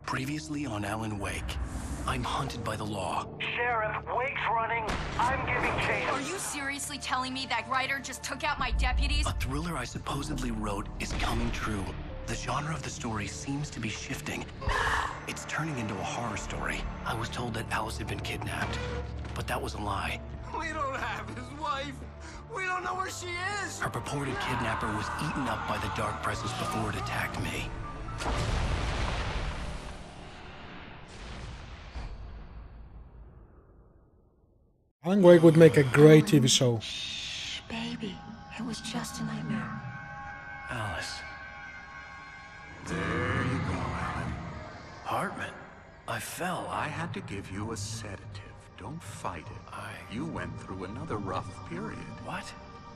Previously on Alan Wake, I'm hunted by the law.
Sheriff, Wake's running. I'm giving chase.
Are you seriously telling me that writer just took out my deputies?
A thriller I supposedly wrote is coming true. The genre of the story seems to be shifting. It's turning into a horror story. I was told that Alice had been kidnapped, but that was a lie.
We don't have his wife. We don't know where she is.
Her purported kidnapper was eaten up by the dark presence before it attacked me.
Alan Wake would make a great TV show.
Baby, it was just a nightmare.
Alice.
There you go, Alan.
Hartman, I fell.
I had to give you a sedative. Don't fight it. You went through another rough period.
What?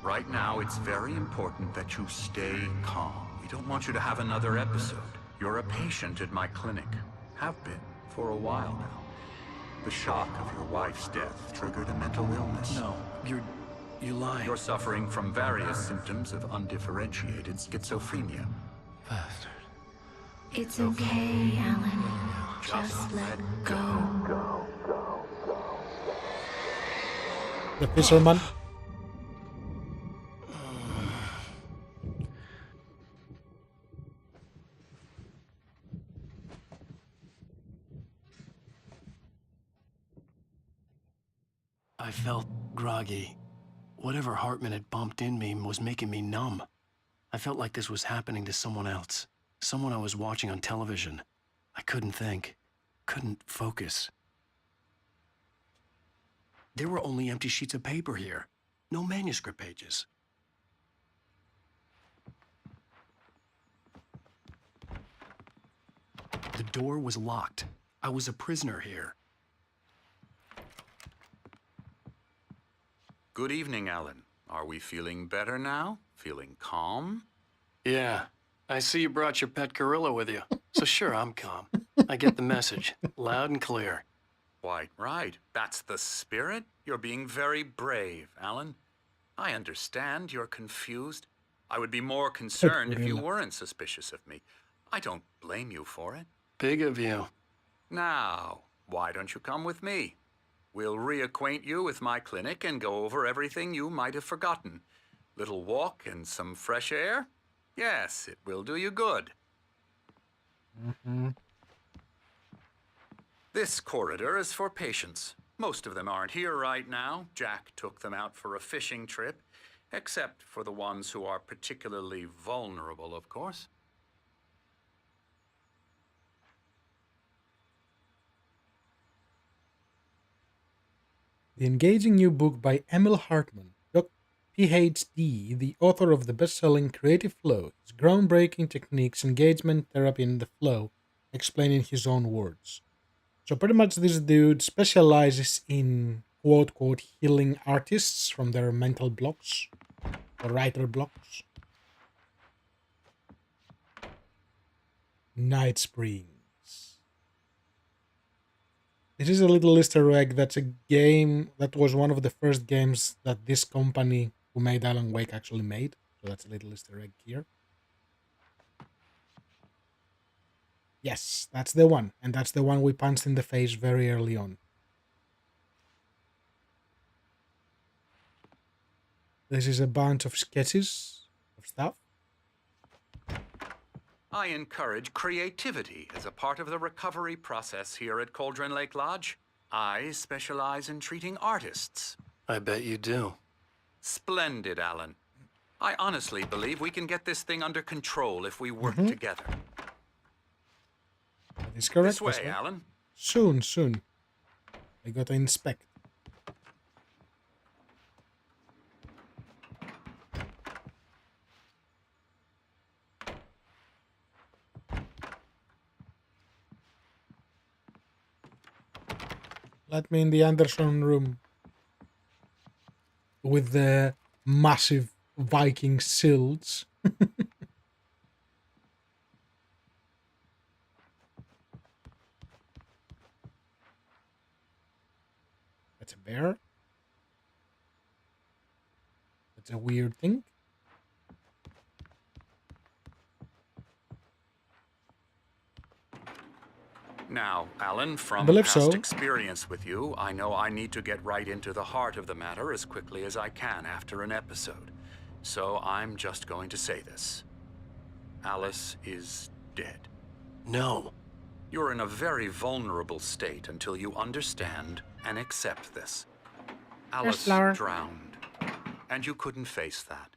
Right now, it's very important that you stay calm. We don't want you to have another episode. You're a patient at my clinic. Have been for a while now. The shock of your wife's death triggered a mental illness.
No, you lie.
You're suffering from various symptoms of undifferentiated schizophrenia.
Bastard.
It's okay, Alan. Just let go.
The fisherman.
I felt groggy. Whatever Hartman had bumped in me was making me numb. I felt like this was happening to someone else. Someone I was watching on television. I couldn't think. Couldn't focus. There were only empty sheets of paper here. No manuscript pages. The door was locked. I was a prisoner here.
Good evening, Alan. Are we feeling better now? Feeling calm?
Yeah. I see you brought your pet gorilla with you. So sure, I'm calm. I get the message. Loud and clear.
Quite right. That's the spirit. You're being very brave, Alan. I understand you're confused. I would be more concerned if you weren't suspicious of me. I don't blame you for it.
Big of you.
Now, why don't you come with me? We'll reacquaint you with my clinic and go over everything you might have forgotten. Little walk and some fresh air? Yes, it will do you good. This corridor is for patients. Most of them aren't here right now. Jack took them out for a fishing trip. Except for the ones who are particularly vulnerable, of course.
The engaging new book by Emil Hartman, PhD, the author of the best-selling Creative Flow, his groundbreaking techniques, engagement, therapy, and the flow, explained in his own words. So pretty much this dude specializes in quote-quote healing artists from their mental blocks or writer blocks. Night Springs. This is a little Easter egg. That's a game that was one of the first games that this company who made Alan Wake actually made. So that's a little Easter egg here. Yes, that's the one. And that's the one we punched in the face very early on. This is a bunch of sketches of stuff.
I encourage creativity as a part of the recovery process here at Cauldron Lake Lodge. I specialize in treating artists.
I bet you do.
Splendid, Alan. I honestly believe we can get this thing under control if we work together.
That is correct.
This way, Alan.
Soon. I gotta inspect. Let me in the Anderson room. With the massive Viking sills. That's a bear. That's a weird thing.
Now, Alan, from
believe
past
so.
experience with you, I know I need to get right into the heart of the matter as quickly as I can after an episode. So I'm just going to say this. Alice is dead.
No.
You're in a very vulnerable state until you understand and accept this. Alice drowned, and you couldn't face that.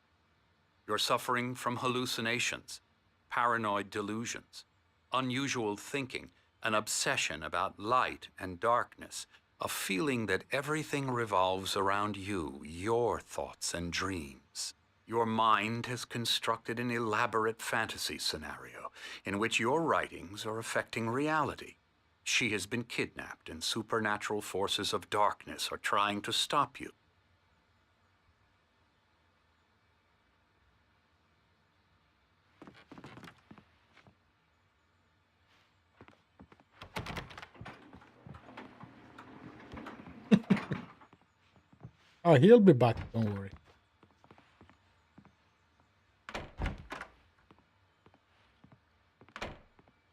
You're suffering from hallucinations, paranoid delusions, unusual thinking, an obsession about light and darkness, a feeling that everything revolves around you, your thoughts and dreams. Your mind has constructed an elaborate fantasy scenario in which your writings are affecting reality. She has been kidnapped and supernatural forces of darkness are trying to stop you.
Oh, he'll be back, don't worry.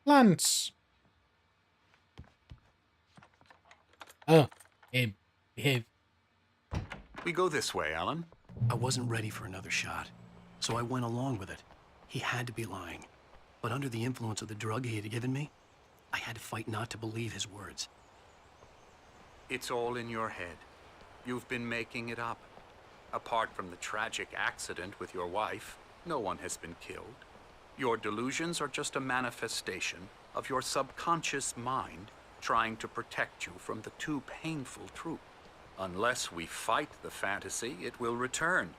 Lance! Oh, behave.
We go this way, Alan.
I wasn't ready for another shot, so I went along with it. He had to be lying. But under the influence of the drug he had given me, I had to fight not to believe his words.
It's all in your head. You've been making it up. Apart from the tragic accident with your wife, no one has been killed. Your delusions are just a manifestation of your subconscious mind trying to protect you from the too painful truth. Unless we fight the fantasy, it will return.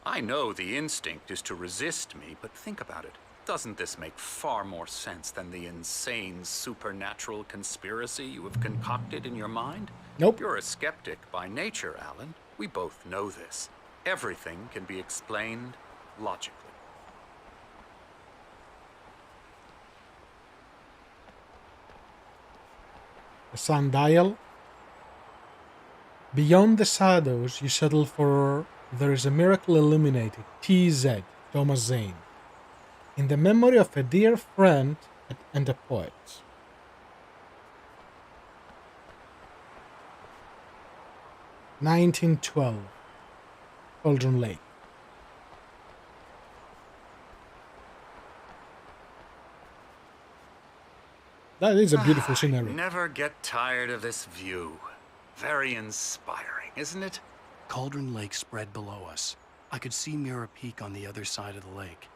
I know the instinct is to resist me, but think about it. Doesn't this make far more sense than the insane supernatural conspiracy you have concocted in your mind?
Nope.
You're a skeptic by nature, Alan. We both know this. Everything can be explained logically.
The sundial. Beyond the shadows, you settle for There is a Miracle Illuminated, TZ, Thomas Zane. In the memory of a dear friend and a poet. (1912) Cauldron Lake. That is a beautiful scenery.
I never get tired of this view. Very inspiring, isn't it?
Cauldron Lake spread below us. I could see Mirror Peak on the other side of the lake.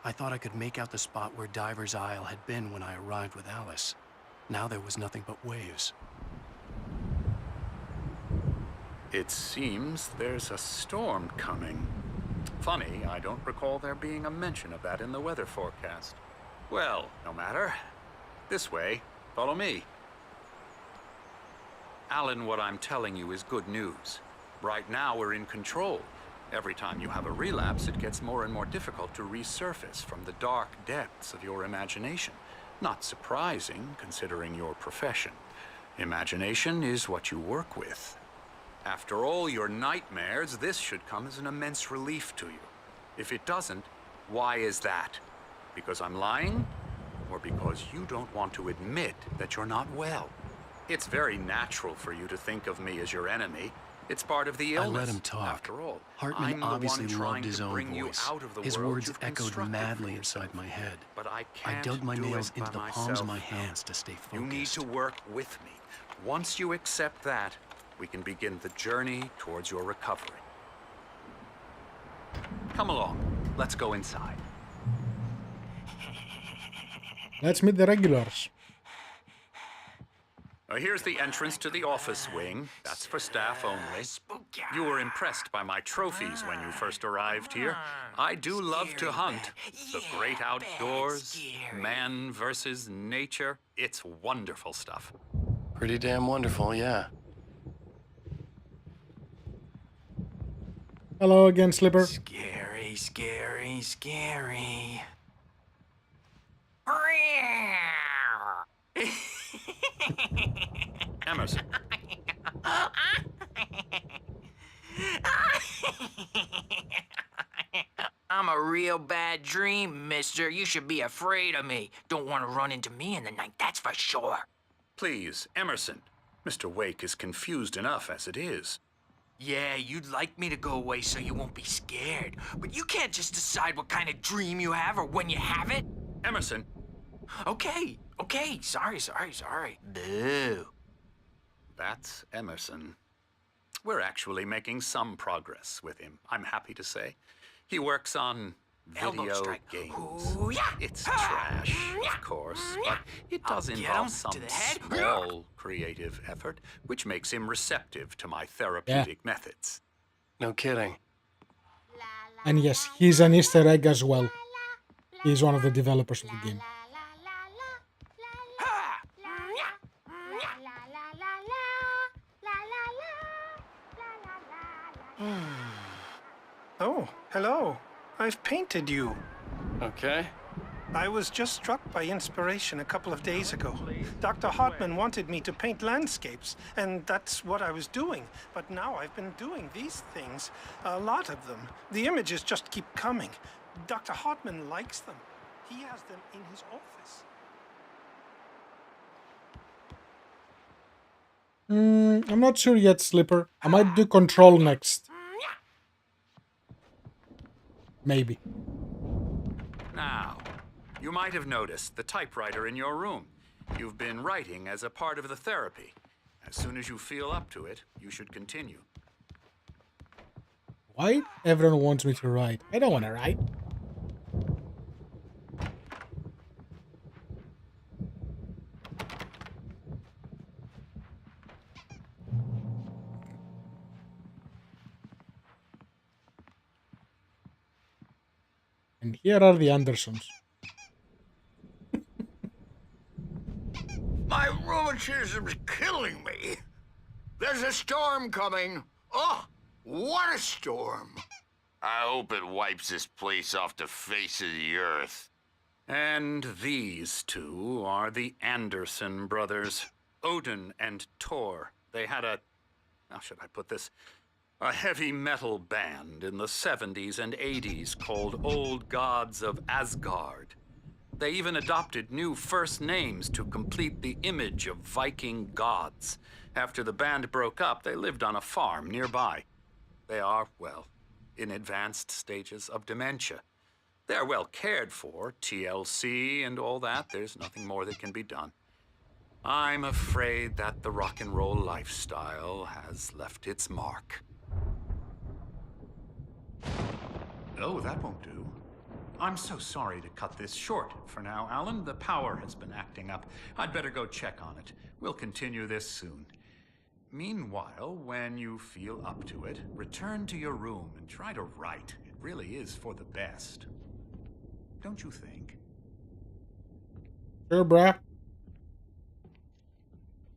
I thought I could make out the spot where Diver's Isle had been when I arrived with Alice. Now there was nothing but waves.
It seems there's a storm coming. Funny, I don't recall there being a mention of that in the weather forecast. Well, no matter. This way. Follow me. Alan, what I'm telling you is good news. Right now, we're in control. Every time you have a relapse, it gets more and more difficult to resurface from the dark depths of your imagination. Not surprising, considering your profession. Imagination is what you work with. After all your nightmares, this should come as an immense relief to you. If it doesn't, why is that? Because I'm lying? Or because you don't want to admit that you're not well? It's very natural for you to think of me as your enemy. It's part of the illness.
I let him talk.
After all,
Hartman
I'm
obviously
the one
loved
trying
his
to
own
bring you
voice.
out of the
His
world
words
you've
echoed
constructed
madly
for
inside
yourself.
my head.
But I
I
can't
dug my
do
nails
it
into
by
the palms of my
myself.
hands to stay focused.
You need to work with me. Once you accept that, we can begin the journey towards your recovery. Come along. Let's go inside.
Let's meet the regulars.
Here's the entrance to the office wing. That's for staff only. You were impressed by my trophies when you first arrived here. I do love to hunt. The great outdoors, man versus nature. It's wonderful stuff.
Pretty damn wonderful, yeah.
Hello again, Slipper.
Scary, scary, scary.
Emerson.
I'm a real bad dream, mister. You should be afraid of me. Don't want to run into me in the night, that's for sure.
Please, Emerson. Mr. Wake is confused enough as it is.
Yeah, you'd like me to go away so you won't be scared. But you can't just decide what kind of dream you have or when you have it.
Emerson.
Okay. Sorry. Boo.
That's Emerson. We're actually making some progress with him, I'm happy to say. He works on video games.
Ooh, yeah.
It's trash, of course, but it does involve some small creative effort, which makes him receptive to my therapeutic methods.
No kidding.
And yes, he's an Easter egg as well. He's one of the developers of the game.
Oh, hello. I've painted you.
Okay.
I was just struck by inspiration a couple of days ago. Dr. Hartman wanted me to paint landscapes, and that's what I was doing. But now I've been doing these things, a lot of them. The images just keep coming. Dr. Hartman likes them. He has them in his office.
I'm not sure yet, Slipper. I might do Control next. Maybe.
Now, you might have noticed the typewriter in your room. You've been writing as a part of the therapy. As soon as you feel up to it, you should continue.
Why everyone wants me to write? I don't want to write. And here are the Andersons.
My rheumatism's killing me. There's a storm coming. Oh, what a storm.
I hope it wipes this place off the face of the earth.
And these two are the Anderson brothers, Odin and Thor. They had how should I put this? A heavy metal band in the 70s and 80s called Old Gods of Asgard. They even adopted new first names to complete the image of Viking gods. After the band broke up, they lived on a farm nearby. They are, well, in advanced stages of dementia. They're well cared for, TLC and all that. There's nothing more that can be done. I'm afraid that the rock and roll lifestyle has left its mark. No, that won't do. I'm so sorry to cut this short for now, Alan. The power has been acting up. I'd better go check on it. We'll continue this soon. Meanwhile, when you feel up to it, return to your room and try to write. It really is for the best. Don't you think?
Sure, bruh.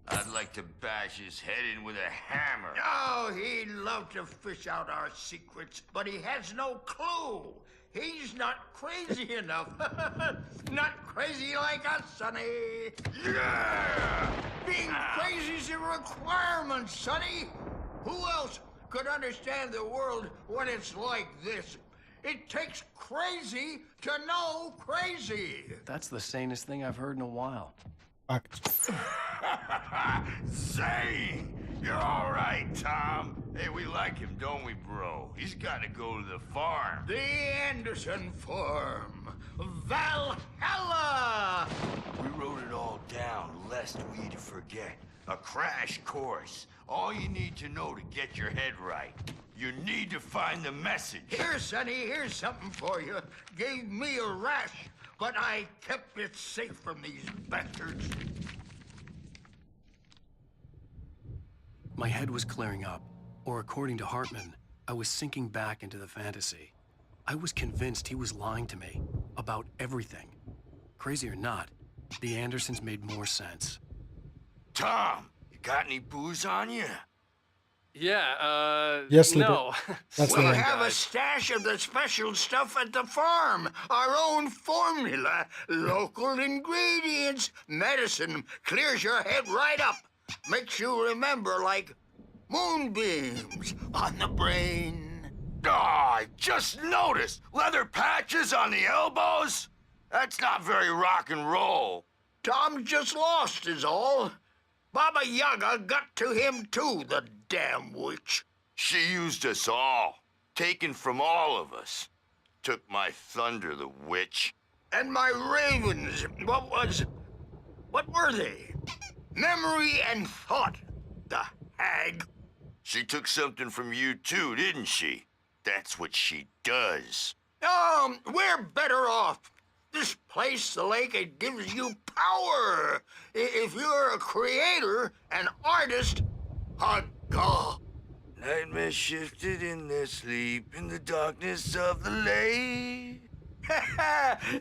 I'd like to bash his head in with a hammer.
Oh, he'd love to fish out our secrets, but he has no clue. He's not crazy enough. Not crazy like us, Sonny.
Yeah!
Being crazy's a requirement, Sonny. Who else could understand the world when it's like this? It takes crazy to know crazy.
That's the sanest thing I've heard in a while.
Zane! You're all right, Tom. Hey, we like him, don't we, bro? He's got to go to the farm.
The Anderson Farm. Valhalla!
We wrote it all down, lest we forget. A crash course. All you need to know to get your head right. You need to find the message.
Here, Sonny, here's something for you. Gave me a rash, but I kept it safe from these bastards.
My head was clearing up, or according to Hartman, I was sinking back into the fantasy. I was convinced he was lying to me about everything. Crazy or not, the Andersons made more sense.
Tom, you got any booze on you?
Yeah,
Yes,
no.
That's
We
the one.
have a stash of the special stuff at the farm. Our own formula. Local ingredients. Medicine clears your head right up. Makes you remember like moonbeams on the brain.
Oh, I just noticed. Leather patches on the elbows? That's not very rock and roll.
Tom just lost is all. Baba Yaga got to him too, the damn witch.
She used us all. Taken from all of us. Took my thunder, the witch.
And my ravens. What were they? Memory and thought, the hag.
She took something from you too, didn't she? That's what she does.
We're better off. This place, the lake, it gives you power. If you're a creator, an artist, a god.
Nightmare shifted in their sleep in the darkness of the lake.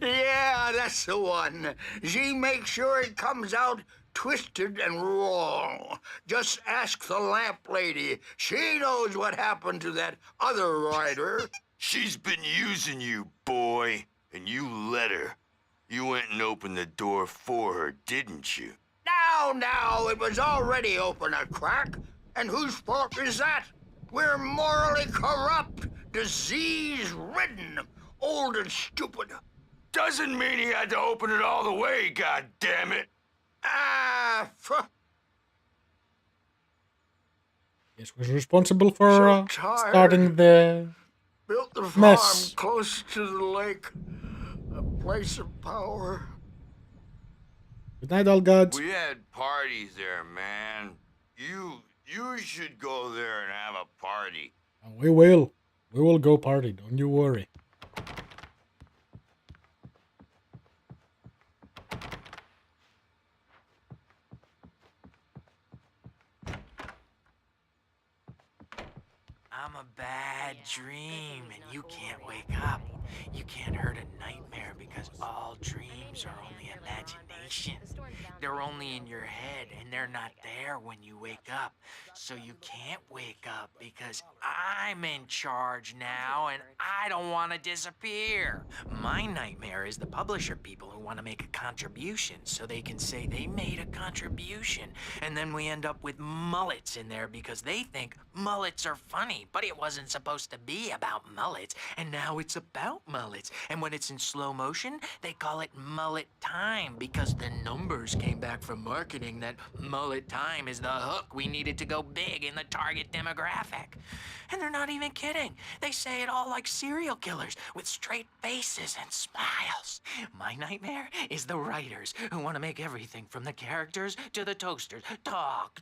Yeah, that's the one. She makes sure it comes out twisted and wrong. Just ask the lamp lady. She knows what happened to that other writer.
She's been using you, boy, and you let her. You went and opened the door for her, didn't you?
Now, it was already open a crack. And whose fault is that? We're morally corrupt, disease-ridden, old and stupid.
Doesn't mean he had to open it all the way, goddammit.
Yes, was responsible for
tired.
starting the
Built the farm
mess.
close to the lake. A place of power.
Good night, all gods.
We had parties there, man. You should go there and have a party.
We will. We will go party. Don't you worry.
I'm a bad dream, and you can't wake up. You can't hurt a nightmare because all dreams are only imagination. They're only in your head, and they're not there when you wake up. So you can't wake up because I'm in charge now, and I don't want to disappear. My nightmare is the publisher people who want to make a contribution so they can say they made a contribution, and then we end up with mullets in there because they think mullets are funny, but it wasn't supposed to be about mullets, and now it's about mullets. And when it's in slow motion, they call it mullet time because the numbers came back from marketing that mullet time is the hook we needed to go big in the target demographic. And they're not even kidding. They say it all like serial killers with straight faces and smiles. My nightmare is the writers who want to make everything from the characters to the toasters talk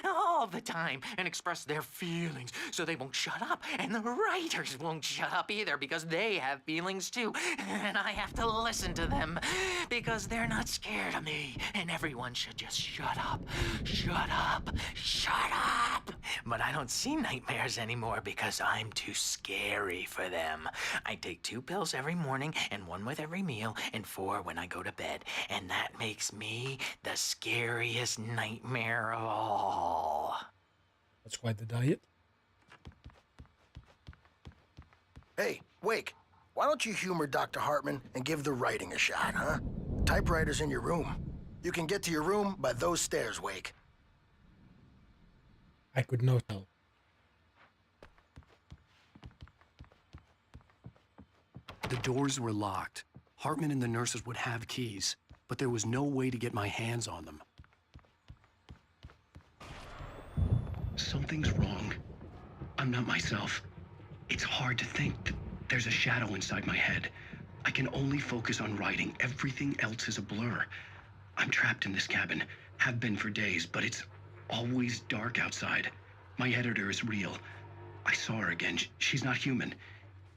all the time and express their feelings so they won't shut up. And the writers won't shut up either because they have feelings too. And I have to listen to them because they're not scared of me. And everyone should just shut up. Shut up. Shut up. But I don't see nightmares anymore because I'm too scary for them. I take 2 pills every morning and 1 with every meal and 4 when I go to bed. And that makes me the scariest nightmare of all.
That's quite the diet.
Hey, Wake, why don't you humor Dr. Hartman and give the writing a shot, huh? Typewriter's in your room. You can get to your room by those stairs, Wake.
I could not tell.
The doors were locked. Hartman and the nurses would have keys, but there was no way to get my hands on them. Something's wrong. I'm not myself. It's hard to think that there's a shadow inside my head. I can only focus on writing. Everything else is a blur. I'm trapped in this cabin, have been for days, but it's always dark outside. My editor is real. I saw her again. She's not human.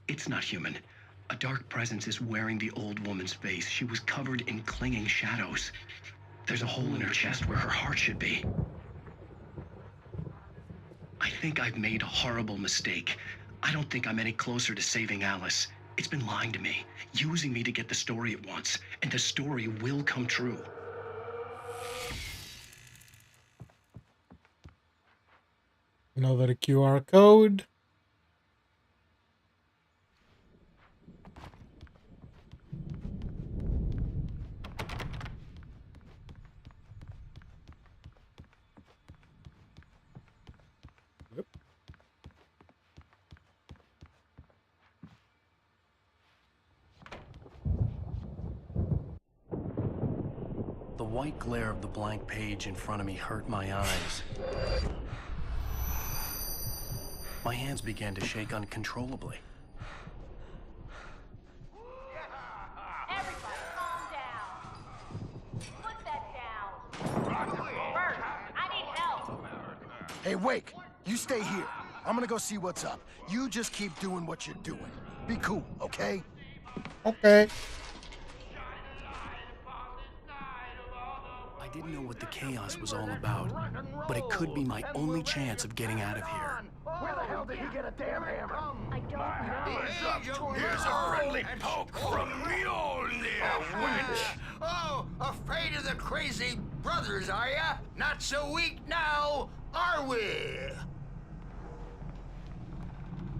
It's not human. A dark presence is wearing the old woman's face. She was covered in clinging shadows. There's a hole in her chest where her heart should be. I think I've made a horrible mistake. I don't think I'm any closer to saving Alice. It's been lying to me, using me to get the story it wants, and the story will come true.
Another QR code.
The white glare of the blank page in front of me hurt my eyes. My hands began to shake uncontrollably.
Everybody, calm down. Put that down. Bert, I need help.
Hey, Wake, you stay here. I'm gonna go see what's up. You just keep doing what you're doing. Be cool, okay?
Okay.
I didn't know what the chaos was all about, but it could be my only chance of getting out of here.
Where the hell did he get a damn hammer?
I don't know.
Here's a friendly poke from Mjolnir, wench. Oh, afraid of the crazy brothers, are ya? Not so weak now, are we?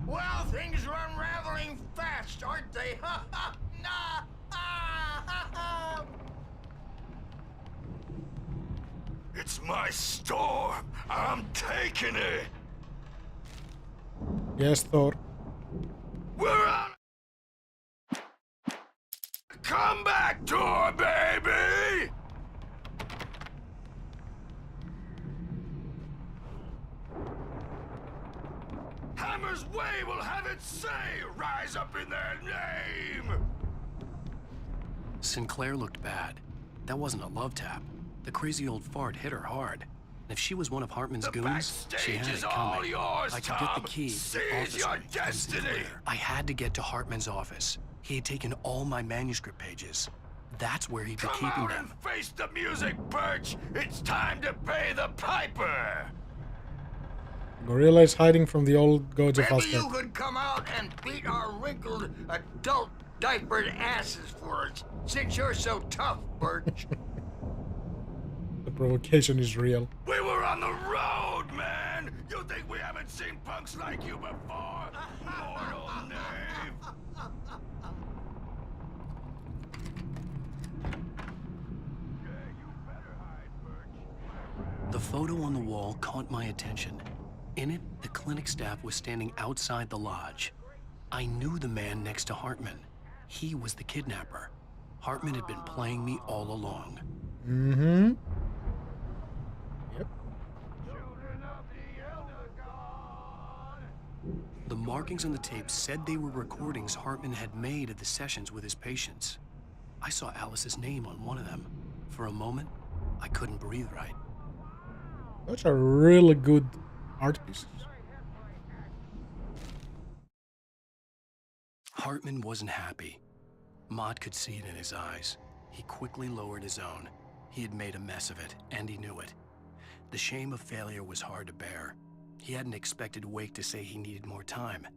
Well, things are unraveling fast, aren't they? Ha ha! Nah! Ah, ha, ha. It's my storm. I'm taking it.
Yes, Thor.
We're on. Come back, door, baby. Hammer's Way will have its say. Rise up in their name.
Sinclair looked bad. That wasn't a love tap. The crazy old fart hit her hard. And if she was one of Hartman's goons, she had it coming. I could get the key to the office
your
room from Sinclair. I had to get to Hartman's office. He had taken all my manuscript pages. That's where he'd be keeping them.
And face the music, Birch. It's time to pay the piper.
Gorilla is hiding from the old gods of
Maybe
Asgard.
you could come out and beat our wrinkled adult diapered asses for us, since you're so tough, Birch.
The provocation is real.
We were on the road, man! You think we haven't seen punks like you before? Mortal knave!
The photo on the wall caught my attention. In it, the clinic staff was standing outside the lodge. I knew the man next to Hartman. He was the kidnapper. Hartman had been playing me all along.
Mm-hmm. Yep.
The markings on the tape said they were recordings Hartman had made of the sessions with his patients. I saw Alice's name on one of them. For a moment, I couldn't breathe right.
Those are really good art pieces.
Hartman wasn't happy. Maud could see it in his eyes. He quickly lowered his own. He had made a mess of it, and he knew it. The shame of failure was hard to bear. He hadn't expected Wake to say he needed more time,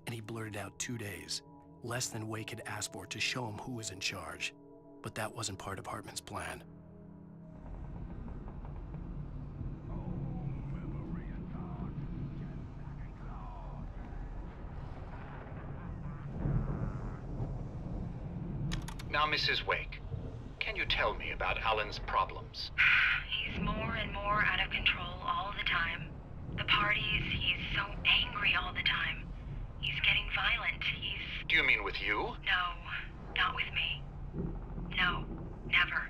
and he blurted out 2 days, less than Wake had asked for, to show him who was in charge. But that wasn't part of Hartman's plan.
Now, Mrs. Wake, can you tell me about Alan's problems?
He's more and more out of control all the time. The parties, he's so angry all the time. He's getting violent.
Do you mean with you?
No, not with me. No, never.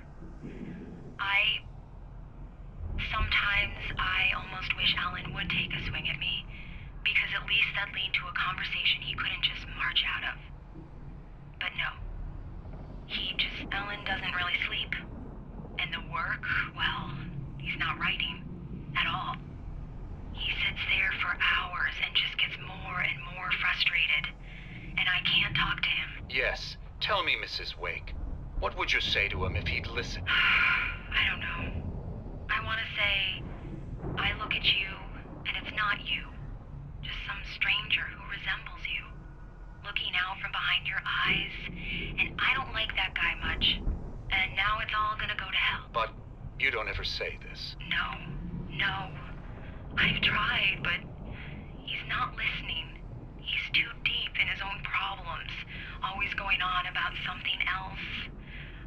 Sometimes I almost wish Alan would take a swing at me, because at least that'd lead to a conversation he couldn't just march out of. But no. Alan doesn't really sleep. And the work, well, he's not writing at all. He sits there for hours and just gets more and more frustrated. And I can't talk to him.
Yes. Tell me, Mrs. Wake. What would you say to him if he'd listen?
I don't know. I want to say, I look at you, and it's not you. Just some stranger who resembles you. Looking out from behind your eyes, and I don't like that guy much. And now it's all gonna go to hell.
But you don't ever say this.
No. I've tried, but he's not listening. He's too deep in his own problems, always going on about something else.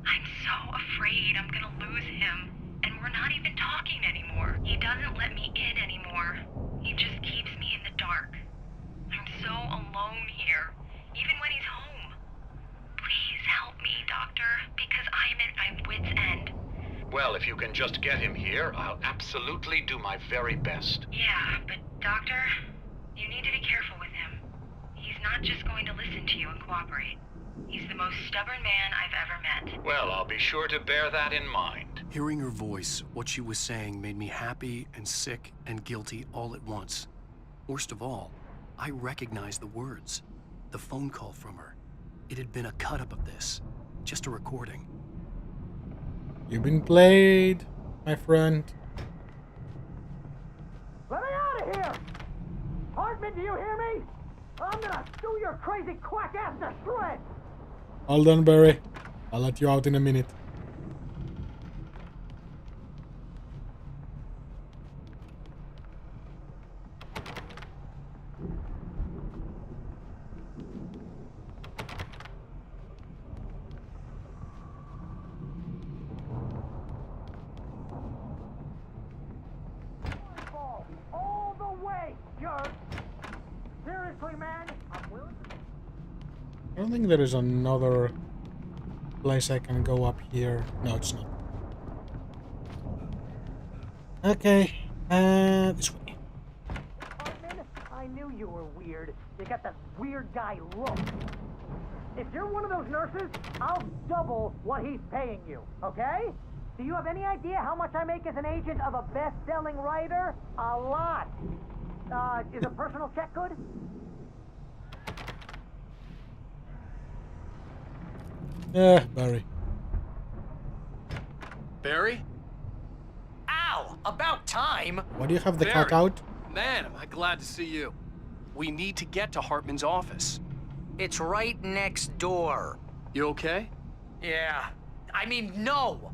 I'm so afraid I'm gonna lose him, and we're not even talking anymore. He doesn't let me in anymore. He just keeps me in the dark. I'm so alone here, even when he's home. Please help me, Doctor, because I'm at my wit's end.
Well, if you can just get him here, I'll absolutely do my very best.
Yeah, but Doctor, you need to be careful with him. He's not just going to listen to you and cooperate. He's the most stubborn man I've ever met.
Well, I'll be sure to bear that in mind.
Hearing her voice, what she was saying made me happy and sick and guilty all at once. Worst of all, I recognized the words. The phone call from her. It had been a cut-up of this. Just a recording.
You've been played, my friend.
Let me out of here! Hartman, do you hear me? I'm gonna chew your crazy quack ass to shreds!
Hold on, Barry. I'll let you out in a minute.
All the way, jerk! Seriously, man, I'm willing to...
I don't think there is another place I can go up here. No, it's not. Okay, this way.
Hartman, I knew you were weird. You got that weird guy look. If you're one of those nurses, I'll double what he's paying you, okay? Do you have any idea how much I make as an agent of a best-selling writer? A lot. Is a personal check good?
Barry.
Barry?
Ow! About time!
Why do you have the
Barry.
cutout?
Man, am I glad to see you. We need to get to Hartman's office.
It's right next door.
You okay?
Yeah. I mean, no!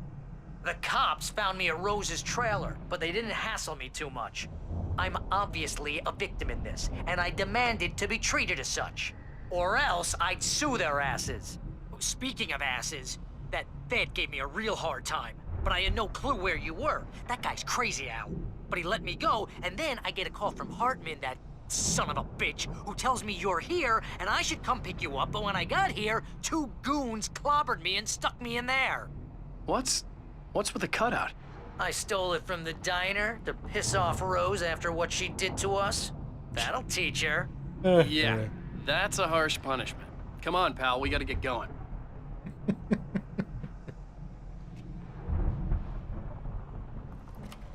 The cops found me at Rose's trailer, but they didn't hassle me too much. I'm obviously a victim in this, and I demanded to be treated as such. Or else I'd sue their asses. Speaking of asses, that Fed gave me a real hard time, but I had no clue where you were. That guy's crazy, Al. But he let me go, and then I get a call from Hartman, that son of a bitch, who tells me you're here, and I should come pick you up, but when I got here, 2 goons clobbered me and stuck me in there.
What's with the cutout?
I stole it from the diner to piss off Rose after what she did to us. That'll teach her.
Yeah, that's a harsh punishment. Come on, pal, we gotta get going.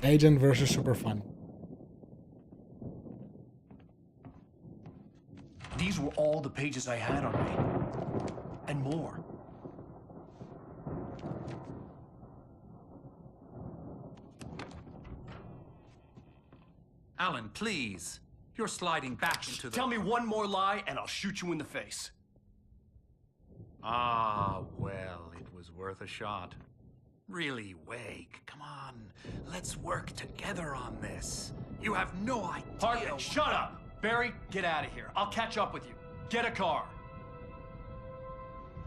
Agent versus super fun.
Do
These were all the pages I had on me. And more.
Alan, please. You're sliding back into the...
Tell me one more lie and I'll shoot you in the face.
Ah, well, it was worth a shot. Really, Wake, come on. Let's work together on this. You have no idea...
Hartman, shut up! Barry, get out of here. I'll catch up with you. Get a car.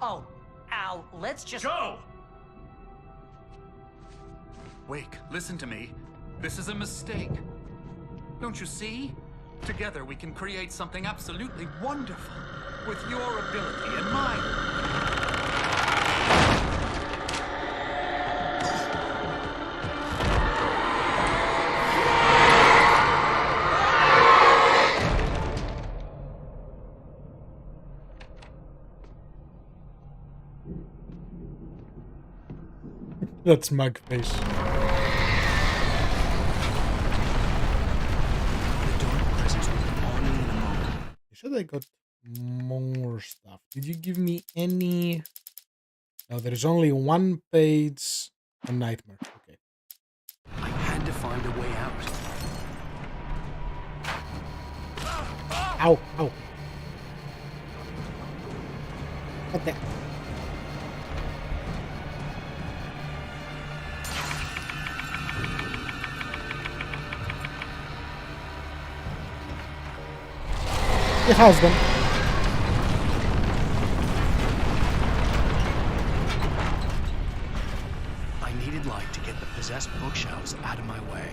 Oh, Al, let's just...
Go!
Wake, listen to me. This is a mistake. Don't you see? Together we can create something absolutely wonderful. With your ability and mine.
That's mug face. You said I got more stuff. Did you give me any? No, there is only one page on Nightmare. Okay.
I had to find a way out.
Ow, ow. What the? It has them.
I needed light to get the possessed bookshelves out of my way.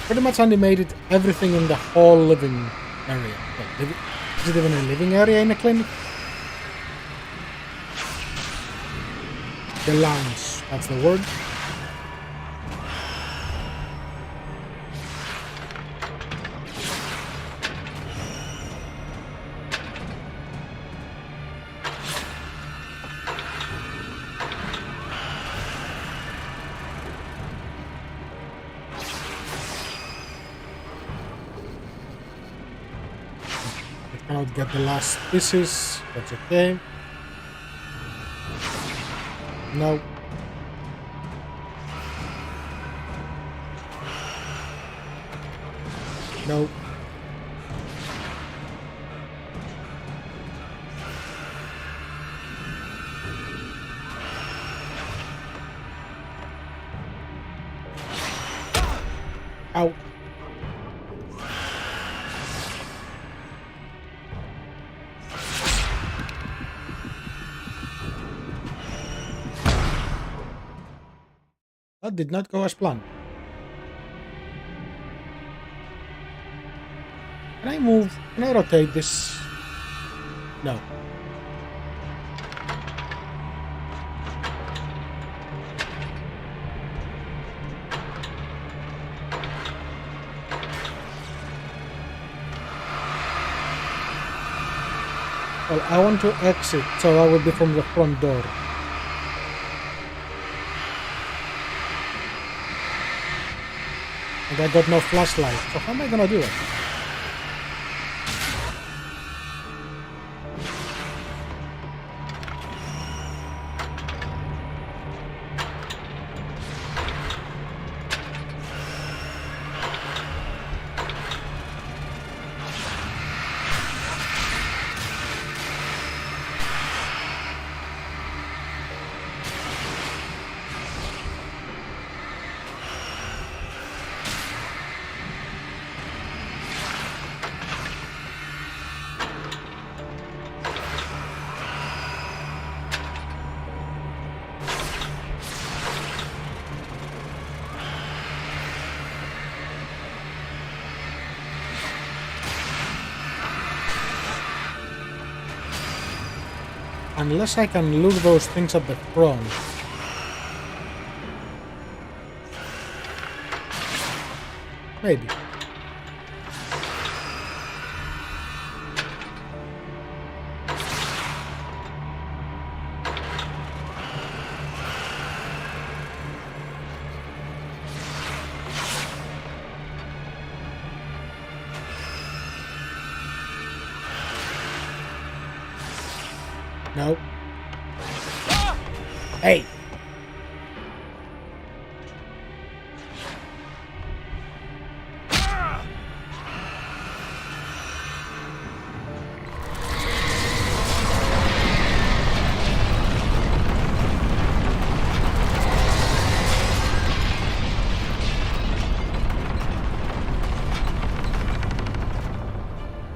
Pretty much animated everything in the whole living area. Wait, is it even a living area in a clinic? The lounge, that's the word. Cannot get the last pieces, that's okay. No. No. Ow. That did not go as planned. Can I move? Can I rotate this? No. Well, I want to exit, so that will be from the front door. And I got no flashlight, so how am I gonna do it? Unless I can loot those things at the front. Maybe. No. Hey!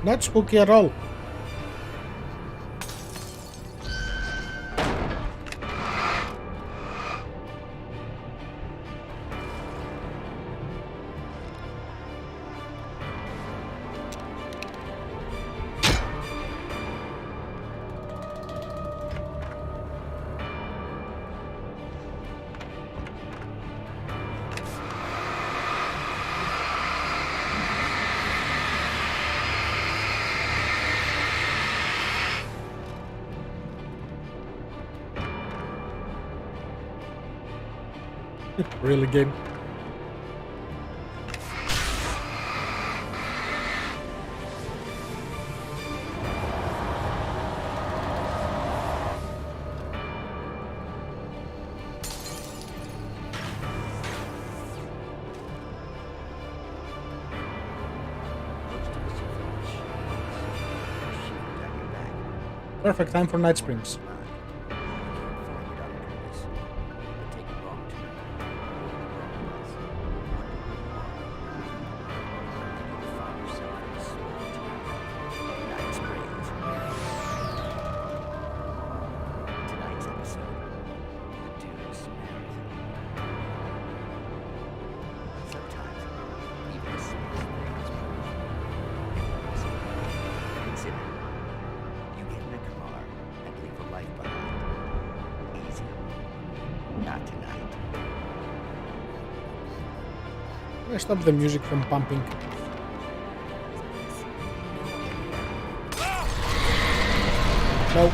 Not spooky at all. Really game. Perfect time for Night Springs. I stop the music from pumping. No.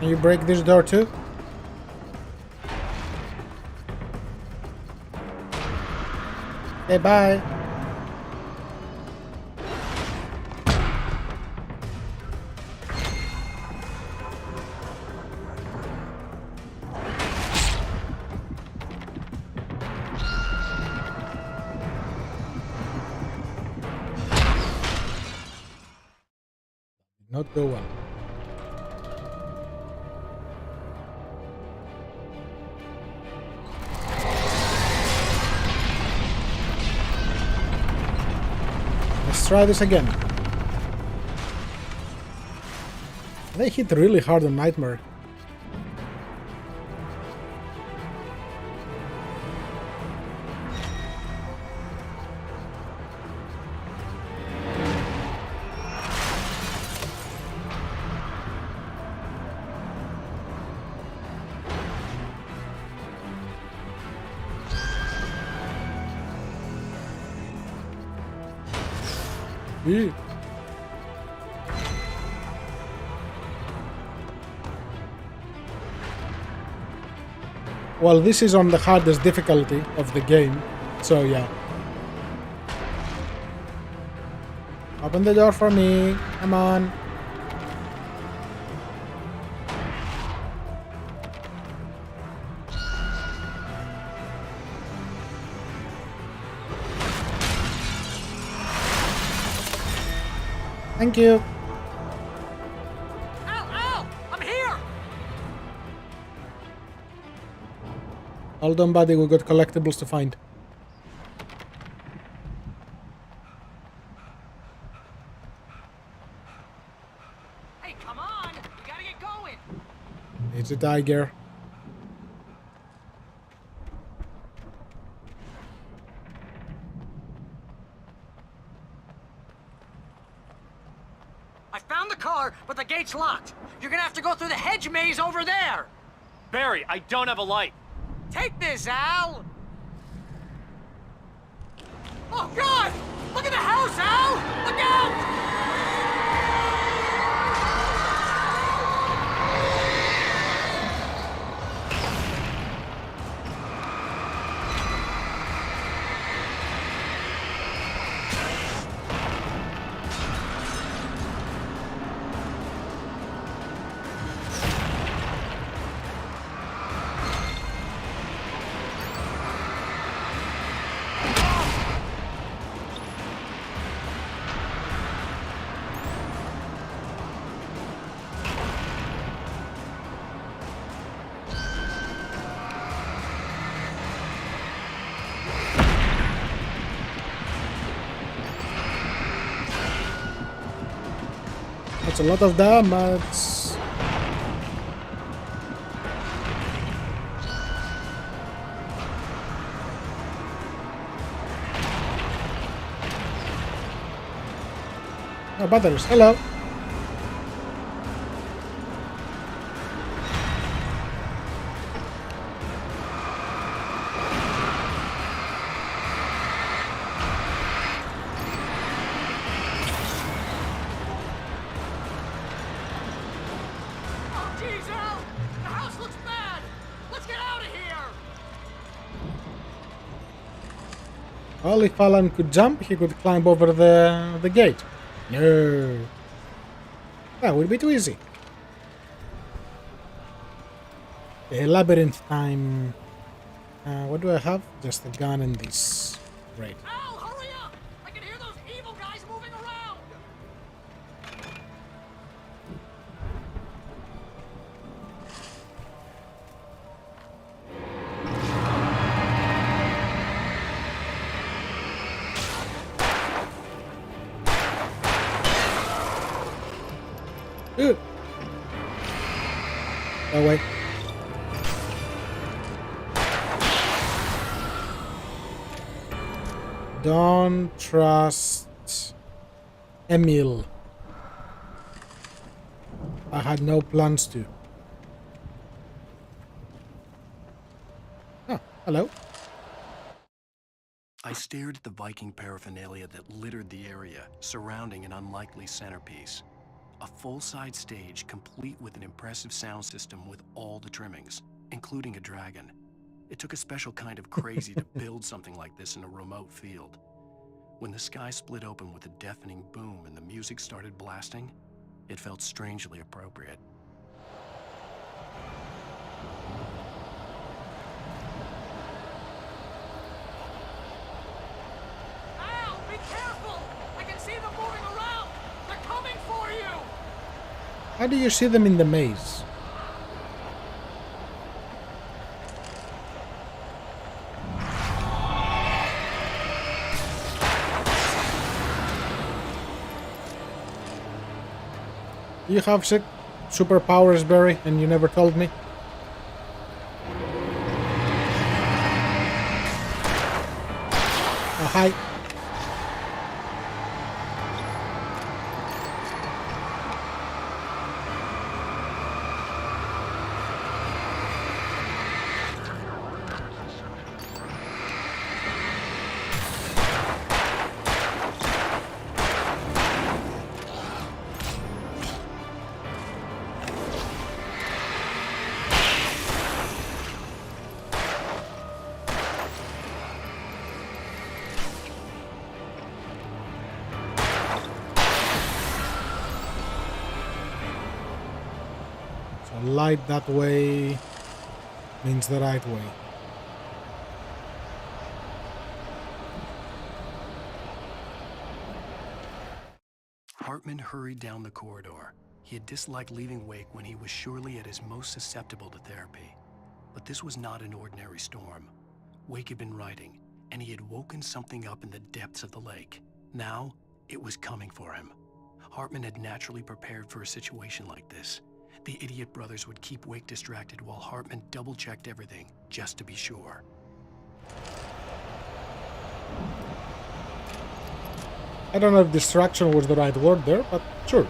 Can you break this door too? Okay, bye. Did not go well. Let's try this again. They hit really hard on Nightmare. Yeah. Well, this is on the hardest difficulty of the game, so yeah. Open the door for me, come on. Thank you. Hold on, buddy. We got collectibles to find.
Hey, come on! We gotta get going!
It's a tiger.
I found the car, but the gate's locked. You're gonna have to go through the hedge maze over there.
Barry, I don't have a light.
Take this, Al! Oh, God! Look at the house, Al! Look out!
That's a lot of damage. Oh, butters. Hello.
Oh, geez, Al! The house looks bad! Let's get out of here!
Well, if Alan could jump, he could climb over the gate. No. That would be too easy. The labyrinth time. What do I have? Just a gun and this. Great.
Al, hurry up! I can hear those evil guys moving around!
Ooh. Oh, wait. Don't trust Emil. I had no plans to. Oh, hello.
I stared at the Viking paraphernalia that littered the area, surrounding an unlikely centerpiece. A full-size stage complete with an impressive sound system with all the trimmings, including a dragon. It took a special kind of crazy to build something like this in a remote field. When the sky split open with a deafening boom and the music started blasting, it felt strangely appropriate.
Al, be careful! I can see them moving around! They're coming for you!
How do you see them in the maze? Do you have superpowers, Barry, and you never told me? Oh, hi. Light that way means the right way.
Hartman hurried down the corridor. He had disliked leaving Wake when he was surely at his most susceptible to therapy. But this was not an ordinary storm. Wake had been riding, and he had woken something up in the depths of the lake. Now, it was coming for him. Hartman had naturally prepared for a situation like this. The idiot brothers would keep Wake distracted while Hartman double-checked everything, just to be sure.
I don't know if distraction was the right word there, but sure.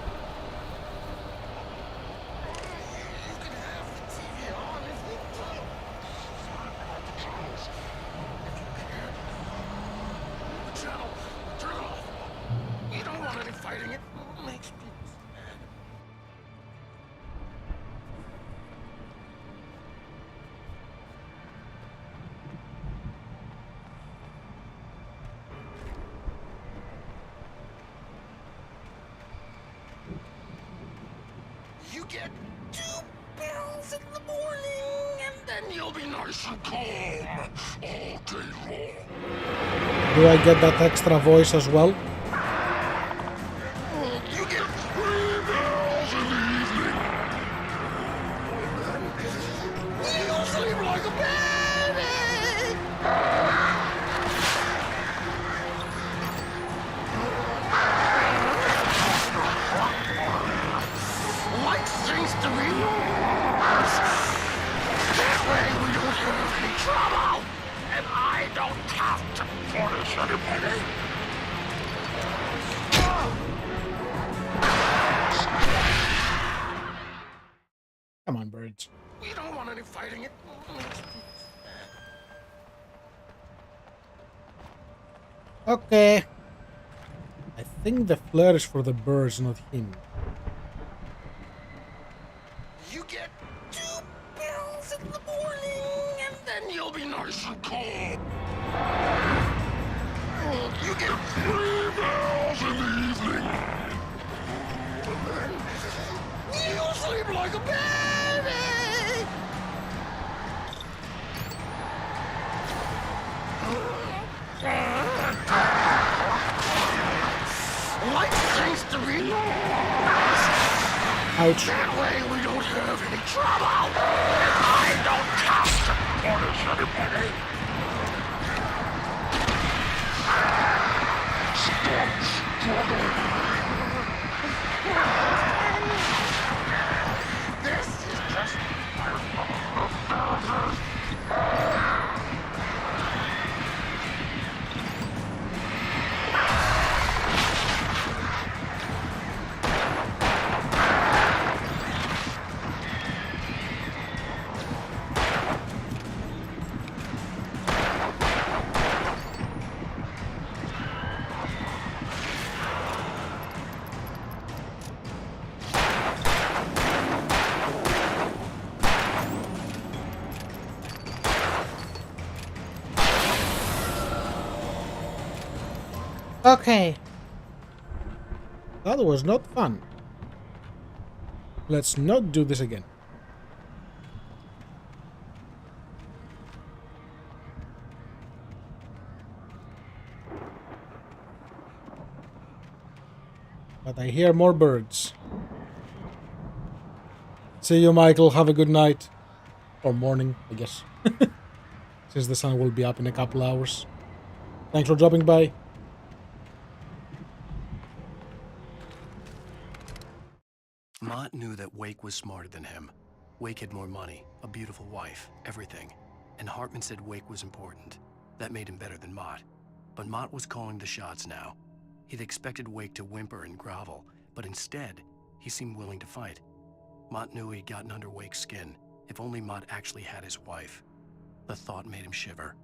You get 2 pills in the morning, and then you'll be nice and calm all day long.
Do I get that extra voice as well?
You get 3 pills in the evening. You'll sleep like a baby. Life seems to be yours. That way we don't have any trouble, and I don't have to punish anybody.
Come on, birds.
We don't want any fighting. It makes me...
Okay. I think the flare is for the birds, not him.
You get 2 pills in the morning, and then you'll be nice and calm. You get 3 pills in the evening. And then you'll sleep like a baby. Life seems to be yours.
Ouch.
That way we don't have any trouble. And I don't have to punish anybody. Stop struggling. This is just
Okay. That was not fun. Let's not do this again. But I hear more birds. See you, Michael. Have a good night. Or morning, I guess. Since the sun will be up in a couple hours. Thanks for dropping by.
Mott knew that Wake was smarter than him. Wake had more money, a beautiful wife, everything. And Hartman said Wake was important. That made him better than Mott. But Mott was calling the shots now. He'd expected Wake to whimper and grovel, but instead, he seemed willing to fight. Mott knew he'd gotten under Wake's skin. If only Mott actually had his wife. The thought made him shiver.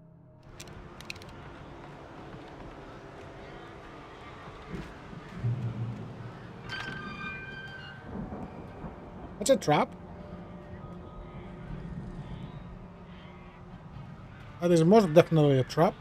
That's a trap. That is most definitely a trap.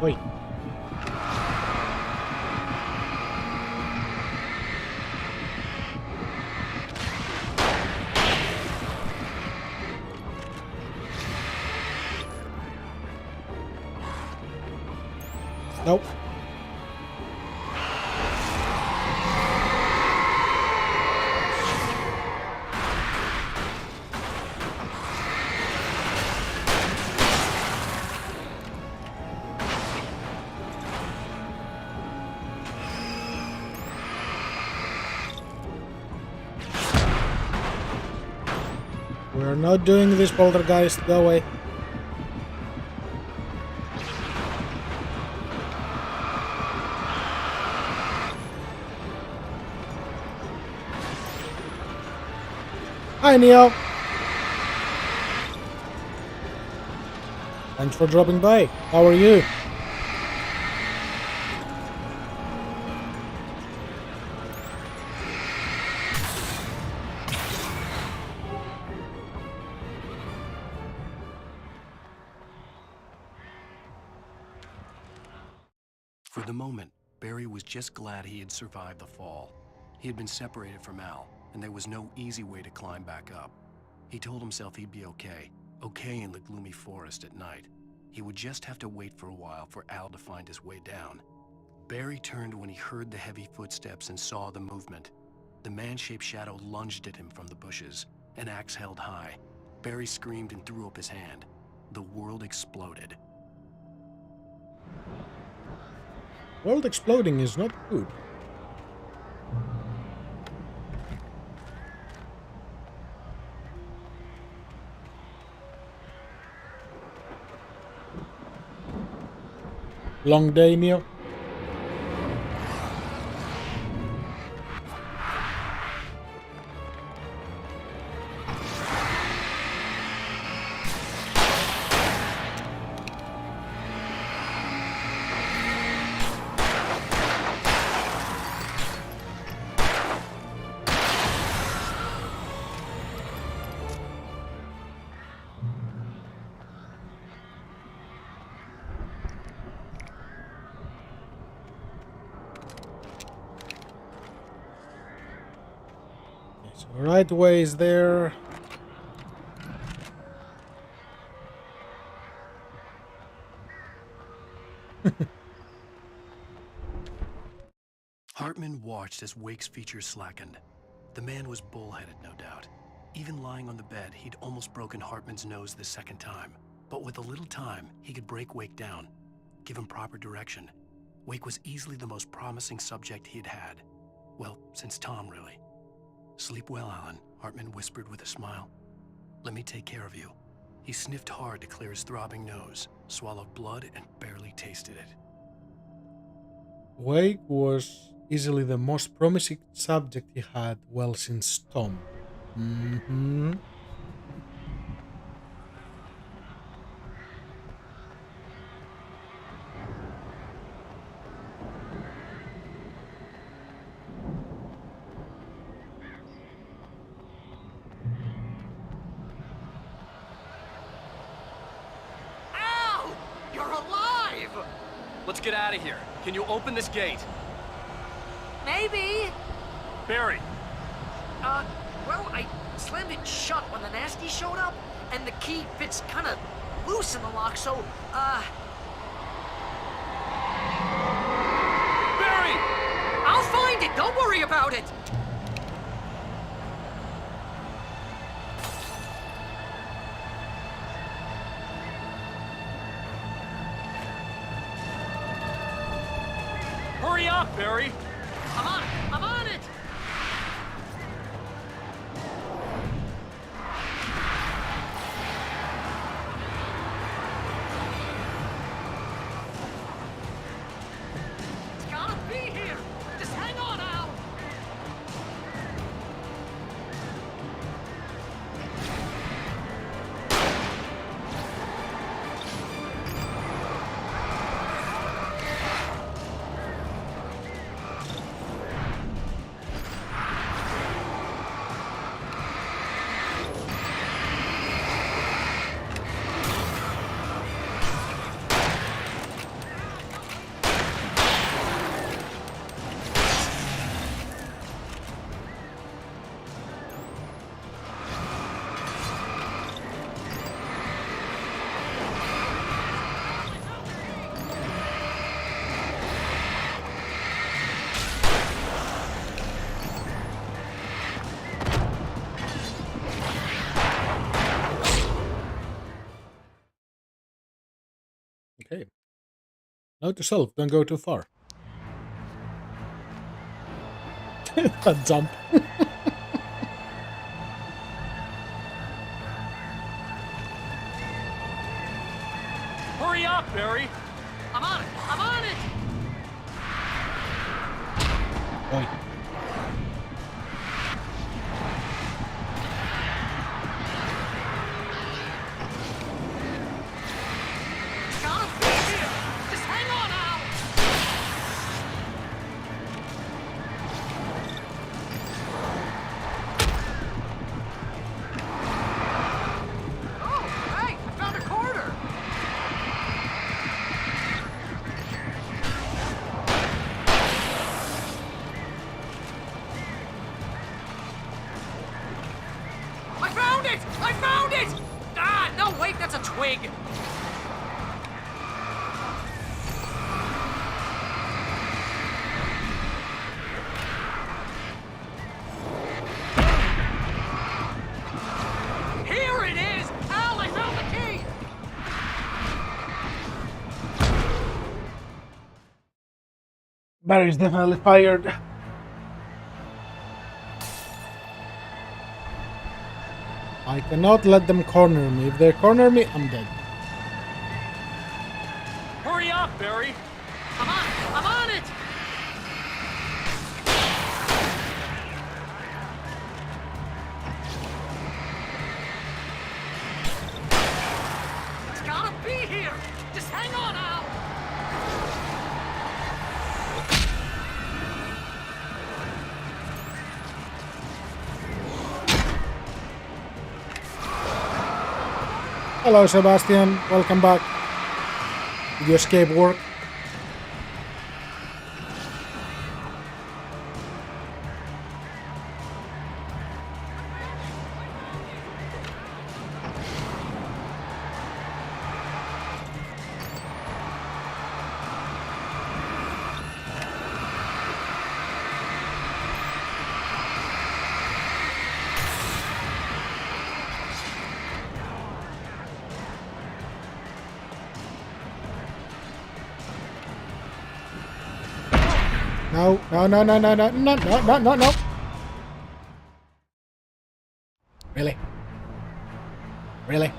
Wait. Nope. We're not doing this, poltergeist. Go away. Hi, Neo. Thanks for dropping by. How are you?
For the moment, Barry was just glad he had survived the fall. He had been separated from Al, and there was no easy way to climb back up. He told himself he'd be okay in the gloomy forest at night. He would just have to wait for a while for Al to find his way down. Barry turned when he heard the heavy footsteps and saw the movement. The man-shaped shadow lunged at him from the bushes, an axe held high. Barry screamed and threw up his hand. The world exploded.
World exploding is not good. Long day, Neo. So right way is there.
Hartman watched as Wake's features slackened. The man was bullheaded, no doubt. Even lying on the bed, he'd almost broken Hartman's nose the second time. But with a little time, he could break Wake down, give him proper direction. Wake was easily the most promising subject he'd had. Well, since Tom, really. Sleep well, Alan, Hartman whispered with a smile. Let me take care of you. He sniffed hard to clear his throbbing nose, swallowed blood, and barely tasted it.
Wake was easily the most promising subject he had, well, since Tom. Mm-hmm.
Al! You're alive!
Let's get out of here. Can you open this gate?
Maybe.
Barry!
Well, I slammed it shut when the nasty showed up, and the key fits kind of loose in the lock, so,
Barry!
I'll find it! Don't worry about it!
Hurry up, Barry!
I'm on it! It's gotta be here! Just hang on, Al!
Okay. Note to self, don't go too far. That jump.
Hurry up, Barry!
I'm on it! I'm on it!
Oi.
Gotta be here! Just hang on, Al! Oh, hey! I found a quarter! I found it! I found it! Ah, no, wait, that's a twig! Here it is! Al, I found the key!
Barry's definitely fired. I cannot let them corner me. If they corner me, I'm dead.
Hurry up, Barry!
I'm on it! I'm on it! It's gotta be here! Just hang on, Al!
Hello, Sebastian. Welcome back. Did your escape work? No, no, no, no, no, no, no, no, no, no, no. Really? Really?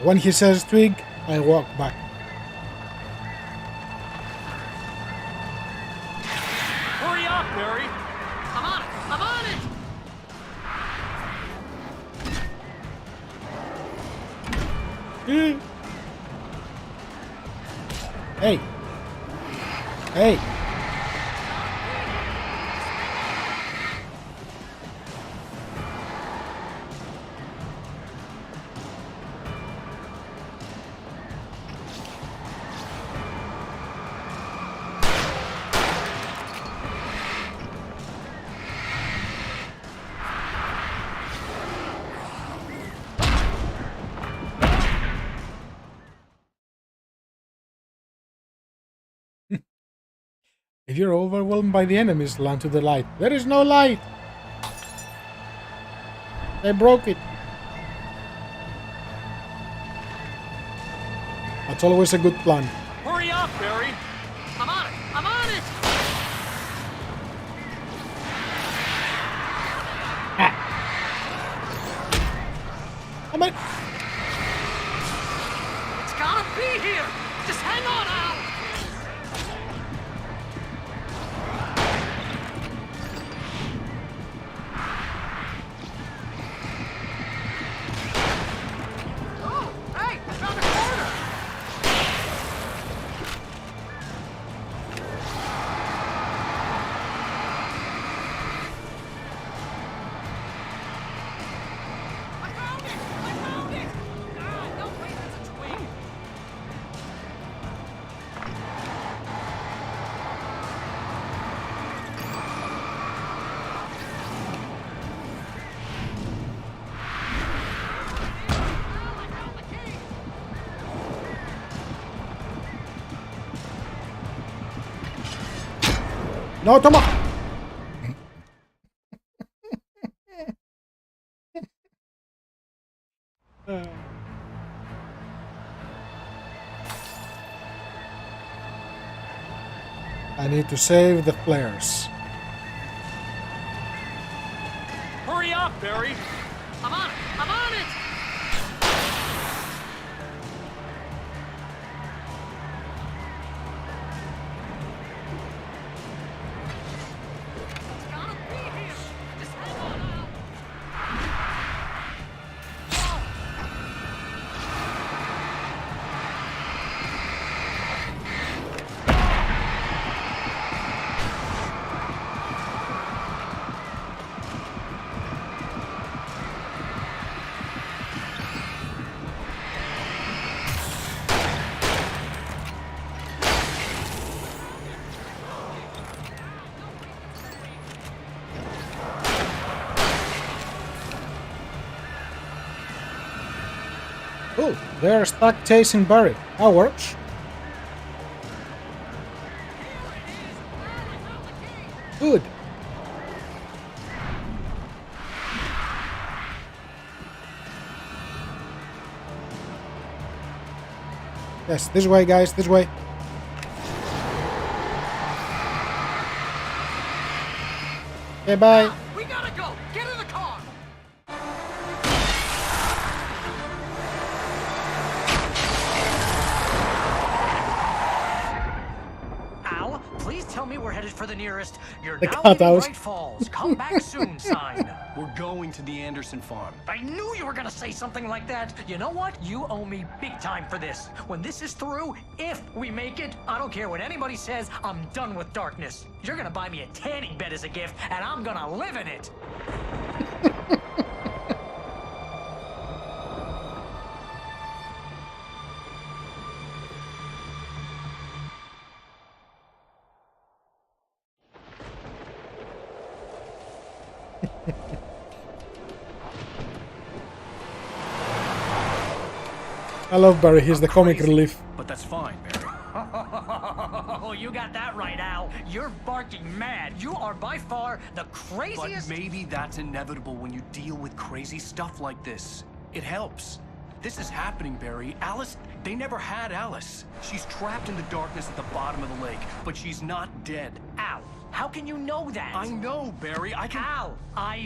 When he says twig, I walk back.
Hurry up, Barry!
I'm on it! I'm on it!
Hey. Hey. If you're overwhelmed by the enemies, run to the light. There is no light! They broke it. That's always a good plan.
Hurry up, Barry!
I'm on it! I'm on it!
I'm in.
It's gotta be here! Just hang on, Al! Oh, hey! I found a quarter! I found it! I found it! Ah, no, wait, that's a twig!
No, toma! I need to save the flares.
Hurry up, Barry!
I'm on it! I'm on it!
Oh, they're stuck chasing Barry. That works. Good. Yes, this way, guys, this way. Okay, bye.
We gotta go! Get in the car! Al, please tell me we're headed for the nearest "You're
The
now leaving
cutouts.
Bright Falls. Come back soon" sign.
We're going to the Anderson farm.
I knew you were gonna say something like that. You know what? You owe me big time for this. When this is through, if we make it, I don't care what anybody says, I'm done with darkness. You're gonna buy me a tanning bed as a gift, and I'm gonna live in it.
I love Barry, he's the comic relief.
But that's fine, Barry.
Oh, you got that right, Al. You're barking mad. You are by far the craziest.
But maybe that's inevitable when you deal with crazy stuff like this. It helps. This is happening, Barry. Alice, they never had Alice. She's trapped in the darkness at the bottom of the lake, but she's not dead.
Al, how can you know that?
I know, Barry. I can...
Al,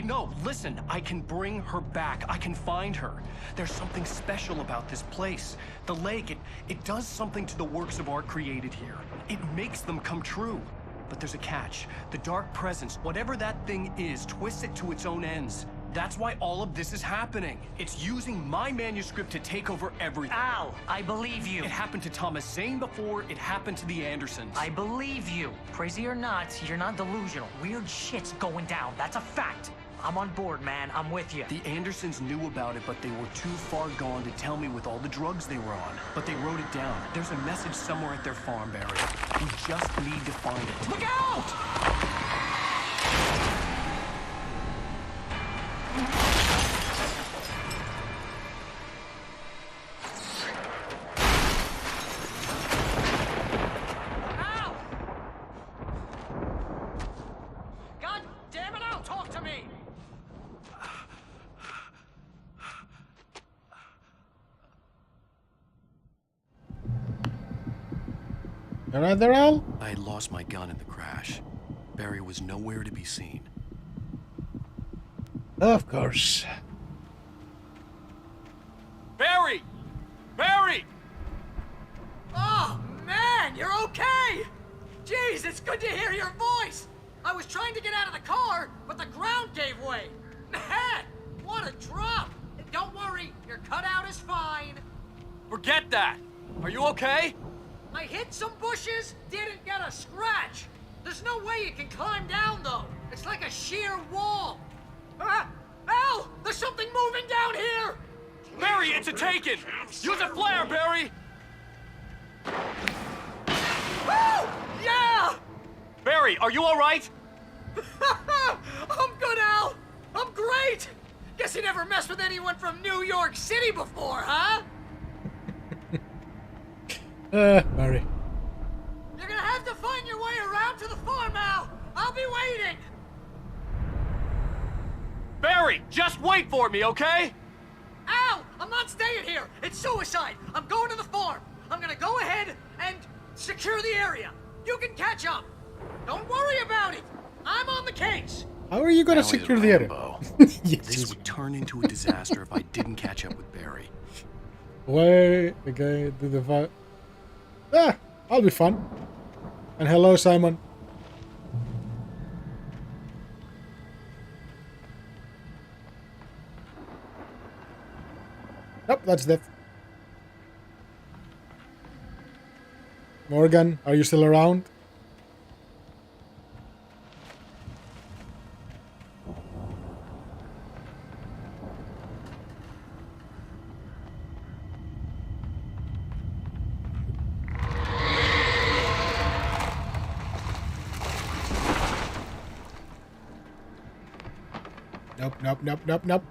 No, listen. I can bring her back. I can find her. There's something special about this place. The lake, it does something to the works of art created here. It makes them come true. But there's a catch. The dark presence, whatever that thing is, twists it to its own ends. That's why all of this is happening. It's using my manuscript to take over everything.
Al, I believe you.
It happened to Thomas Zane before, it happened to the Andersons.
I believe you. Crazy or not, you're not delusional. Weird shit's going down. That's a fact. I'm on board, man. I'm with you.
The Andersons knew about it, but they were too far gone to tell me with all the drugs they were on. But they wrote it down. There's a message somewhere at their farm, Barry. We just need to find it.
Look out! God damn it, Al, talk to me!
You alright there, Al?
I had lost my gun in the crash. Barry was nowhere to be seen.
Of course.
Barry! Barry!
Oh, man, you're okay! Jeez, it's good to hear your voice! I was trying to get out of the car, but the ground gave way. Man, what a drop! Don't worry, your cutout is fine.
Forget that! Are you okay?
I hit some bushes, didn't get a scratch. There's no way you can climb down, though. It's like a sheer wall. Al, there's something moving down here!
Barry, it's a taken! Use a flare, Barry!
Woo! Yeah!
Barry, are you alright?
I'm good, Al. I'm great. Guess you never messed with anyone from New York City before, huh?
Barry.
You're gonna have to find your way around to the farm, Al. I'll be waiting.
Barry, just wait for me, okay?
Al, I'm not staying here. It's suicide. I'm going to the farm. I'm gonna go ahead and secure the area. You can catch up. Don't worry about it. I'm on the case.
How are you gonna
Allie
secure
is
the area?
Rambo.
Yes,
This would turn into a disaster if I didn't catch up with Barry.
Why the guy did the fight? Ah, I'll be fun. And hello, Simon. Nope, that's death. Morgan, are you still around? Nope.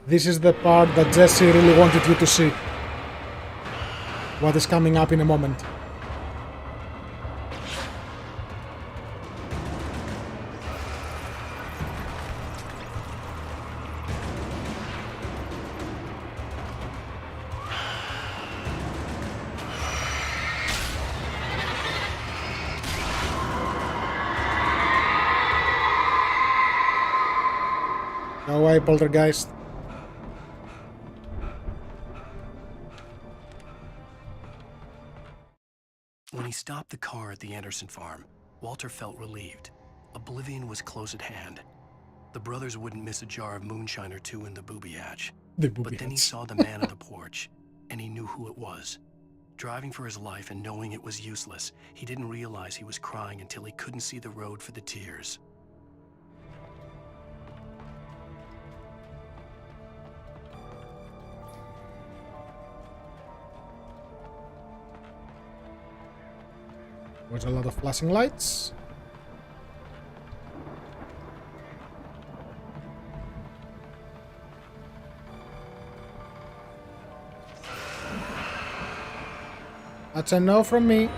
This is the part that Jesse really wanted you to see. What is coming up in a moment. No way, poltergeist.
When he stopped the car at the Anderson farm, Walter felt relieved. Oblivion was close at hand. The brothers wouldn't miss a jar of moonshine or two in the booby hatch. But then he saw the man on the porch, and he knew who it was. Driving for his life and knowing it was useless, he didn't realize he was crying until he couldn't see the road for the tears.
There's a lot of flashing lights. That's a no from me.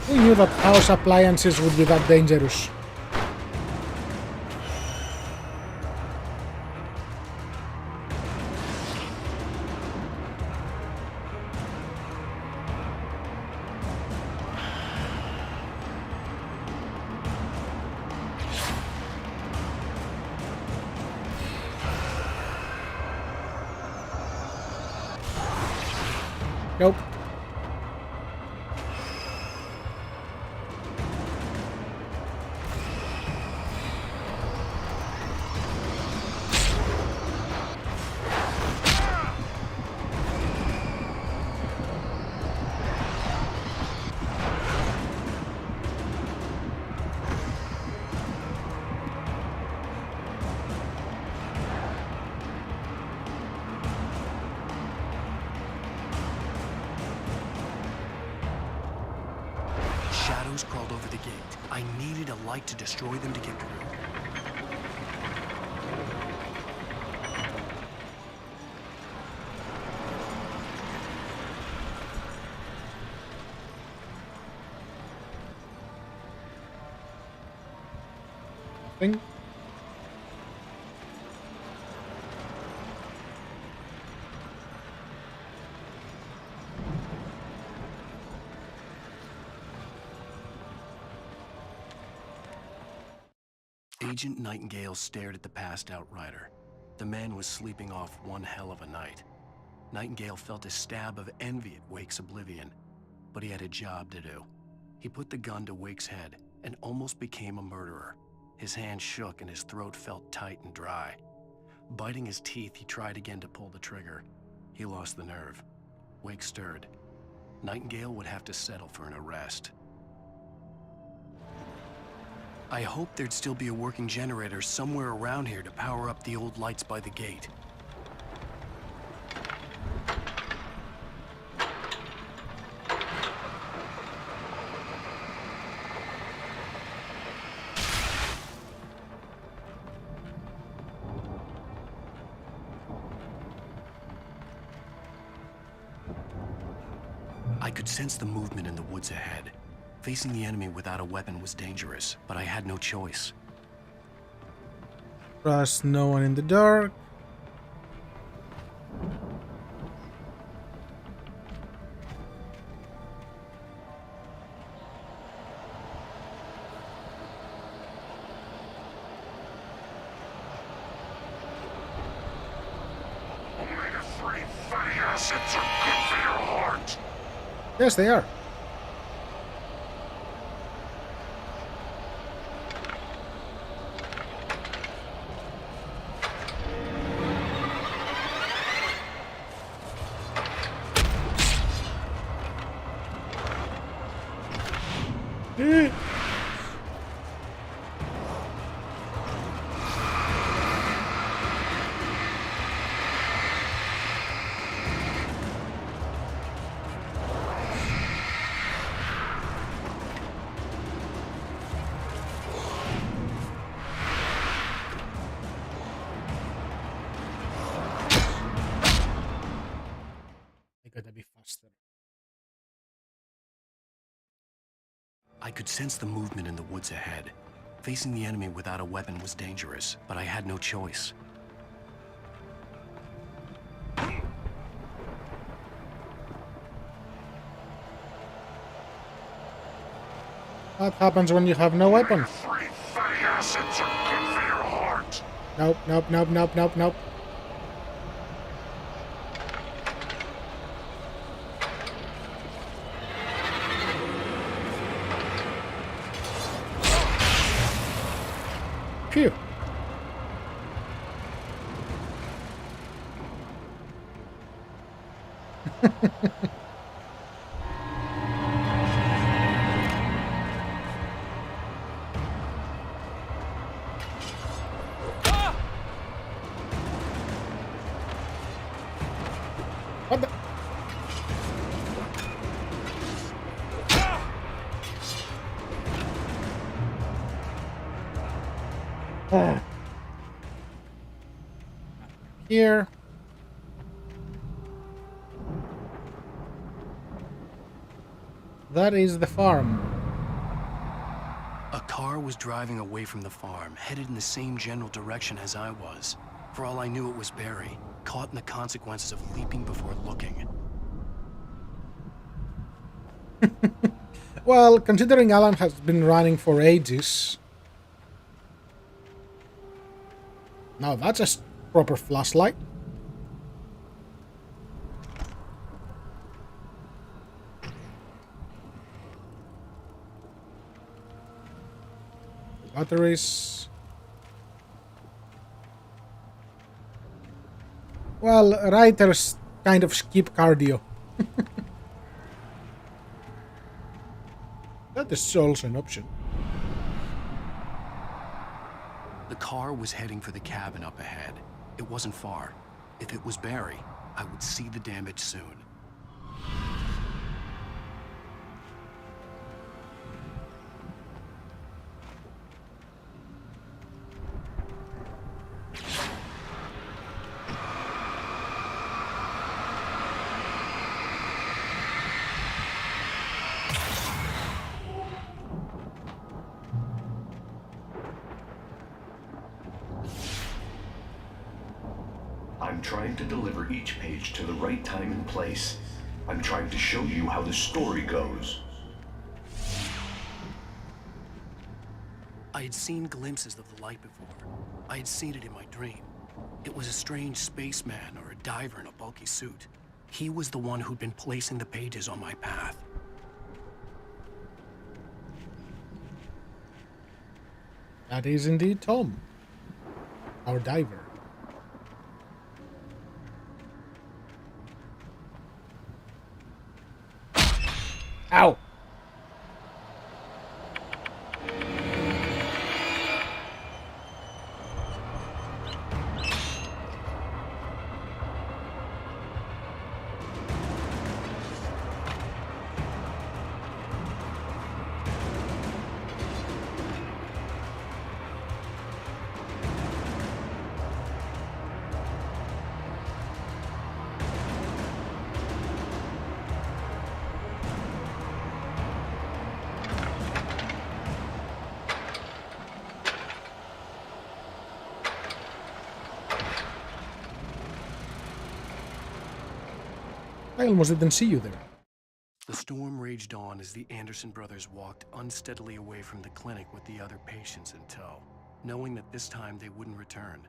Who knew that house appliances would be that dangerous? Nope.
Shadows crawled over the gate. I needed a light to destroy them to get through.
Thing.
Agent Nightingale stared at the passed-out rider. The man was sleeping off one hell of a night. Nightingale felt a stab of envy at Wake's oblivion, but he had a job to do. He put the gun to Wake's head and almost became a murderer. His hand shook and his throat felt tight and dry. Biting his teeth, he tried again to pull the trigger. He lost the nerve. Wake stirred. Nightingale would have to settle for an arrest. I hoped there'd still be a working generator somewhere around here to power up the old lights by the gate. I could sense the movement in the woods ahead. Facing the enemy without a weapon was dangerous, but I had no choice.
Trust no one in the dark. Yes, they are. Gotta be faster.
I could sense the movement in the woods ahead. Facing the enemy without a weapon was dangerous, but I had no choice.
What happens when you have no weapon? Nope, nope, nope, nope, nope, nope. Phew. What the? Here. That is the farm.
A car was driving away from the farm, headed in the same general direction as I was. For all I knew, it was Barry, caught in the consequences of leaping before looking.
Well, considering Alan has been running for ages. Now that's a proper flashlight. Batteries. Well, writers kind of skip cardio. That is also an option.
The car was heading for the cabin up ahead. It wasn't far. If it was Barry, I would see the damage soon.
I'm trying to deliver each page to the right time and place. I'm trying to show you how the story goes.
I had seen glimpses of the light before. I had seen it in my dream. It was a strange spaceman or a diver in a bulky suit. He was the one who'd been placing the pages on my path.
That is indeed Tom, our diver. Ow! I almost didn't see you there.
The storm raged on as the Anderson brothers walked unsteadily away from the clinic with the other patients in tow, knowing that this time they wouldn't return.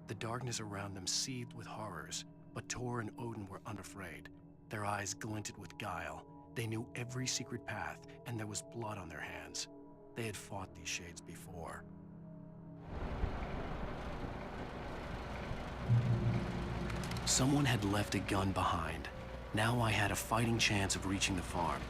The darkness around them seethed with horrors, but Tor and Odin were unafraid. Their eyes glinted with guile. They knew every secret path, and there was blood on their hands. They had fought these shades before. Someone had left a gun behind. Now I had a fighting chance of reaching the farm.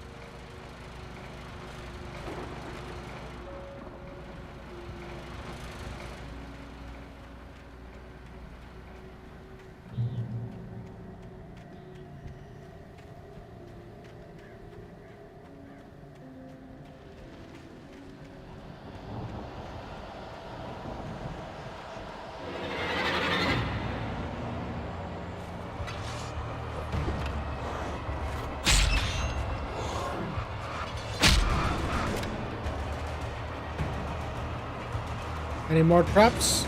Any more traps?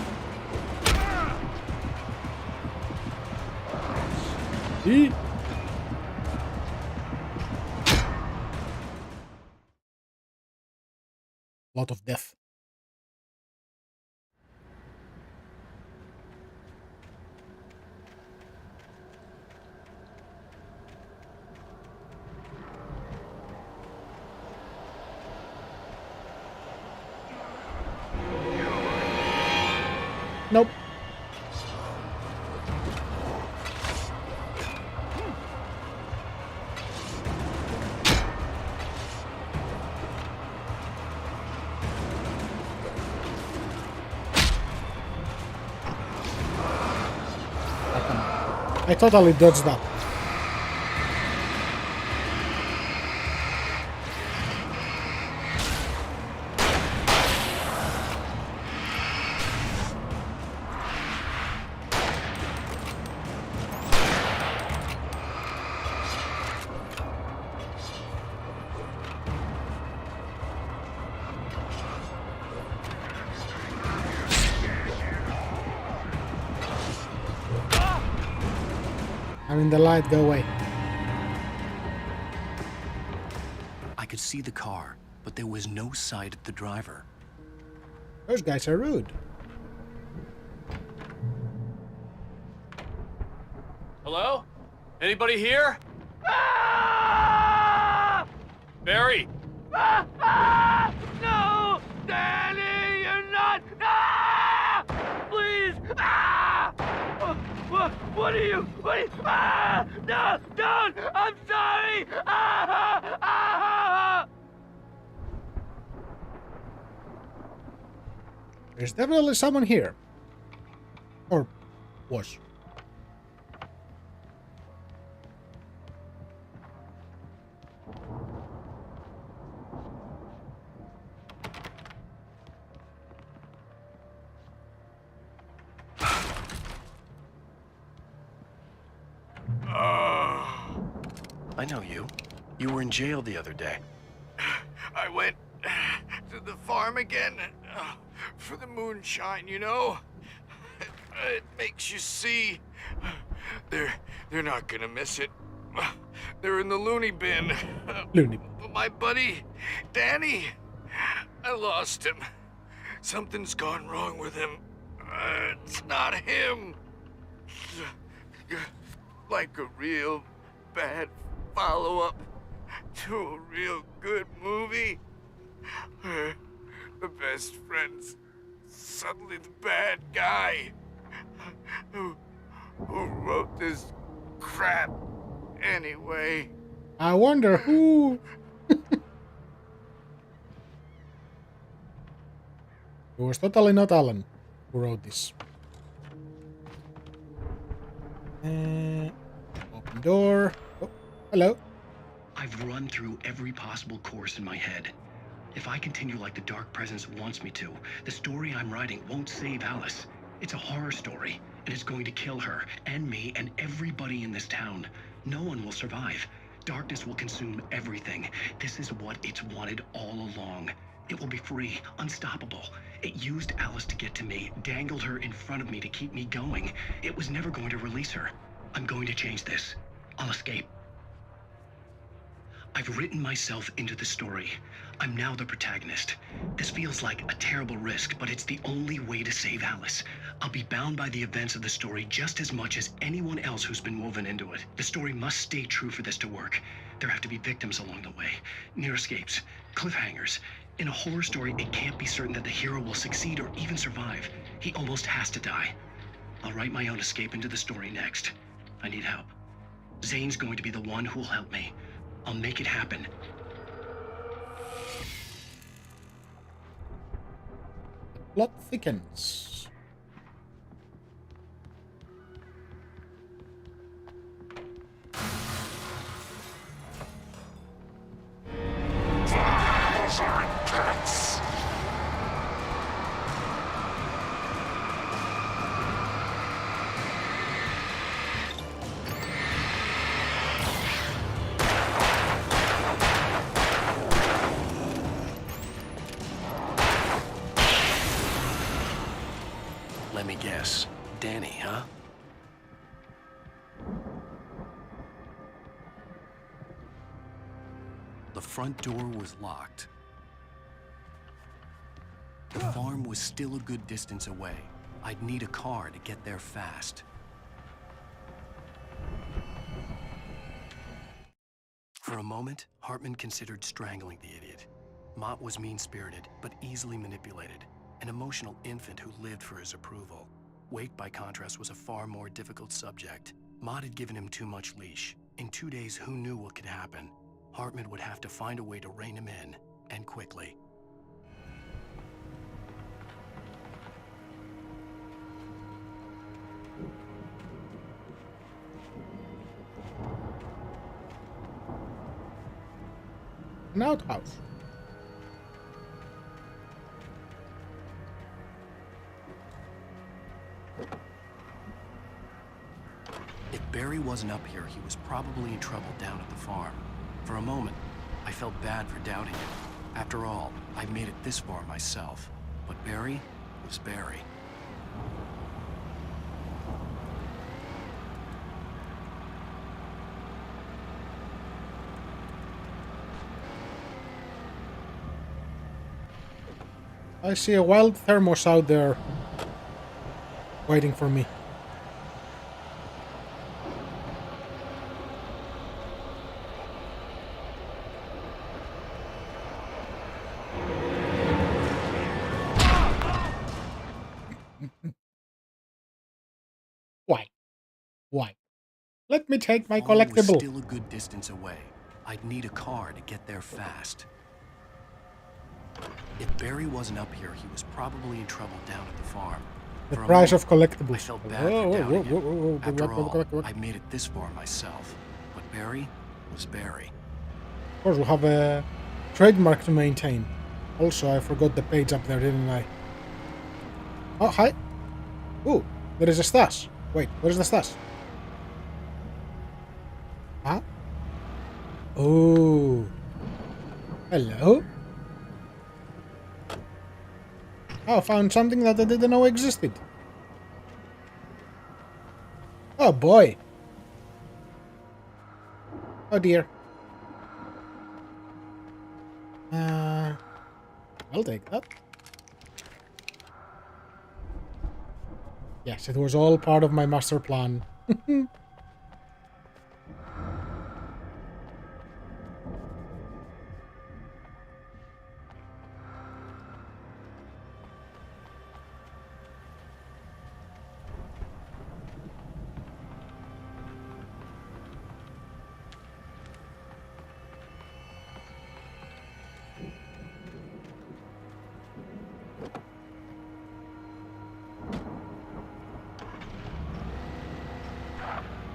Eat. Lot of death. Nope. I totally dodged that. I'm in the light, go away.
I could see the car, but there was no sight of the driver.
Those guys are rude.
Hello? Anybody here? Barry!
No! Danny, you're not! Please! What are you? No! Don't! I'm sorry!
There's definitely someone here. Or was.
I know you. You were in jail the other day.
I went to the farm again for the moonshine, you know? It makes you see. They're not gonna miss it. They're in the loony bin.
Loony bin.
My buddy, Danny, I lost him. Something's gone wrong with him. It's not him. Like a real bad follow-up to a real good movie. The best friend's suddenly the bad guy. Who wrote this crap anyway?
I wonder who. It was totally not Alan who wrote this. Open door. Oh, hello.
I've run through every possible course in my head. If I continue like the Dark Presence wants me to, the story I'm writing won't save Alice. It's a horror story, and it's going to kill her, and me, and everybody in this town. No one will survive. Darkness will consume everything. This is what it's wanted all along. It will be free, unstoppable. It used Alice to get to me, dangled her in front of me to keep me going. It was never going to release her. I'm going to change this. I'll escape. I've written myself into the story. I'm now the protagonist. This feels like a terrible risk, but it's the only way to save Alice. I'll be bound by the events of the story just as much as anyone else who's been woven into it. The story must stay true for this to work. There have to be victims along the way, near escapes, cliffhangers. In a horror story, it can't be certain that the hero will succeed or even survive. He almost has to die. I'll write my own escape into the story next. I need help. Zane's going to be the one who'll help me. I'll make it happen.
Plot thickens.
Let me guess. Danny, huh? The front door was locked. The farm was still a good distance away. I'd need a car to get there fast. For a moment, Hartman considered strangling the idiot. Mott was mean-spirited, but easily manipulated. An emotional infant who lived for his approval. Wake, by contrast, was a far more difficult subject. Mott had given him too much leash. In 2 days, who knew what could happen? Hartman would have to find a way to rein him in, and quickly.
An outhouse.
If Barry wasn't up here, he was probably in trouble down at the farm. For a moment, I felt bad for doubting him. After all, I made it this far myself. But Barry was Barry.
I see a wild thermos out there waiting for me. Why? Why? Let me take my
The farm was
collectible.
still a good distance away. I'd need a car to get there fast. If Barry wasn't up here, he was probably in trouble down at the farm.
The
For a
price
moment,
of collectibles.
I felt bad for doubting him. After all, I made it this far myself. But Barry was Barry.
Of course, we have a trademark to maintain. Also, I forgot the page up there, didn't I? Oh, hi. Ooh, there is a stash. Wait, where's the stash? Huh? Oh. Hello? Oh, I found something that I didn't know existed. Oh boy. Oh dear. I'll take that. Yes, it was all part of my master plan.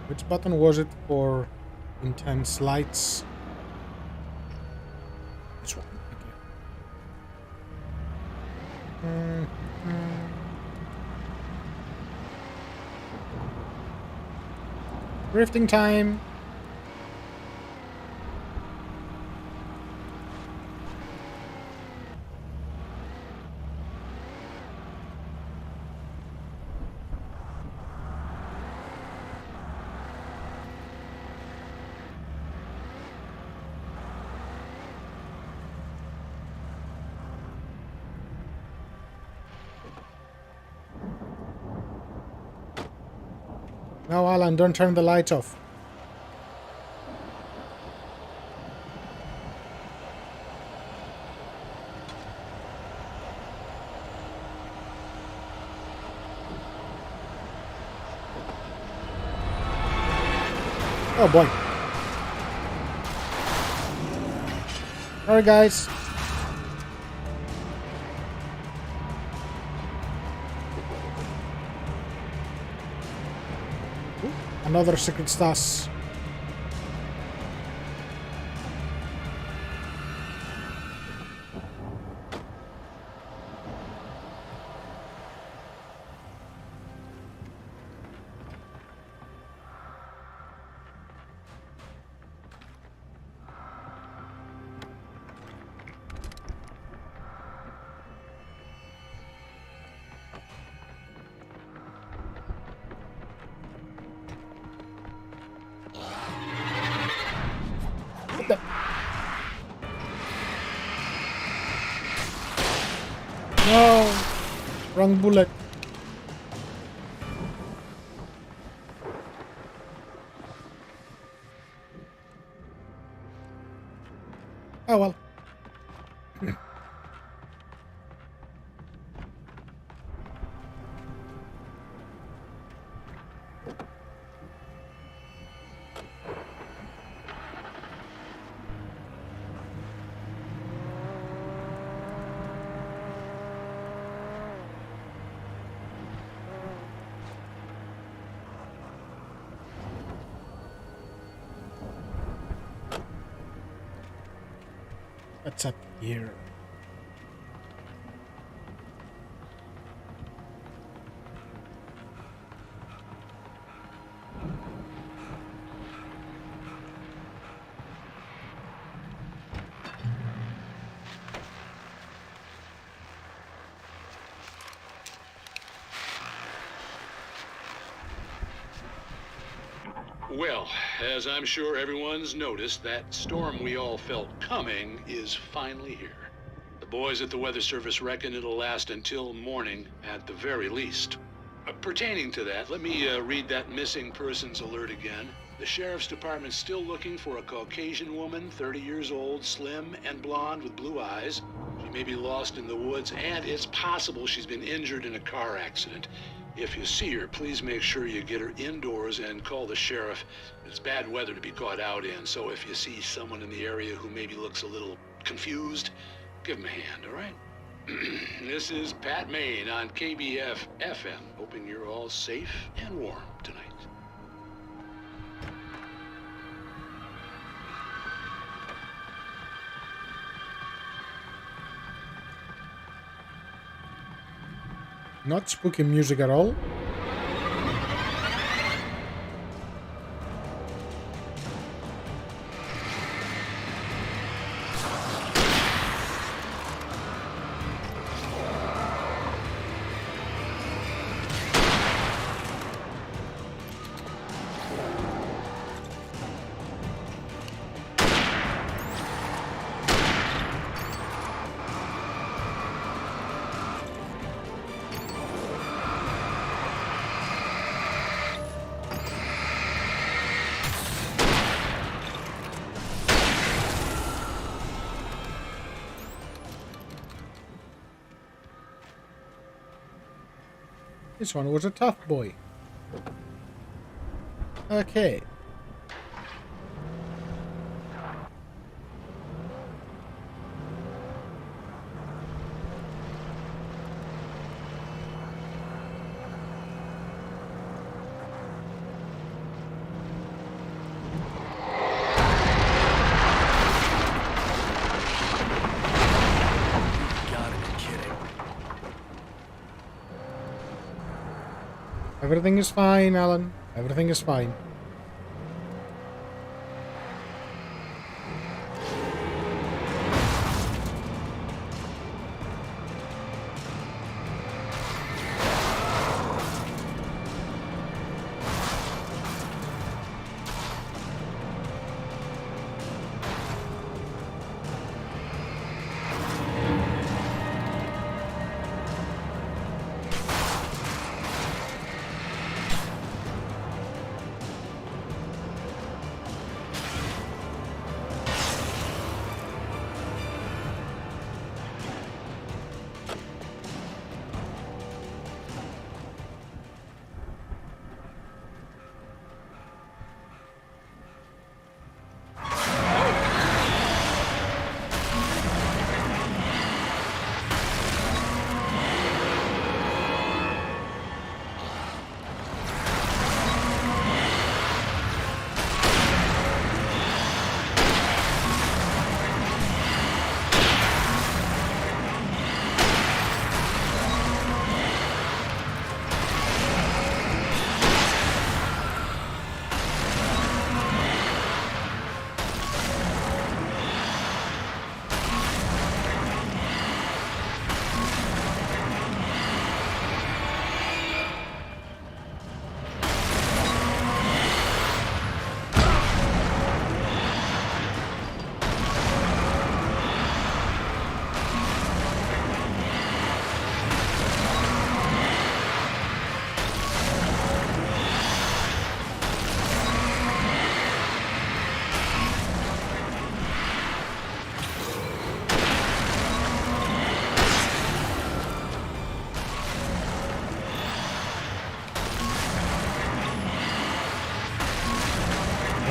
Which button was it for intense lights? This one. Okay. Drifting time. No, Alan, don't turn the lights off. Oh boy. Sorry, guys. Ooh, another secret stash. No! Wrong bullet. Oh well. What's up here?
Well, as I'm sure everyone's noticed, that storm we all felt coming is finally here. The boys at the Weather Service reckon it'll last until morning at the very least. Pertaining to that, let me read that missing persons alert again. The Sheriff's Department's still looking for a Caucasian woman, 30 years old, slim and blonde with blue eyes. She may be lost in the woods, and it's possible she's been injured in a car accident. If you see her, please make sure you get her indoors and call the sheriff. It's bad weather to be caught out in, so if you see someone in the area who maybe looks a little confused, give him a hand, all right? This is Pat Maine on KBF FM, hoping you're all safe and warm tonight.
Not spooky music at all. This one was a tough boy. Okay. Everything is fine, Alan. Everything is fine.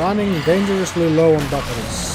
Running dangerously low on batteries.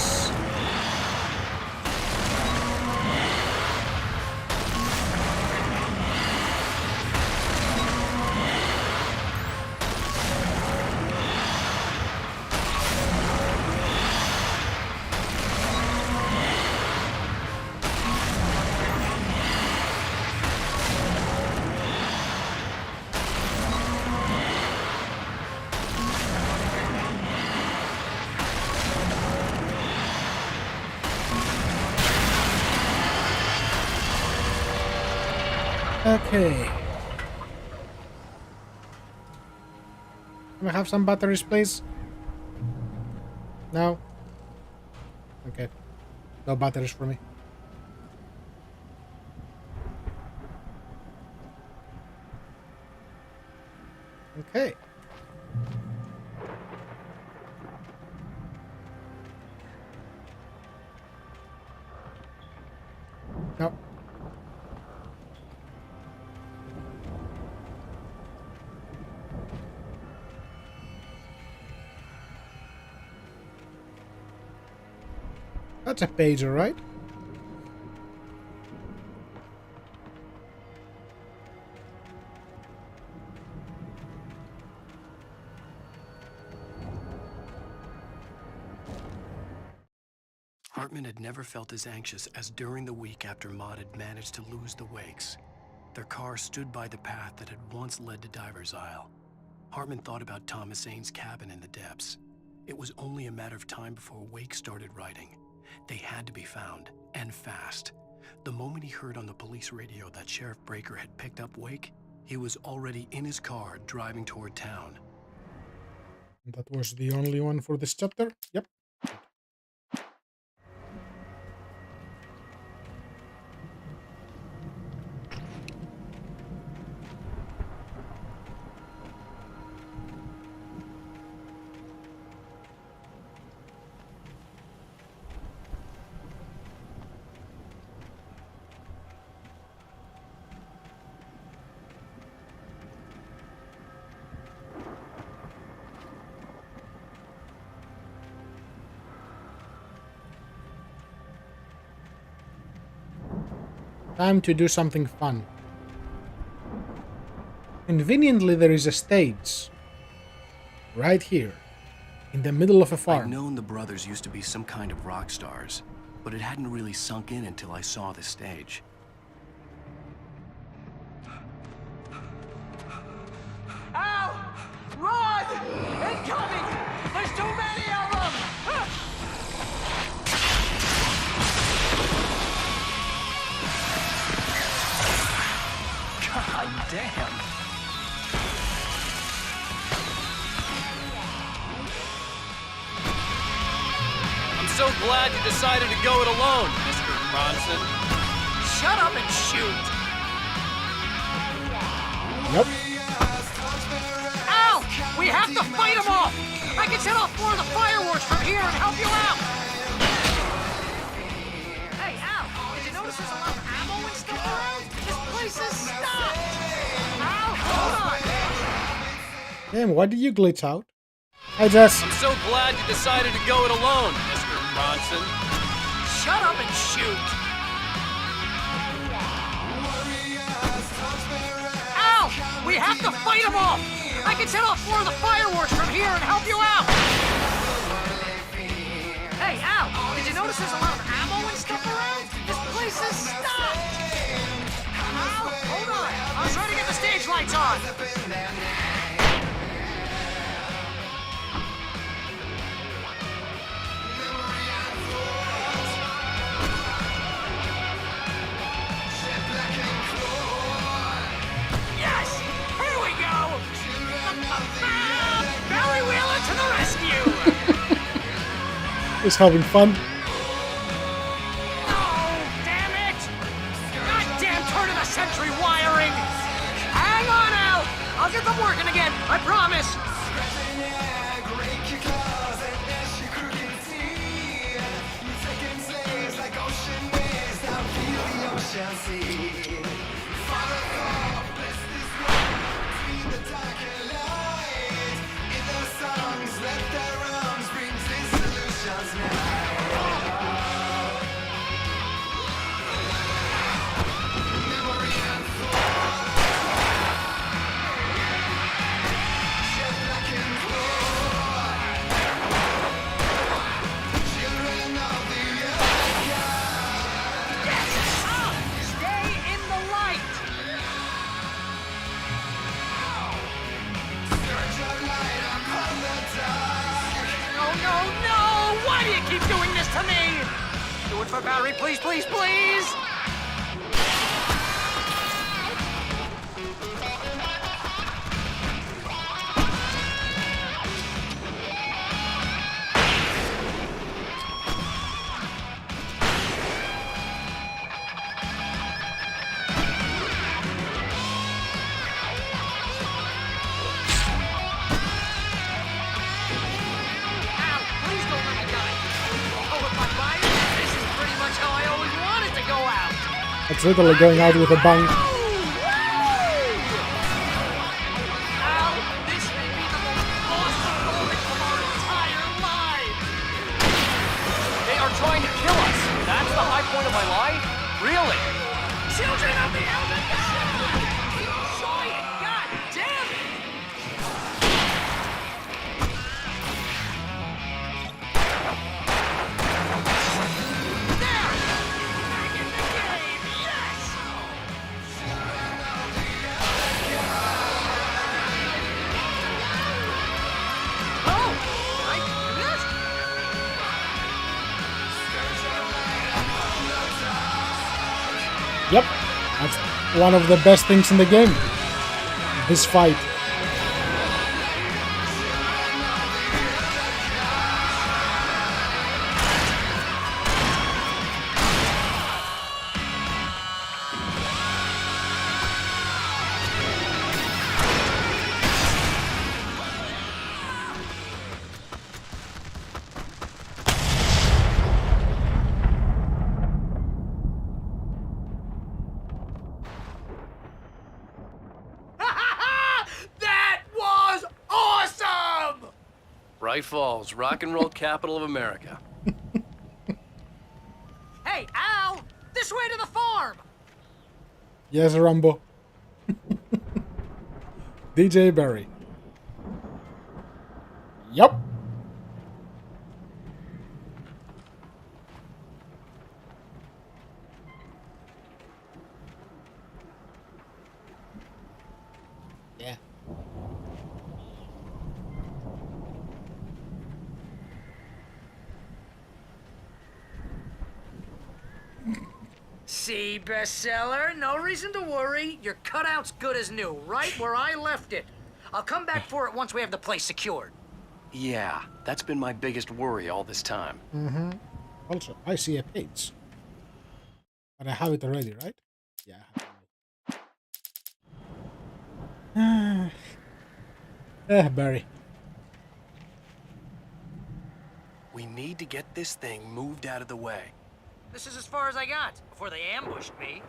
Okay. Can I have some batteries, please? No? Okay. No batteries for me. Okay. No. That's a pager, right?
Hartman had never felt as anxious as during the week after Maud had managed to lose the Wakes. Their car stood by the path that had once led to Diver's Isle. Hartman thought about Thomas Zane's cabin in the depths. It was only a matter of time before Wake started writing. They had to be found, and fast. The moment he heard on the police radio that Sheriff Breaker had picked up Wake, he was already in his car driving toward town.
That was the only one for this chapter? Yep. Time to do something fun. Conveniently, there is a stage. Right here. In the middle of a farm.
I'd known the brothers used to be some kind of rock stars, but it hadn't really sunk in until I saw the stage.
Ow! Run! Incoming! There's too many of them!
God damn!
I'm so glad you decided to go it alone, Mr. Bronson.
Shut up and shoot!
Nope.
Ow! We have to fight them off! I can set off more of the fireworks from here and help you out! Hey, Al! Did you notice there's a lot of ammo and stuff around? This place is stocked! Al, hold on!
Damn, why did you glitch out? Hi, Jess.
I'm so glad you decided to go it alone, Mr. Bronson.
Shut up and shoot! Al! We have to fight them off! I can set off more of the fireworks from here and help you out! Hey, Al! Did you notice there's a lot of ammo and stuff around? This place is stocked! Al, hold on! I was trying to get the stage lights on! Yes! Here we go! Barry Wheeler to the rescue!
Is having fun.
Oh, damn it! Goddamn turn of the century wiring! Hang on, Al! I'll get them working again, I promise! no! Why do you keep doing this to me? Do it for Barry, please, please, please!
It's literally going out with a bang.
They are trying to kill us. That's the high point of my life? Really?
Children of the Elder God! Enjoy it! God damn it! There! Back in the game! Yes! Oh! Can I do this?
Yep, that's one of the best things in the game. This fight.
That was awesome!
Bright Falls, rock and roll capital of America.
Hey, Al! This way to the farm!
Yes, Rambo. DJ Barry. Yup. Yeah.
See, bestseller, no reason to worry. Your cutout's good as new, right where I left it. I'll come back for it once we have the place secured.
Yeah, that's been my biggest worry all this time.
Mm-hmm. Also, I see a page. But I have it already, right? Yeah. Barry.
We need to get this thing moved out of the way.
This is as far as I got before they ambushed me.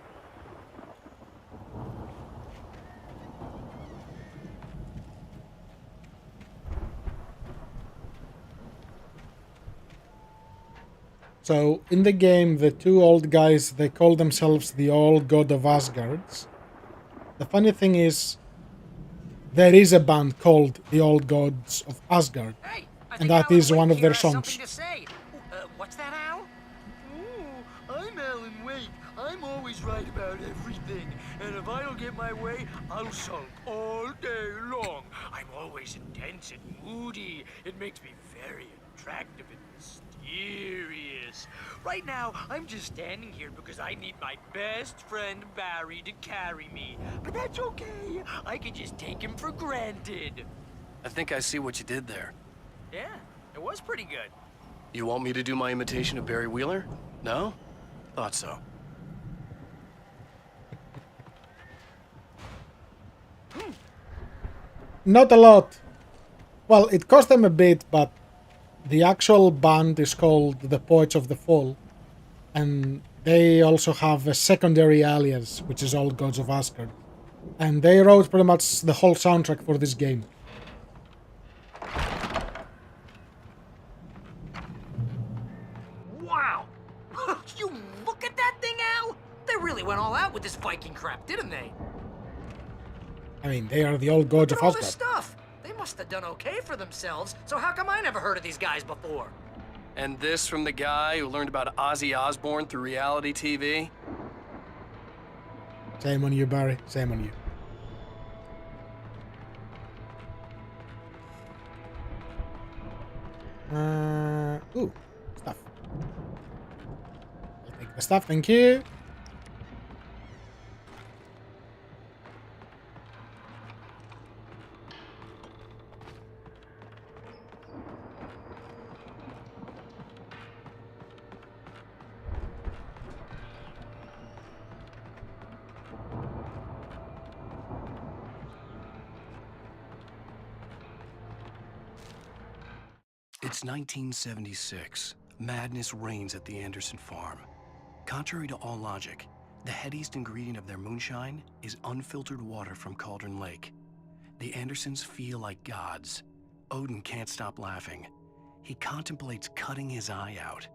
So, in the game, the two old guys, they call themselves the Old God of Asgards. The funny thing is, there is a band called the Old Gods of Asgard, and that is one of their songs.
What's that, Al?
Ooh, I'm Alan Wake. I'm always right about everything. And if I don't get my way, I'll sulk all day long. I'm always intense and moody. It makes me very attractive and mysterious. Right now, I'm just standing here because I need my best friend Barry to carry me. But that's okay. I can just take him for granted.
I think I see what you did there.
Yeah, it was pretty good.
You want me to do my imitation of Barry Wheeler? No? Thought so.
Not a lot. Well, it cost them a bit, but the actual band is called the Poets of the Fall, and they also have a secondary alias, which is Old Gods of Asgard. And they wrote pretty much the whole soundtrack for this game.
Wow! You look at that thing, Al! They really went all out with this Viking crap, didn't they?
I mean, they are the Old Gods of
All this
Asgard.
stuff! They must have done okay for themselves, so how come I never heard of these guys before?
And this from the guy who learned about Ozzy Osbourne through reality TV?
Same on you, Barry. Same on you. Ooh, stuff. I'll take the stuff, thank you.
It's 1976. Madness reigns at the Anderson farm. Contrary to all logic, the headiest ingredient of their moonshine is unfiltered water from Cauldron Lake. The Andersons feel like gods. Odin can't stop laughing. He contemplates cutting his eye out.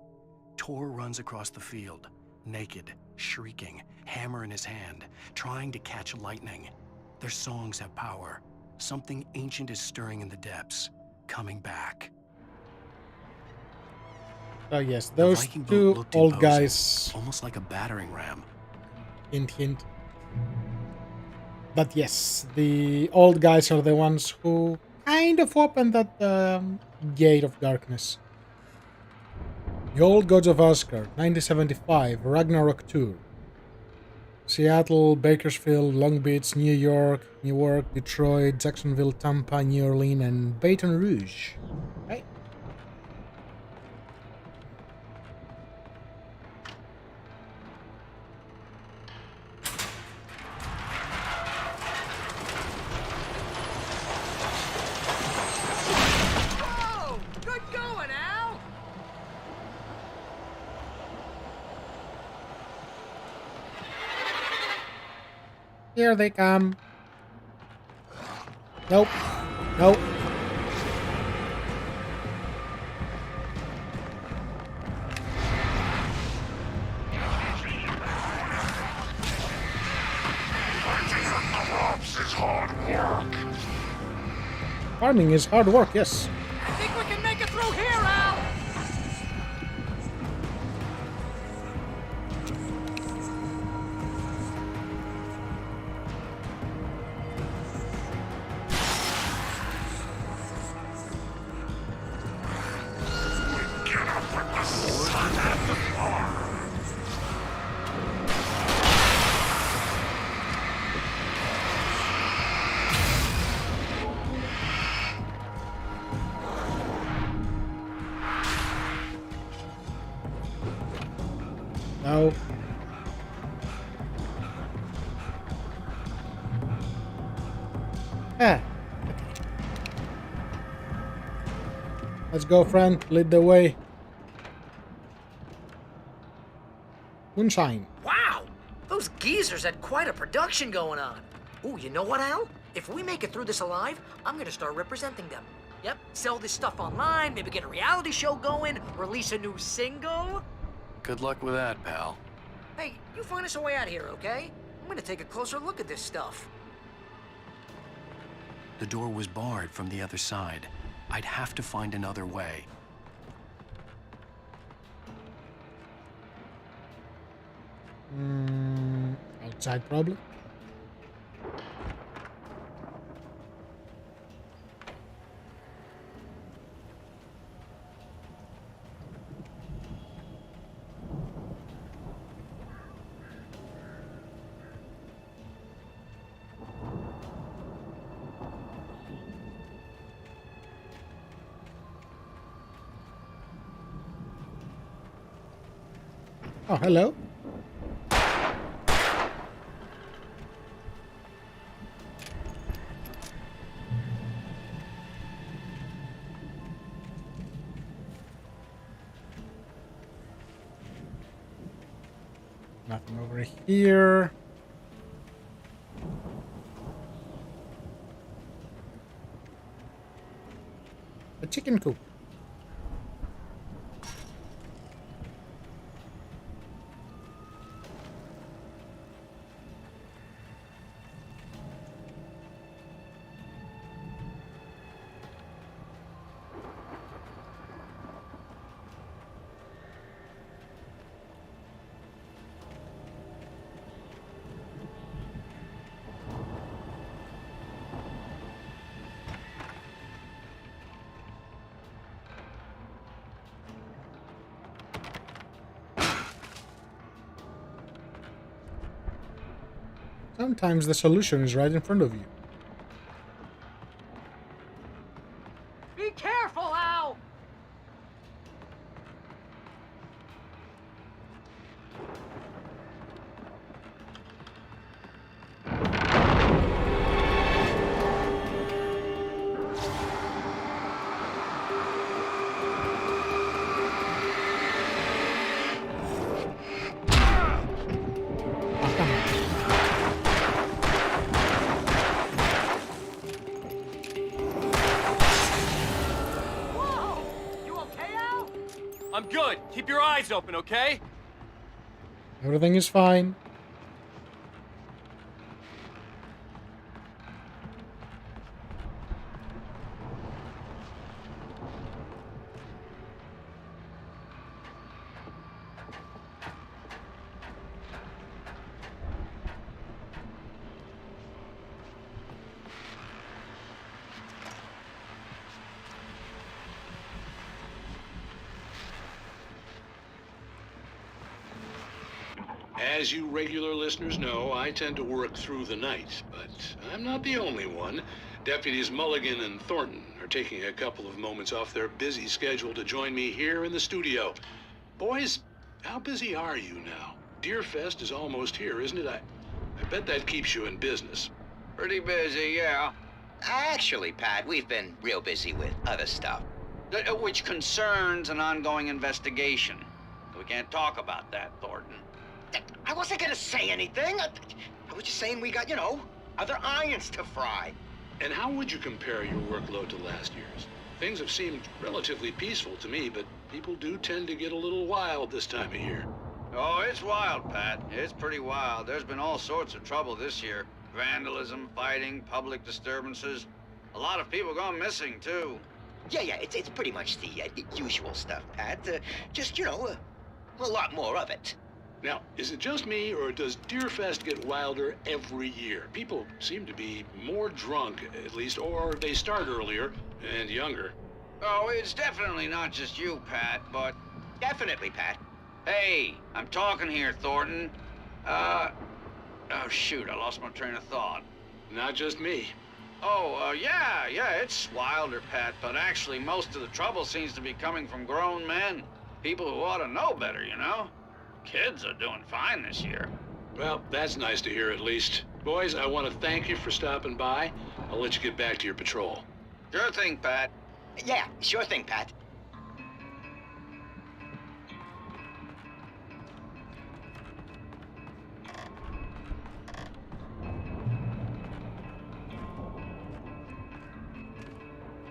Tor runs across the field, naked, shrieking, hammer in his hand, trying to catch lightning. Their songs have power. Something ancient is stirring in the depths, coming back.
Oh yes, those
Viking boat
two
looked
old
imposing,
guys.
almost like a battering ram.
Hint, hint. But yes, the old guys are the ones who kind of opened that gate of darkness. The Old Gods of Asgard, 1975, Ragnarok Tour. Seattle, Bakersfield, Long Beach, New York, Newark, Detroit, Jacksonville, Tampa, New Orleans, and Baton Rouge. Right?
Oh, good going, Al.
Here they come. Nope. Nope. Farming is hard work, yes.
I think we can make it through here, Al.
No. Ah. Let's go, friend. Lead the way. Moonshine.
Wow! Those geezers had quite a production going on. Ooh, you know what, Al? If we make it through this alive, I'm gonna start representing them. Yep, sell this stuff online, maybe get a reality show going, release a new single.
Good luck with that, pal.
Hey, you find us a way out of here, okay? I'm gonna take a closer look at this stuff.
The door was barred from the other side. I'd have to find another way.
Outside problem. Oh, hello. Nothing over here. A chicken coop. Sometimes the solution is right in front of you.
Be careful, Al!
I'm good. Keep your eyes open, okay?
Everything is fine.
As you regular listeners know, I tend to work through the night, but I'm not the only one. Deputies Mulligan and Thornton are taking a couple of moments off their busy schedule to join me here in the studio. Boys, how busy are you now? Deerfest is almost here, isn't it? I bet that keeps you in business.
Pretty busy, yeah. Actually, Pat, we've been real busy with other stuff, which concerns an ongoing investigation. We can't talk about that, Thornton. I wasn't gonna say anything. I was just saying we got, other irons to fry.
And how would you compare your workload to last year's? Things have seemed relatively peaceful to me, but people do tend to get a little wild this time of year.
Oh, it's wild, Pat. It's pretty wild. There's been all sorts of trouble this year. Vandalism, fighting, public disturbances. A lot of people gone missing, too. Yeah, it's pretty much the usual stuff, Pat. Just, a lot more of it.
Now, is it just me, or does Deerfest get wilder every year? People seem to be more drunk, at least, or they start earlier and younger.
Oh, it's definitely not just you, Pat, but... Definitely, Pat. Hey, I'm talking here, Thornton. Oh, shoot, I lost my train of thought.
Not just me.
Oh, yeah, it's wilder, Pat, but actually most of the trouble seems to be coming from grown men. People who ought to know better, Kids are doing fine this year.
Well, that's nice to hear at least. Boys, I want to thank you for stopping by. I'll let you get back to your patrol.
Sure thing, Pat. Yeah, sure thing, Pat.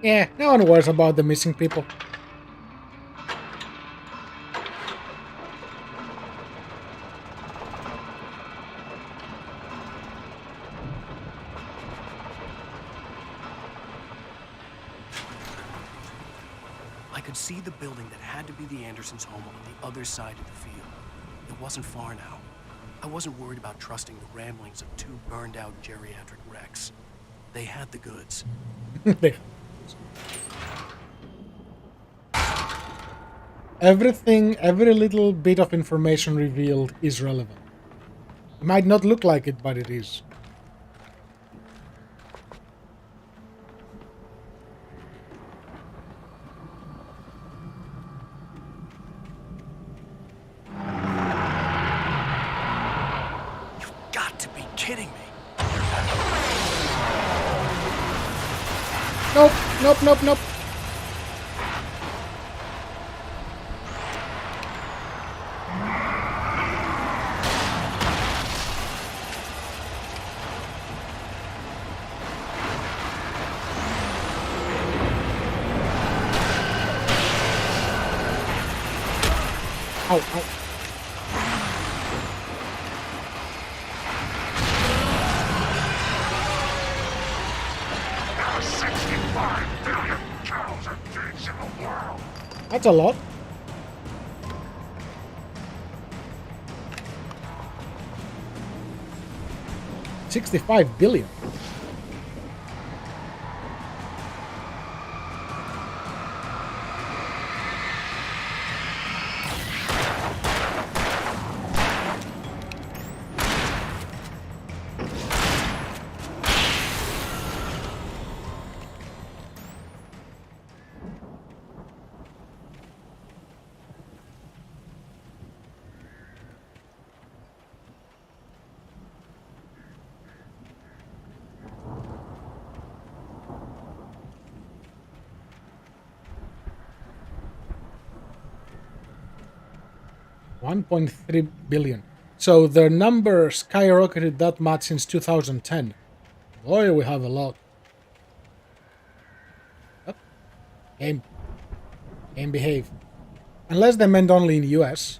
Yeah, no one worries about the missing people.
I could see the building that had to be the Andersons' home on the other side of the field. It wasn't far now. I wasn't worried about trusting the ramblings of two burned-out geriatric wrecks. They had the goods.
Everything, every little bit of information revealed is relevant. It might not look like it, but it is.
Got to be kidding me.
Nope. Ow. That's a lot. $65 billion. 1.3 billion. So their number skyrocketed that much since 2010. Boy, we have a lot. Oh. Game behave. Unless they meant only in the US.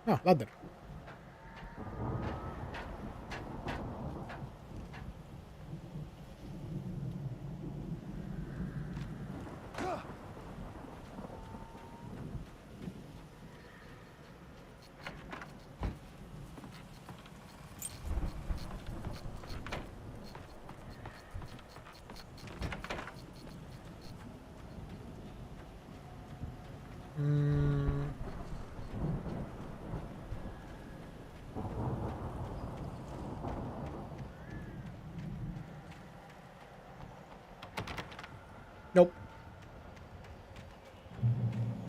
Ah, ladder. Nope.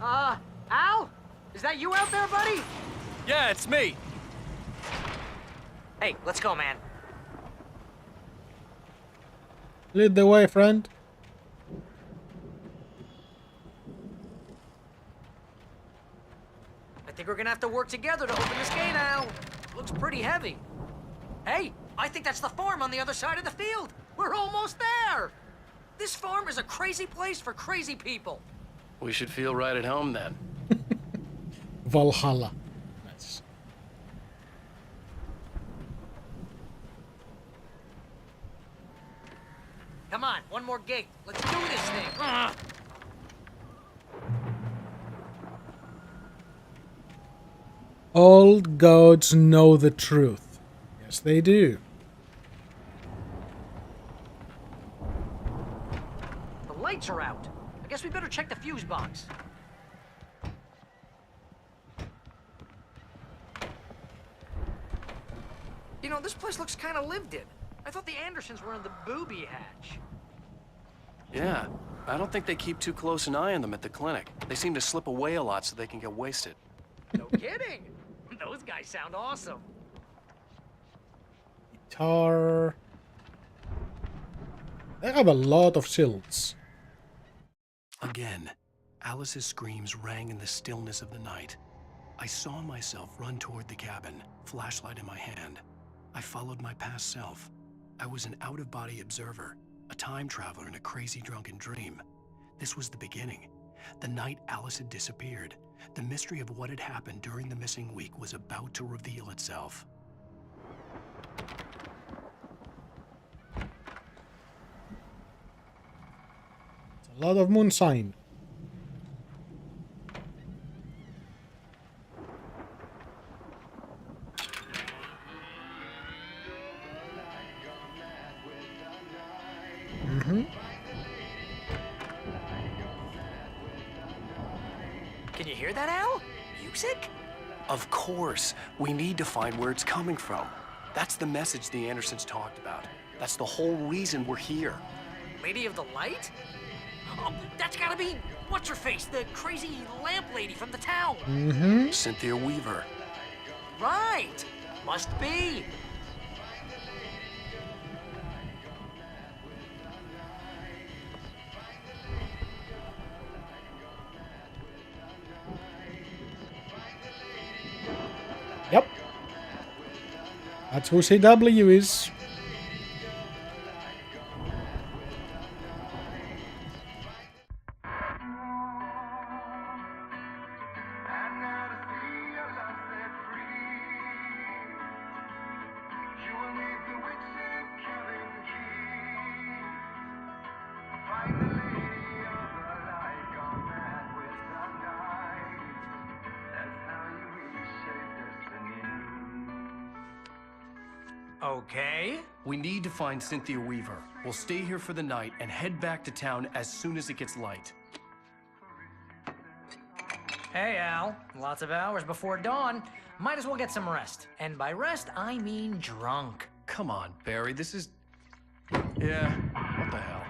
Al? Is that you out there, buddy?
Yeah, it's me.
Hey, let's go, man.
Lead the way, friend.
I think we're gonna have to work together to open this gate, Al. Looks pretty heavy. Hey, I think that's the farm on the other side of the field. We're almost there. This farm is a crazy place for crazy people.
We should feel right at home then.
Valhalla. Nice.
Come on, one more gate. Let's do this thing.
Old gods know the truth. Yes, they do.
The lights are out. I guess we better check the fuse box. You know, this place looks kind of lived in. I thought the Andersons were in the booby hatch.
Yeah, I don't think they keep too close an eye on them at the clinic. They seem to slip away a lot so they can get wasted.
No kidding. Those guys sound awesome.
Guitar. They have a lot of shields.
Again, Alice's screams rang in the stillness of the night. I saw myself run toward the cabin, flashlight in my hand. I followed my past self. I was an out-of-body observer, a time traveler in a crazy drunken dream. This was the beginning. The night Alice had disappeared. The mystery of what had happened during the missing week was about to reveal itself.
It's a lot of moonshine.
Can you hear that, Al? Music?
Of course. We need to find where it's coming from. That's the message the Andersons talked about. That's the whole reason we're here.
Lady of the Light? Oh, that's gotta be what's-her-face, the crazy lamp lady from the town.
Cynthia Weaver.
Right. Must be.
Yep. That's who CW is.
Okay.
We need to find Cynthia Weaver. We'll stay here for the night and head back to town as soon as it gets light.
Hey, Al. Lots of hours before dawn. Might as well get some rest. And by rest, I mean drunk.
Come on, Barry, this is... Yeah, what the hell?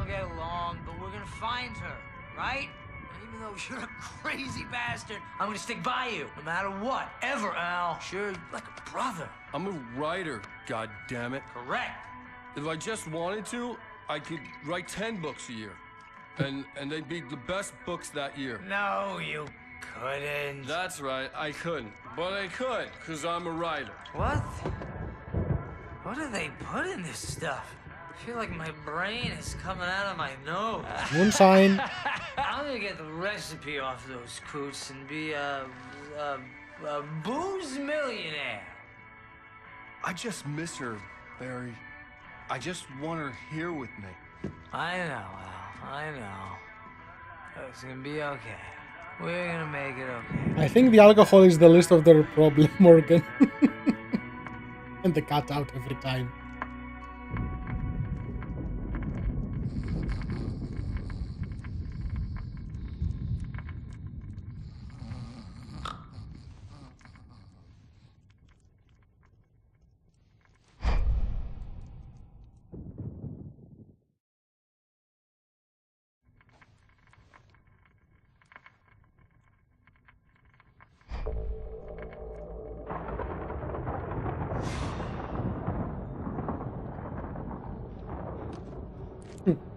don't get along, but we're gonna find her, right? And even though you're a crazy bastard, I'm gonna stick by you, no matter what, ever, Al. Sure, like a brother.
I'm a writer, goddammit.
Correct.
If I just wanted to, I could write 10 books a year. And they'd be the best books that year.
No, you couldn't.
That's right, I couldn't. But I could, because I'm a writer.
What? What do they put in this stuff? I feel like my brain is coming out of my nose.
Moonshine.
I'm gonna get the recipe off those coots and be a booze millionaire.
I just miss her, Barry. I just want her here with me.
I know, Al. I know. It's gonna be okay. We're gonna make it okay.
I think the alcohol is the least of their problem, Morgan. And the cut out every time.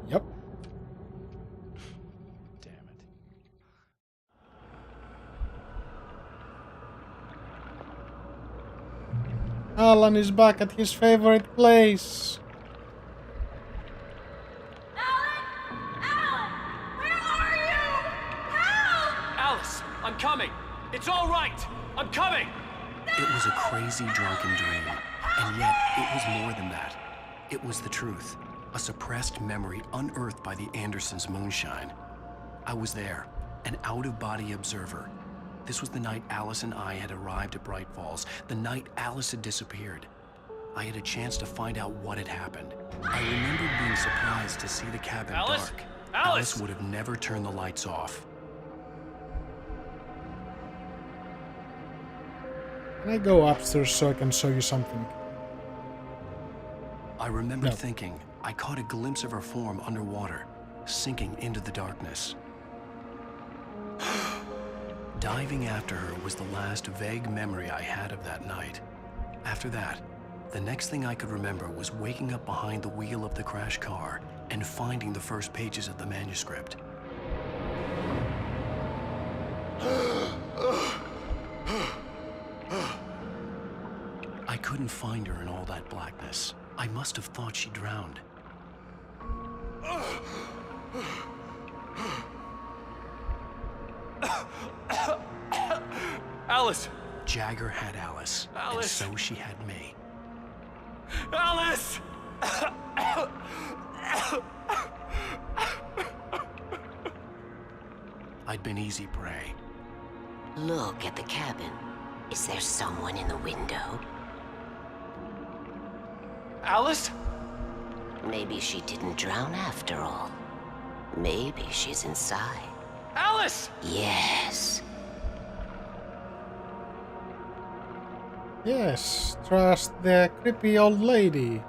Yep.
Damn it.
Alan is back at his favorite place.
Alice, I'm coming. It's all right. I'm coming.
It was a crazy drunken dream, and yet it was more than that. It was the truth, a suppressed memory unearthed by the Andersons' moonshine. I was there, an out-of-body observer. This was the night Alice and I had arrived at Bright Falls, the night Alice had disappeared. I had a chance to find out what had happened. I remembered being surprised to see the cabin
Alice?
dark.
Alice
would have never turned the lights off.
Can I go upstairs so I can show you something?
I remember thinking I caught a glimpse of her form underwater, sinking into the darkness. Diving after her was the last vague memory I had of that night. After that, the next thing I could remember was waking up behind the wheel of the crash car and finding the first pages of the manuscript. I couldn't find her in all that blackness. I must have thought she drowned.
Alice!
Jagger had Alice,
Alice!
and so she had me.
Alice!
I'd been easy prey.
Look at the cabin. Is there someone in the window?
Alice?
Maybe she didn't drown after all. Maybe she's inside.
Alice!
Yes.
Yes, trust the creepy old lady.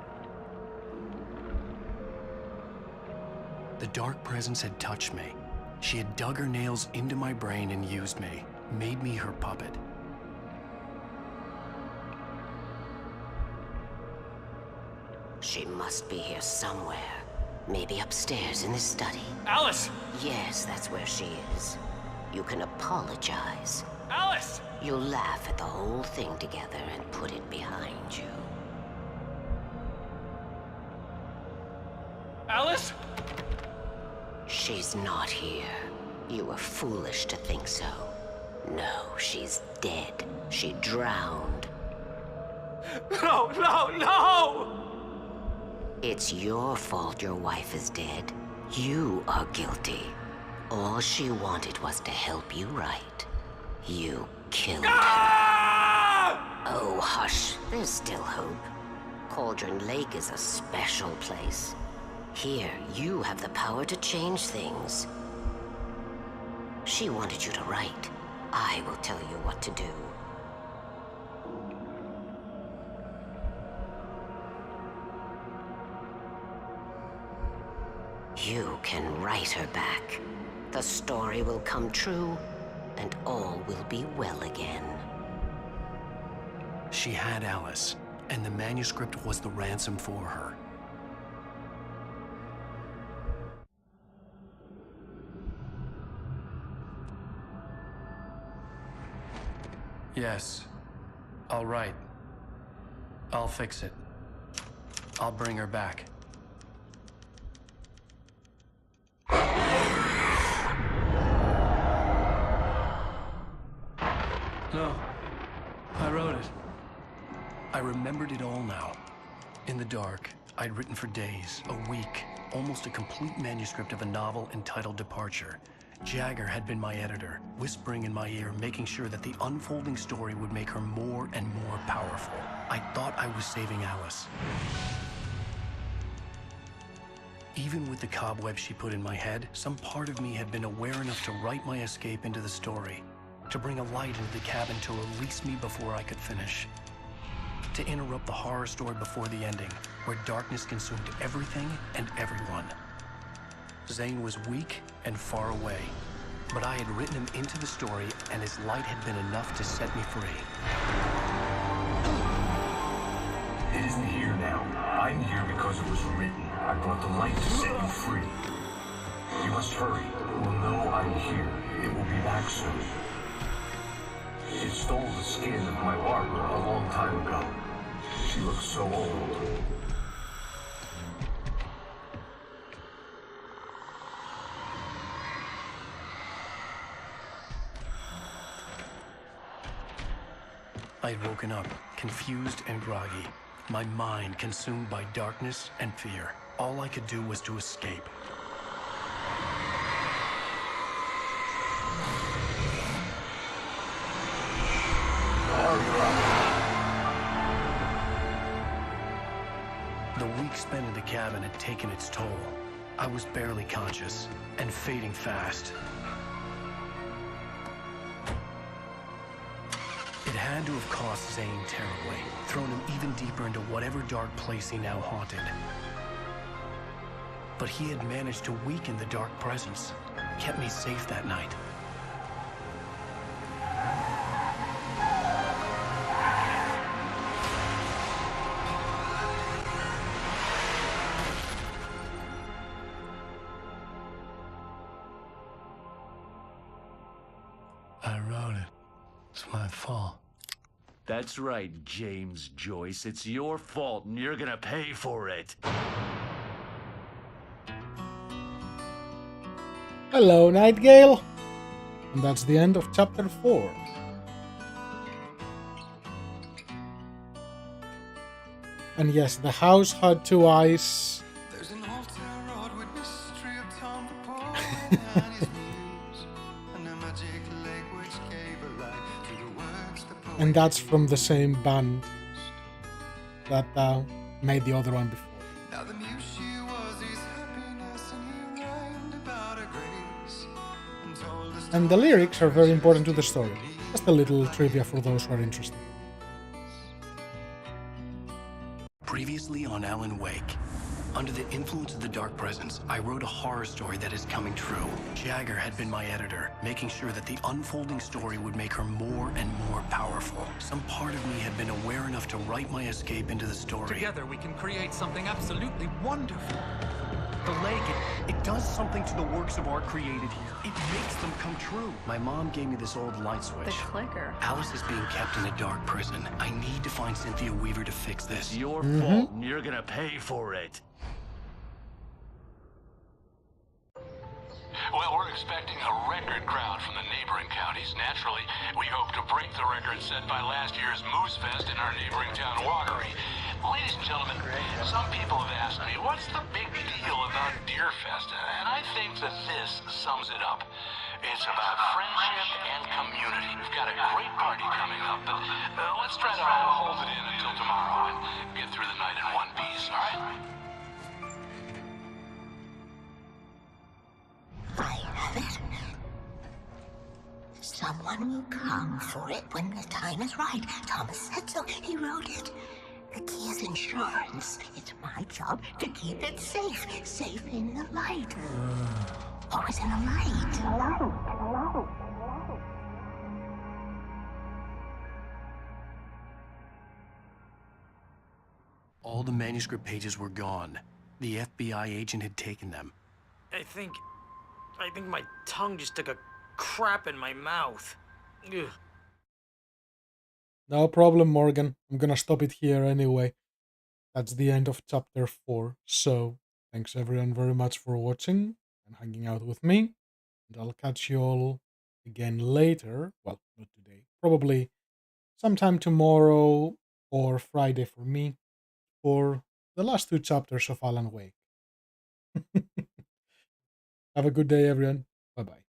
The dark presence had touched me. She had dug her nails into my brain and used me, made me her puppet.
She must be here somewhere. Maybe upstairs in the study.
Alice!
Yes, that's where she is. You can apologize.
Alice!
You'll laugh at the whole thing together and put it behind you.
Alice?
She's not here. You were foolish to think so. No, she's dead. She drowned.
No, no, no!
It's your fault your wife is dead. You are guilty. All she wanted was to help you right. You killed her. Oh, hush. There's still hope. Cauldron Lake is a special place. Here, you have the power to change things. She wanted you to write. I will tell you what to do. You can write her back. The story will come true, and all will be well again.
She had Alice, and the manuscript was the ransom for her. Yes. All right. I'll fix it. I'll bring her back. No. I wrote it. I remembered it all now. In the dark, I'd written for days, a week, almost a complete manuscript of a novel entitled Departure. Jagger had been my editor, whispering in my ear, making sure that the unfolding story would make her more and more powerful. I thought I was saving Alice. Even with the cobwebs she put in my head, some part of me had been aware enough to write my escape into the story, to bring a light into the cabin to release me before I could finish, to interrupt the horror story before the ending, where darkness consumed everything and everyone. Zane was weak and far away, but I had written him into the story, and his light had been enough to set me free.
It isn't here now. I'm here because it was written. I brought the light to set you free. You must hurry. It will know I'm here. It will be back soon. It stole the skin of my Barbara a long time ago. She looks so old.
I had woken up, confused and groggy, my mind consumed by darkness and fear. All I could do was to escape. The week spent in the cabin had taken its toll. I was barely conscious and fading fast. It had to have cost Zane terribly, thrown him even deeper into whatever dark place he now haunted. But he had managed to weaken the dark presence, kept me safe that night. I wrote it. It's my fault.
That's right, James Joyce. It's your fault, and you're gonna pay for it.
Hello, Nightingale. And that's the end of chapter 4. And yes, the house had 2 eyes.
There's an altar wrought with mystery of Tom the Poet and his muse, and a magic lake which gave a light to the words the poet.
And that's from the same band that made the other one before.
Now the muse she was his happiness, and he rhymed about her grace, and told us.
And the lyrics are very important to the story. Just a little trivia for those who are interested.
Previously on Alan Wake. Under the influence of the dark presence, I wrote a horror story that is coming true. Jagger had been my editor, making sure that the unfolding story would make her more and more powerful. Some part of me had been aware enough to write my escape into the story.
Together we can create something absolutely wonderful.
The lake, it does something to the works of art created here. It makes them come true. My mom gave me this old light switch.
The clicker.
Alice is being kept in a dark prison. I need to find Cynthia Weaver to fix this.
It's your fault, and you're gonna pay for it.
Well, we're expecting a record crowd from the neighboring counties. Naturally, we hope to break the record set by last year's Moose Fest in our neighboring town, Watery. Ladies and gentlemen, some people have asked me, what's the big deal about Deer Fest? And I think that this sums it up. It's about friendship and community. We've got a great party coming up, but let's try to hold it in until tomorrow and get through the night in one piece, all right?
I have it. Someone will come for it when the time is right. Thomas said so. He wrote it.
The key is insurance. It's my job to keep it safe. Safe in the light. Always in the light.
All the manuscript pages were gone. The FBI agent had taken them.
I think my tongue just took a crap in my mouth. Ugh.
No problem, Morgan. I'm gonna stop it here anyway. That's the end of chapter 4. So, thanks everyone very much for watching and hanging out with me. And I'll catch you all again later. Well, not today. Probably sometime tomorrow or Friday for me for the last 2 chapters of Alan Wake. Have a good day, everyone. Bye bye.